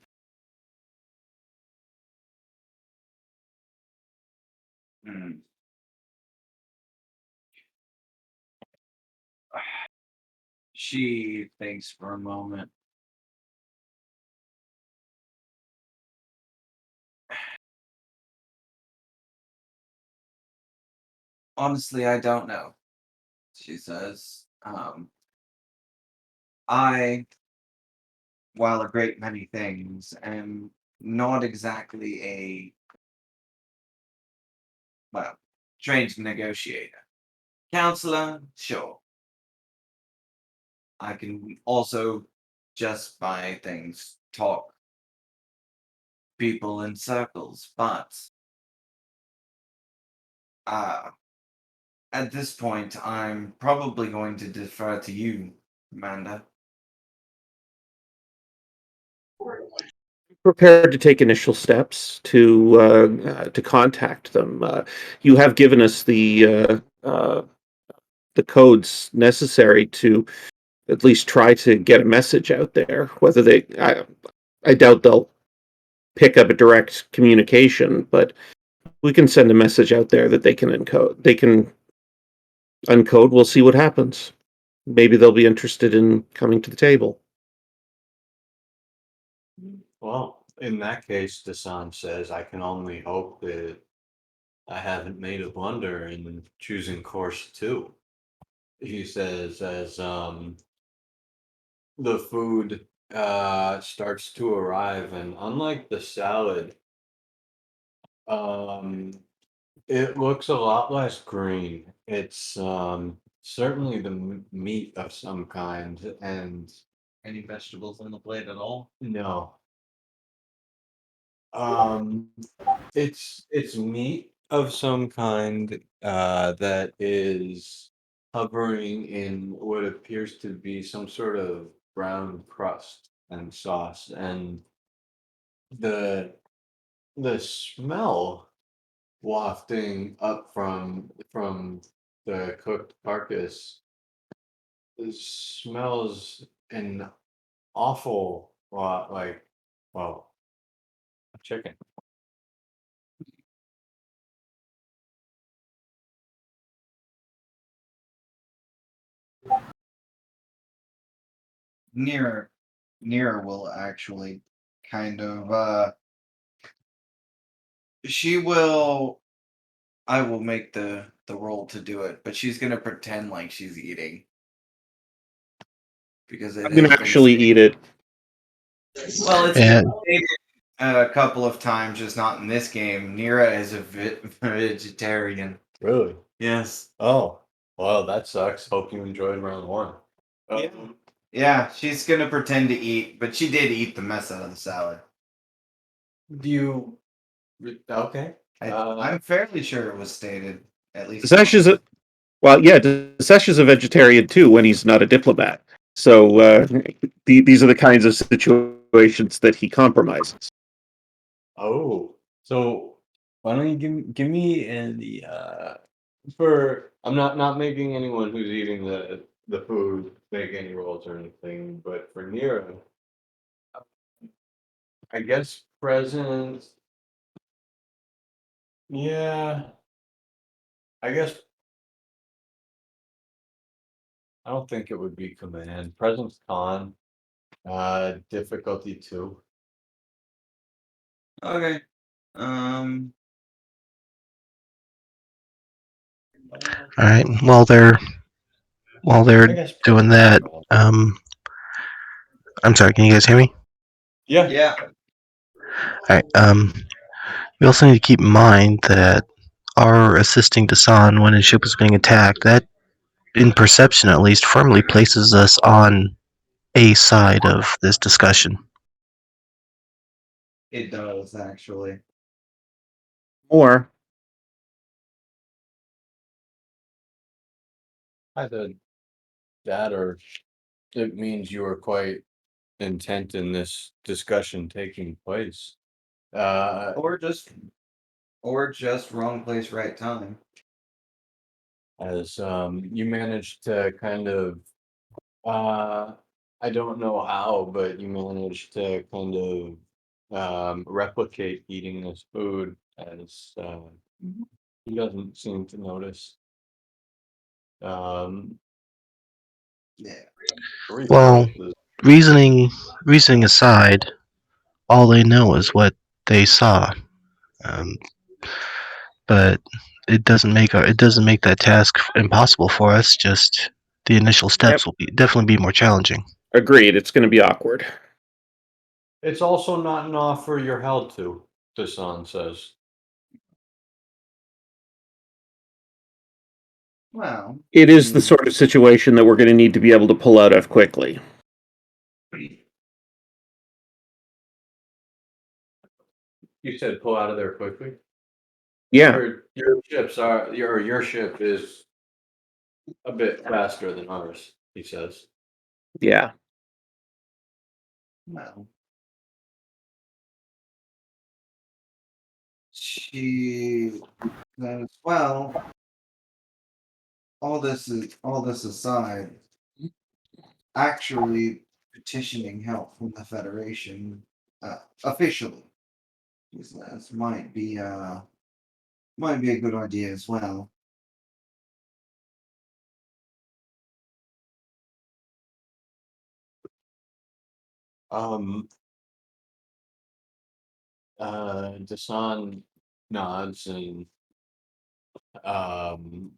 She thinks for a moment. Honestly, I don't know, she says. I, while a great many things, am not exactly a, well, trained negotiator. Counselor, sure. I can also, just by things, talk people in circles, but at this point, I'm probably going to defer to you, Amanda. Prepared to take initial steps to contact them. You have given us the codes necessary to at least try to get a message out there. Whether I doubt they'll pick up a direct communication, but we can send a message out there that they can encode. They can uncode. We'll see what happens. Maybe they'll be interested in coming to the table. Well, in that case, Dasan says, I can only hope that I haven't made a blunder in choosing course 2. He says, as the food starts to arrive, and unlike the salad, it looks a lot less green. It's certainly the meat of some kind, and Any vegetables on the plate at all? no. It's meat of some kind that is hovering in what appears to be some sort of brown crust and sauce, and the smell wafting up from the cooked carcass smells an awful lot like, well, chicken. Near will actually kind of she will I will make the roll to do it, but she's gonna pretend like she's eating. Because I'm gonna actually eat it. Well, it's And been stated a couple of times, just not in this game. Nira is a vegetarian. Really? Yes. Oh, well, that sucks. Hope you enjoyed round 1. Yeah. Yeah, she's gonna pretend to eat, but she did eat the mess out of the salad. Do you? Okay. I'm fairly sure it was stated, at least. Desesh is Desesh is a vegetarian too when he's not a diplomat. So these are the kinds of situations that he compromises. Oh, so why don't you give me the for I'm not making anyone who's eating the food make any rolls or anything, but for Nero, I guess presence. Yeah, I guess I don't think it would be command. Presence con, difficulty 2. Okay. all right, while they're I guess doing presence that, con. I'm sorry, can you guys hear me? Yeah. Yeah. All right. We also need to keep in mind that our assisting Dasan when his ship was being attacked, that, in perception at least, firmly places us on a side of this discussion. It does actually. More. Either that or it means you are quite intent in this discussion taking place. Or just wrong place, right time. As you managed to kind of I don't know how, but you managed to kind of replicate eating this food as he doesn't seem to notice. Um, Yeah. Well, reasoning aside, all they know is what they saw. Um, but it doesn't make that task impossible for us. Just the initial steps will definitely be more challenging. Agreed. It's going to be awkward. It's also not an offer you're held to, Dasan says. Well, It is the sort of situation that we're going to need to be able to pull out of quickly. You said pull out of there quickly. Yeah. Your ship is a bit faster than ours, he says. Yeah. well. She says, well, all this aside, actually petitioning help from the Federation officially, she says, might be a good idea as well. Um, Dasan nods and um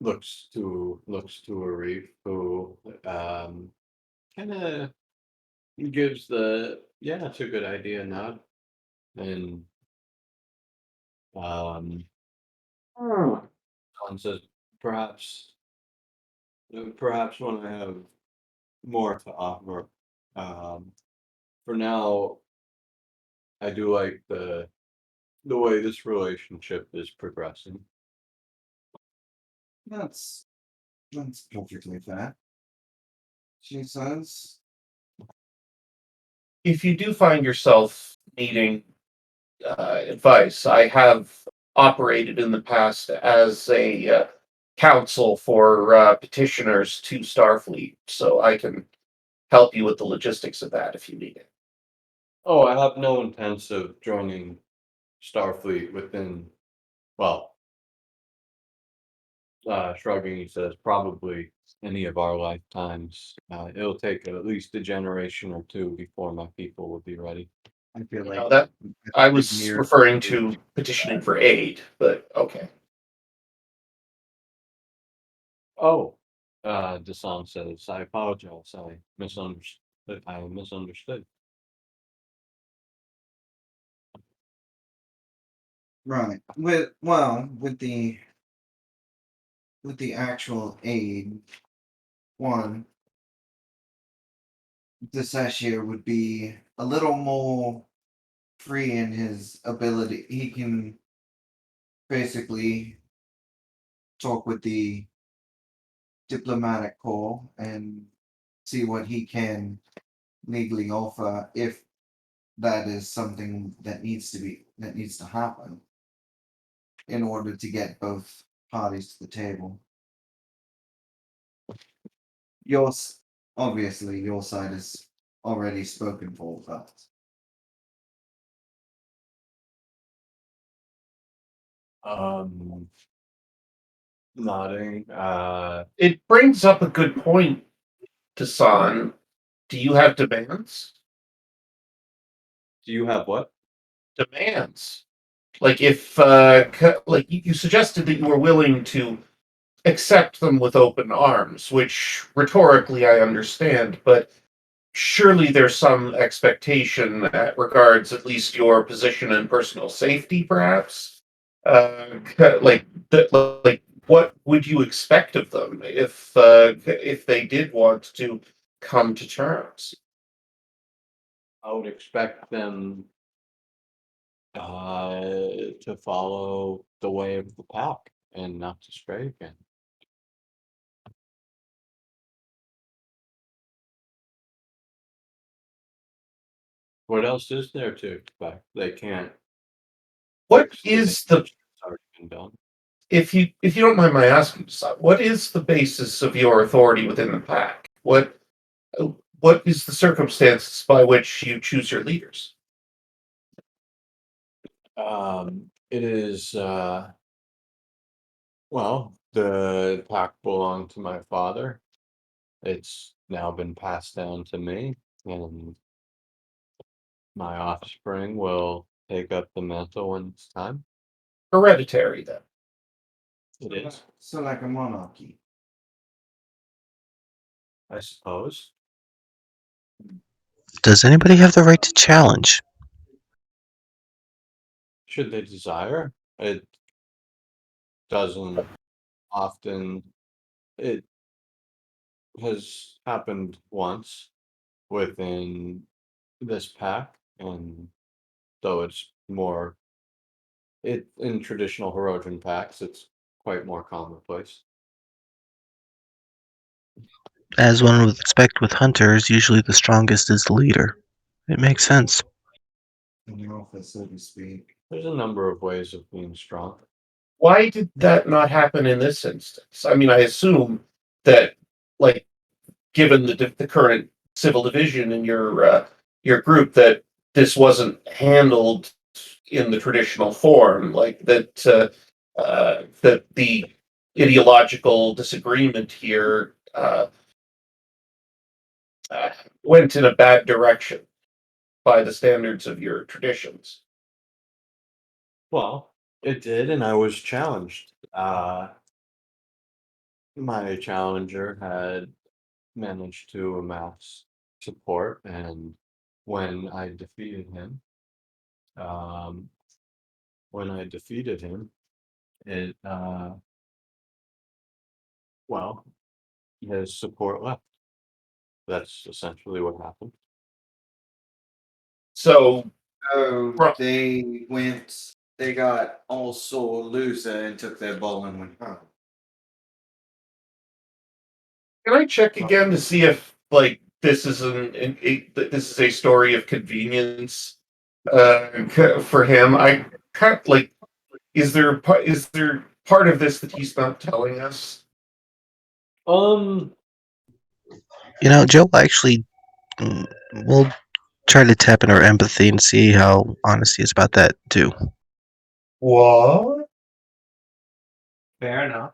looks to Arif, who kind of gives the yeah, it's a good idea nod, and Dasan says perhaps when I have more to offer. Um, for now, I do like the way this relationship is progressing. That's perfectly fair. She says, If you do find yourself needing advice, I have operated in the past as a counsel for petitioners to Starfleet, so I can help you with the logistics of that if you need it. Oh, I have no intents of joining Starfleet within, well, shrugging, he says, probably any of our lifetimes. It'll take at least a generation or two before my people will be ready. I feel You like know, that I was Near- referring to petitioning for aid, but okay. Oh, Dasan says, I apologize. I misunderstood. right. With the actual aid, one, the Sashir would be a little more free in his ability. He can basically talk with the diplomatic corps and see what he can legally offer if that is something that needs to happen in order to get both parties to the table. Yours, obviously, your side is already spoken for, but Nodding. It brings up a good point, Tassan. Do you have demands? Do you have what? Demands. Like if like you suggested that you were willing to accept them with open arms, which rhetorically I understand, but surely there's some expectation that regards at least your position and personal safety, perhaps. Like like what would you expect of them if they did want to come to terms? I would expect them to follow the way of the pack and not to stray again. What else is there to expect? They can't. What fix is damage the that's already been done. if you don't mind my asking, Desai, what is the basis of your authority within the pack? What is the circumstances by which you choose your leaders? It is well, the pack belonged to my father. It's now been passed down to me, and my offspring will take up the mantle when it's time. Hereditary, then. It is, So like a monarchy. I suppose. Does anybody have the right to challenge? Should they desire. It doesn't often. It has happened once within this pack, and though it's more it in traditional Herodian packs, it's quite more commonplace. As one would expect with hunters, usually the strongest is the leader. It makes sense. In the office, so to speak. There's a number of ways of being strong. Why did that not happen in this instance? I mean, I assume that, like, given the current civil division in your group, that this wasn't handled in the traditional form, like that the ideological disagreement here went in a bad direction by the standards of your traditions. Well, it did, and I was challenged. My challenger had managed to amass support, and when I defeated him, um, when I defeated him, it well, his support left. That's essentially what happened. So, So Right. they got all sore loser and took their ball and went home. can I check again to see if, like, this is this is a story of convenience for him? I kind of, like, is there part of this that he's not telling us? You know, Joe actually will try to tap into her empathy and see how honest he is about that too. What? Fair enough.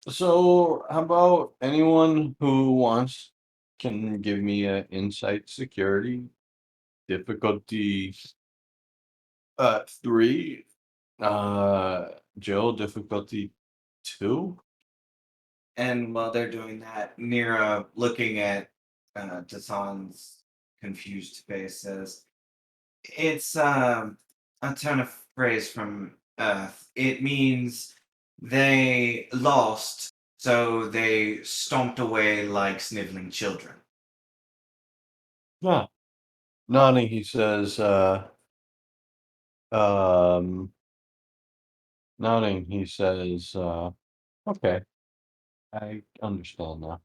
So how about anyone who wants can give me a insight security difficulty 3, Jill difficulty 2. And while they're doing that, Nira, looking at Tassan's confused face, says, "It's a turn of phrase from Earth. It means they lost, so they stomped away like sniveling children." Yeah. Nodding, he says, um, nodding, he says, okay, I understand now.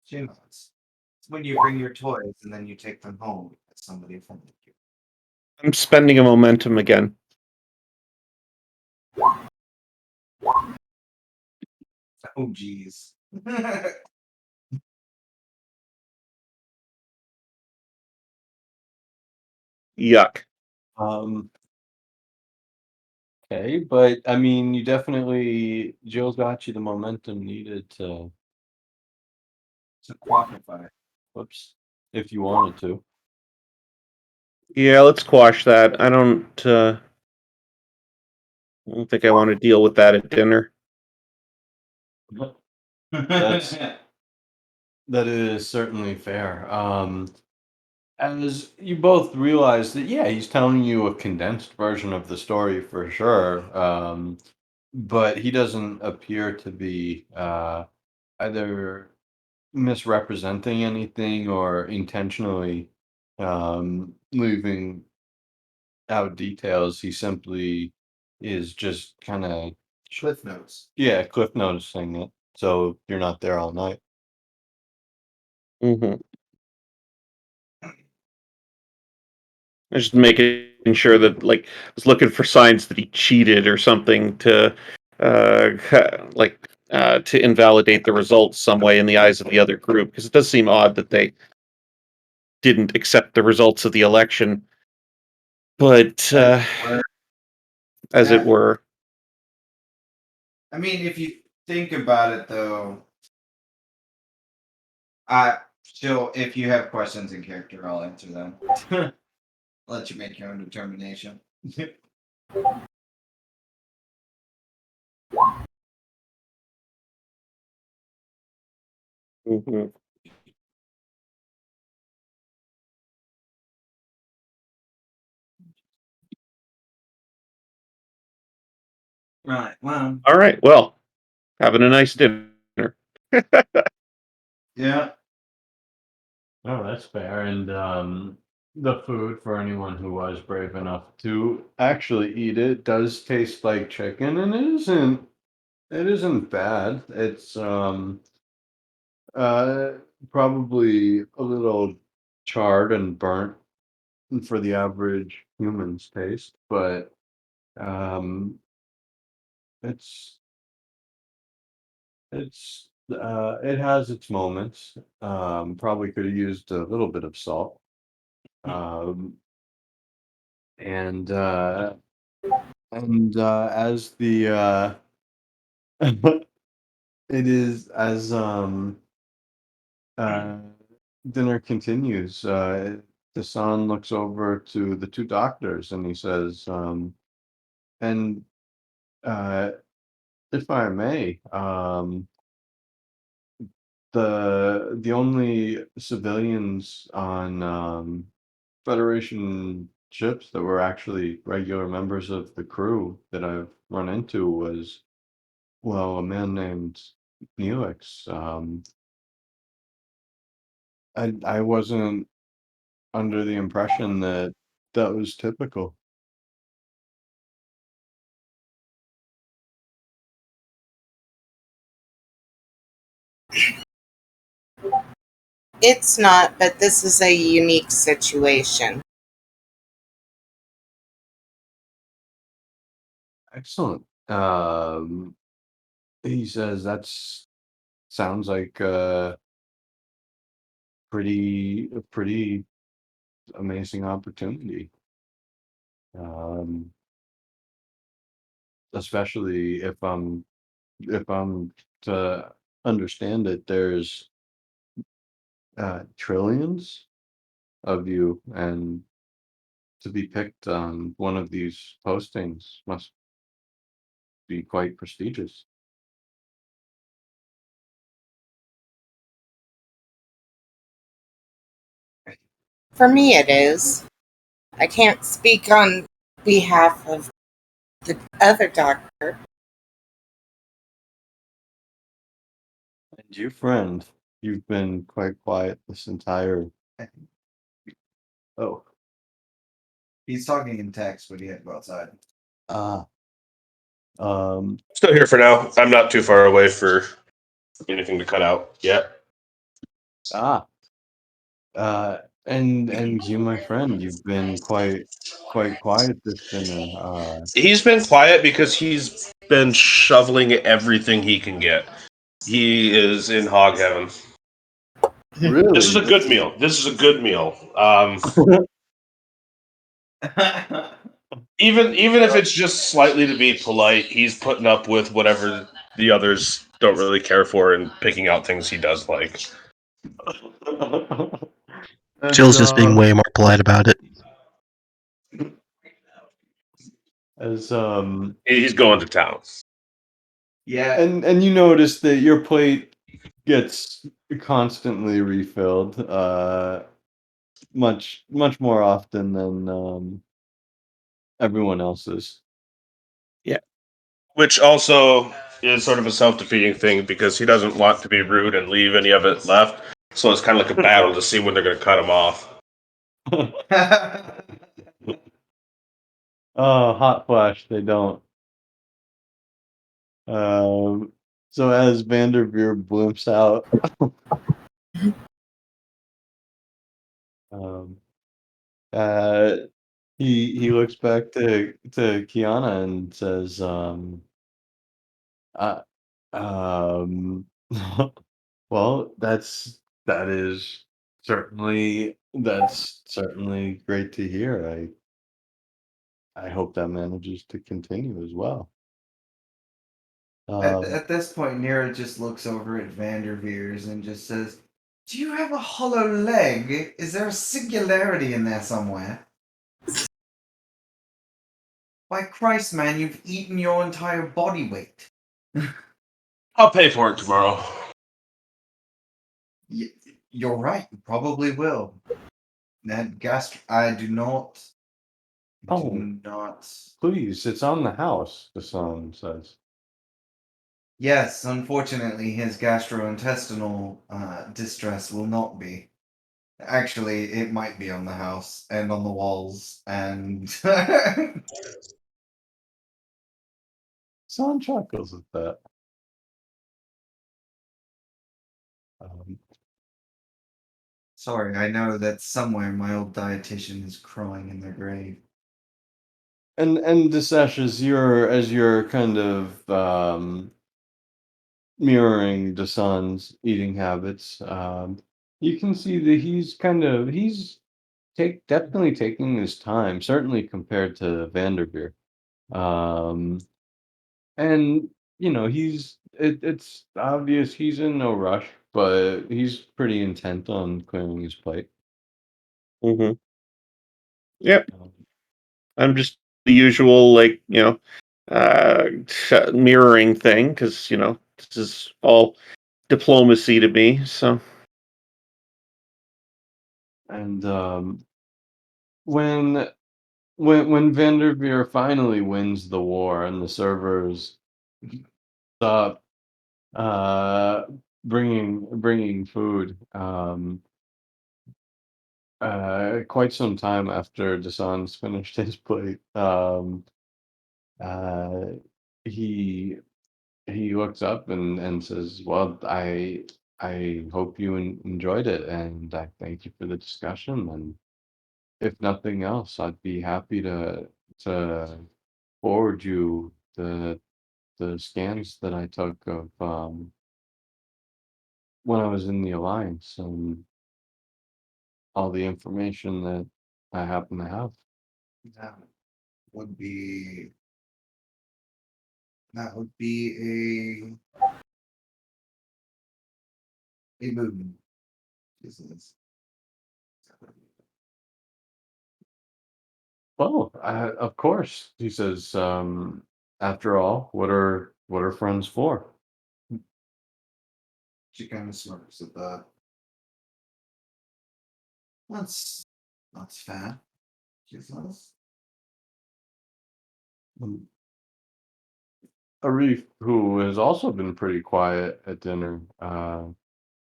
She nods. It's when you bring your toys and then you take them home because somebody offended you. I'm spending a momentum again. Oh, geez. Yuck. Um, okay, but I mean, you definitely, Jill got you the momentum needed to, quantify. whoops, if you wanted to. Yeah, let's quash that. I don't think I want to deal with that at dinner. That's that is certainly fair. As you both realize that, yeah, he's telling you a condensed version of the story for sure. But he doesn't appear to be either misrepresenting anything or intentionally leaving out details. He simply is just kind of Cliff notes. cliff noticing it, so you're not there all night. Mm-hmm. Just making sure that, like, I was looking for signs that he cheated or something to, to invalidate the results some way in the eyes of the other group, because it does seem odd that they didn't accept the results of the election, but as it were. I mean, if you think about it, though, if you have questions in character, I'll answer them. Let you make your own determination. Mhm. Right. Well, All right. Well, having a nice dinner. yeah. Oh, that's fair. And the food, for anyone who was brave enough to actually eat it, does taste like chicken, and it isn't bad. It's uh probably a little charred and burnt for the average human's taste, but um it's it has its moments. Probably could have used a little bit of salt. Um and as the it is as uh dinner continues, the son looks over to the two doctors and he says, and uh if I may, the only civilians on Federation ships that were actually regular members of the crew that I've run into was, well, a man named Neelix. I wasn't under the impression that that was typical. It's not, but this is a unique situation. Excellent. He says that's sounds like a pretty amazing opportunity. Um, especially if I'm to understand it, there's trillions of you, and to be picked on one of these postings must be quite prestigious. For me, it is. I can't speak on behalf of the other doctor. And you, friend, you've been quite quiet this entire. Oh, He's talking in text, but he had to go outside. ah, um, Still here for now. I'm not too far away for anything to cut out yet. ah, and you, my friend, you've been quite quiet this dinner. He's been quiet because he's been shoveling everything he can get. He is in hog heaven. Really, This is a good meal. This is a good meal. Even if it's just slightly to be polite, he's putting up with whatever the others don't really care for and picking out things he does like. Jill's just being way more polite about it. as He's going to town. Yeah. and you notice that your plate gets constantly refilled, much more often than everyone else's. Which also is sort of a self-defeating thing because he doesn't want to be rude and leave any of it left. So it's kind of like a battle to see when they're going to cut him off. Oh, hot flash, they don't. So as Vanderveer blimps out, um, uh, he looks back to Kiana and says, uh, um, well, that's certainly great to hear. I hope that manages to continue as well. At this point, Nira just looks over at Vanderveers and just says, "Do you have a hollow leg? Is there a singularity in there somewhere?" By Christ, man, you've eaten your entire body weight. I'll pay for it tomorrow. You're right. You probably will. That I do not. Oh. Do not. Please, it's on the house, the son says. Yes, unfortunately, his gastrointestinal distress will not be. Actually, it might be on the house and on the walls and. Son chuckles at that. Um, Sorry, I know that somewhere my old dietitian is crying in their grave. and Disesh, as you're kind of mirroring the son's eating habits, you can see that he's definitely taking his time, certainly compared to Vanderveer. Um, and it's obvious he's in no rush, but he's pretty intent on clearing his plate. Mm-hmm. Yep. Um, I'm just the usual, like, mirroring thing, because, this is all diplomacy to me, so. And when Vanderveer finally wins the war and the servers stop bringing food, quite some time after Dasan's finished his plate, uh, he looks up and says, "Well, I hope you enjoyed it, and I thank you for the discussion. And if nothing else, I'd be happy to forward you the scans that I took of when I was in the Alliance and all the information that I happen to have." That would be. That would be a boon. This is. Well, of course, he says. After all, what are friends for? She kind of smirks at that. That's fair. She says. Um, Arif, who has also been pretty quiet at dinner,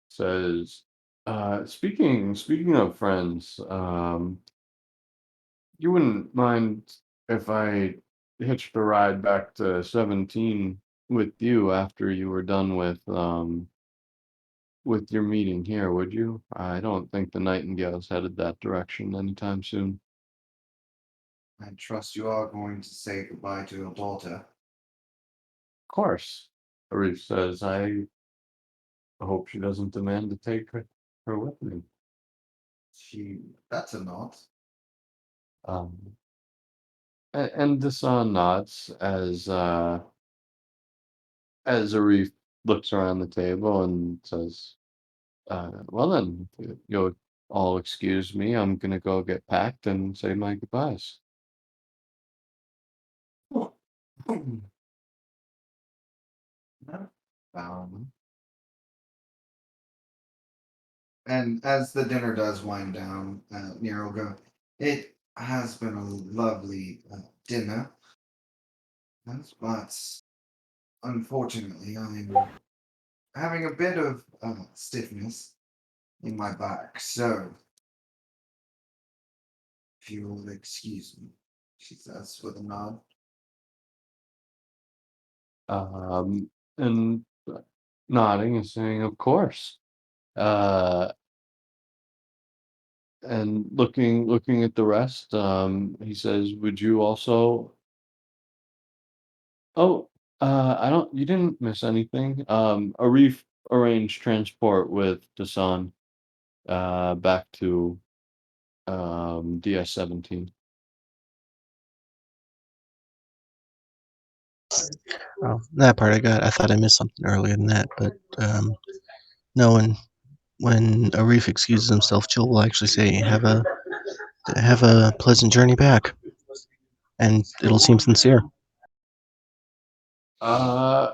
says, speaking of friends, you wouldn't mind if I hitched a ride back to 17 with you after you were done with your meeting here, would you? I don't think the Nightingale's headed that direction anytime soon. I trust you are going to say goodbye to your daughter. Of course, Arif says, I hope she doesn't demand to take her with me. She better not. Um, and Dasan nods as Arif looks around the table and says, well then, if you'll all excuse me, I'm gonna go get packed and say my goodbyes. Um, and as the dinner does wind down, Nero will go, "It has been a lovely dinner, but unfortunately, I'm having a bit of stiffness in my back, so if you will excuse me, she says with a nod. And nodding and saying, "Of course." Uh, and looking at the rest, he says, "Would you also?" Oh, I don't. You didn't miss anything. Arif arranged transport with Dasan, back to DS-17. Oh, that part I got. I thought I missed something earlier than that, but no. When Arif excuses himself, Jill will actually say, "Have a pleasant journey back," and it'll seem sincere. Uh,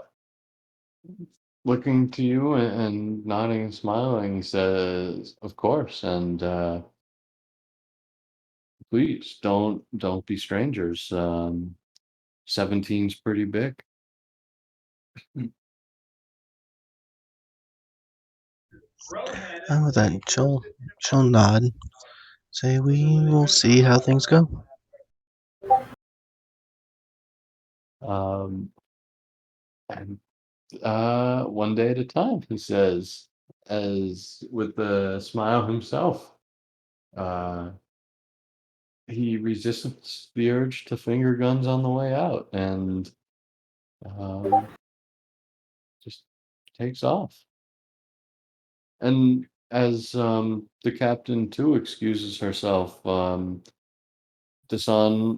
Looking to you and nodding and smiling, he says, "Of course, and please don't be strangers. 17's pretty big." And with that, she'll nod, say, "We will see how things go." Um, and one day at a time, he says, as with the smile himself. Uh, he resists the urge to finger guns on the way out and um, just takes off. And as the captain too excuses herself, Dasan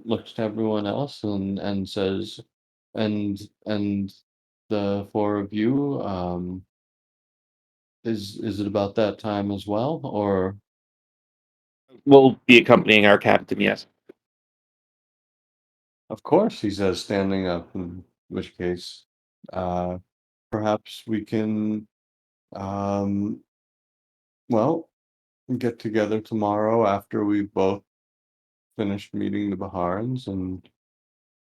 looks to everyone else and says, and and the four of you, is it about that time as well, or We'll be accompanying our captain, yes. of course, he says, standing up, in which case, uh, perhaps we can, um, well, get together tomorrow after we've both finished meeting the Baharans, and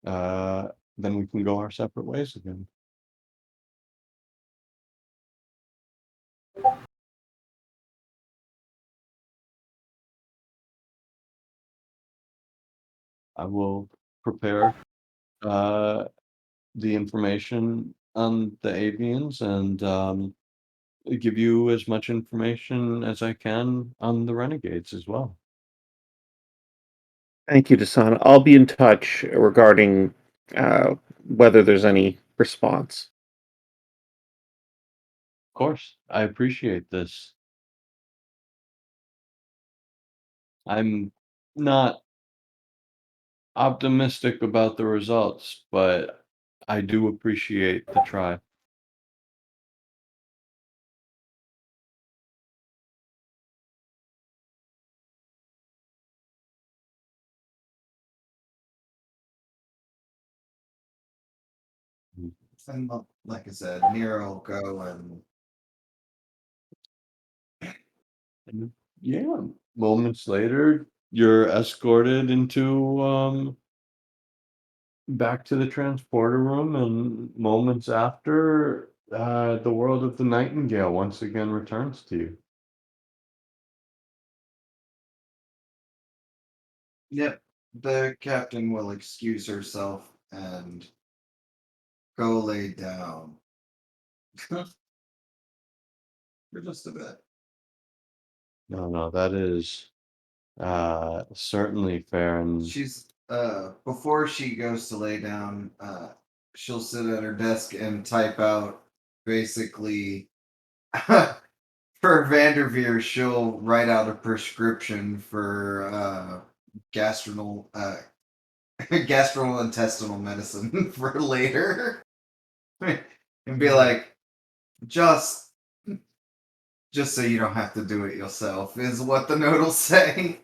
uh, then we can go our separate ways again. I will prepare uh, the information on the avians and give you as much information as I can on the renegades as well. Thank you, Dasan. I'll be in touch regarding whether there's any response. Of course, I appreciate this. I'm not optimistic about the results, but I do appreciate the try. And like I said, Nero will go And yeah, moments later, you're escorted into back to the transporter room, and moments after, the world of the Nightingale once again returns to you. Yep. The captain will excuse herself and go lay down. For just a bit. No, that is certainly fair, and She's before she goes to lay down, she'll sit at her desk and type out basically for Vanderveer, she'll write out a prescription for gastrointestinal medicine for later. And be like, just so you don't have to do it yourself, is what the note will say.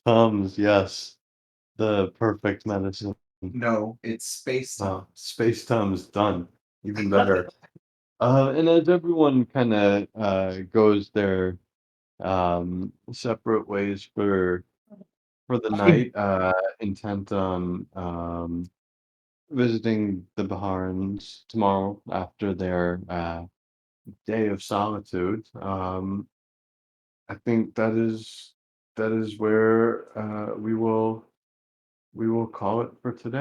Tums, yes, the perfect medicine. No, it's space time. Space Tums done, even better. And as everyone kind of goes their separate ways for for the night, intent on visiting the Baharans tomorrow after their day of solitude. I think that is where we will call it for today.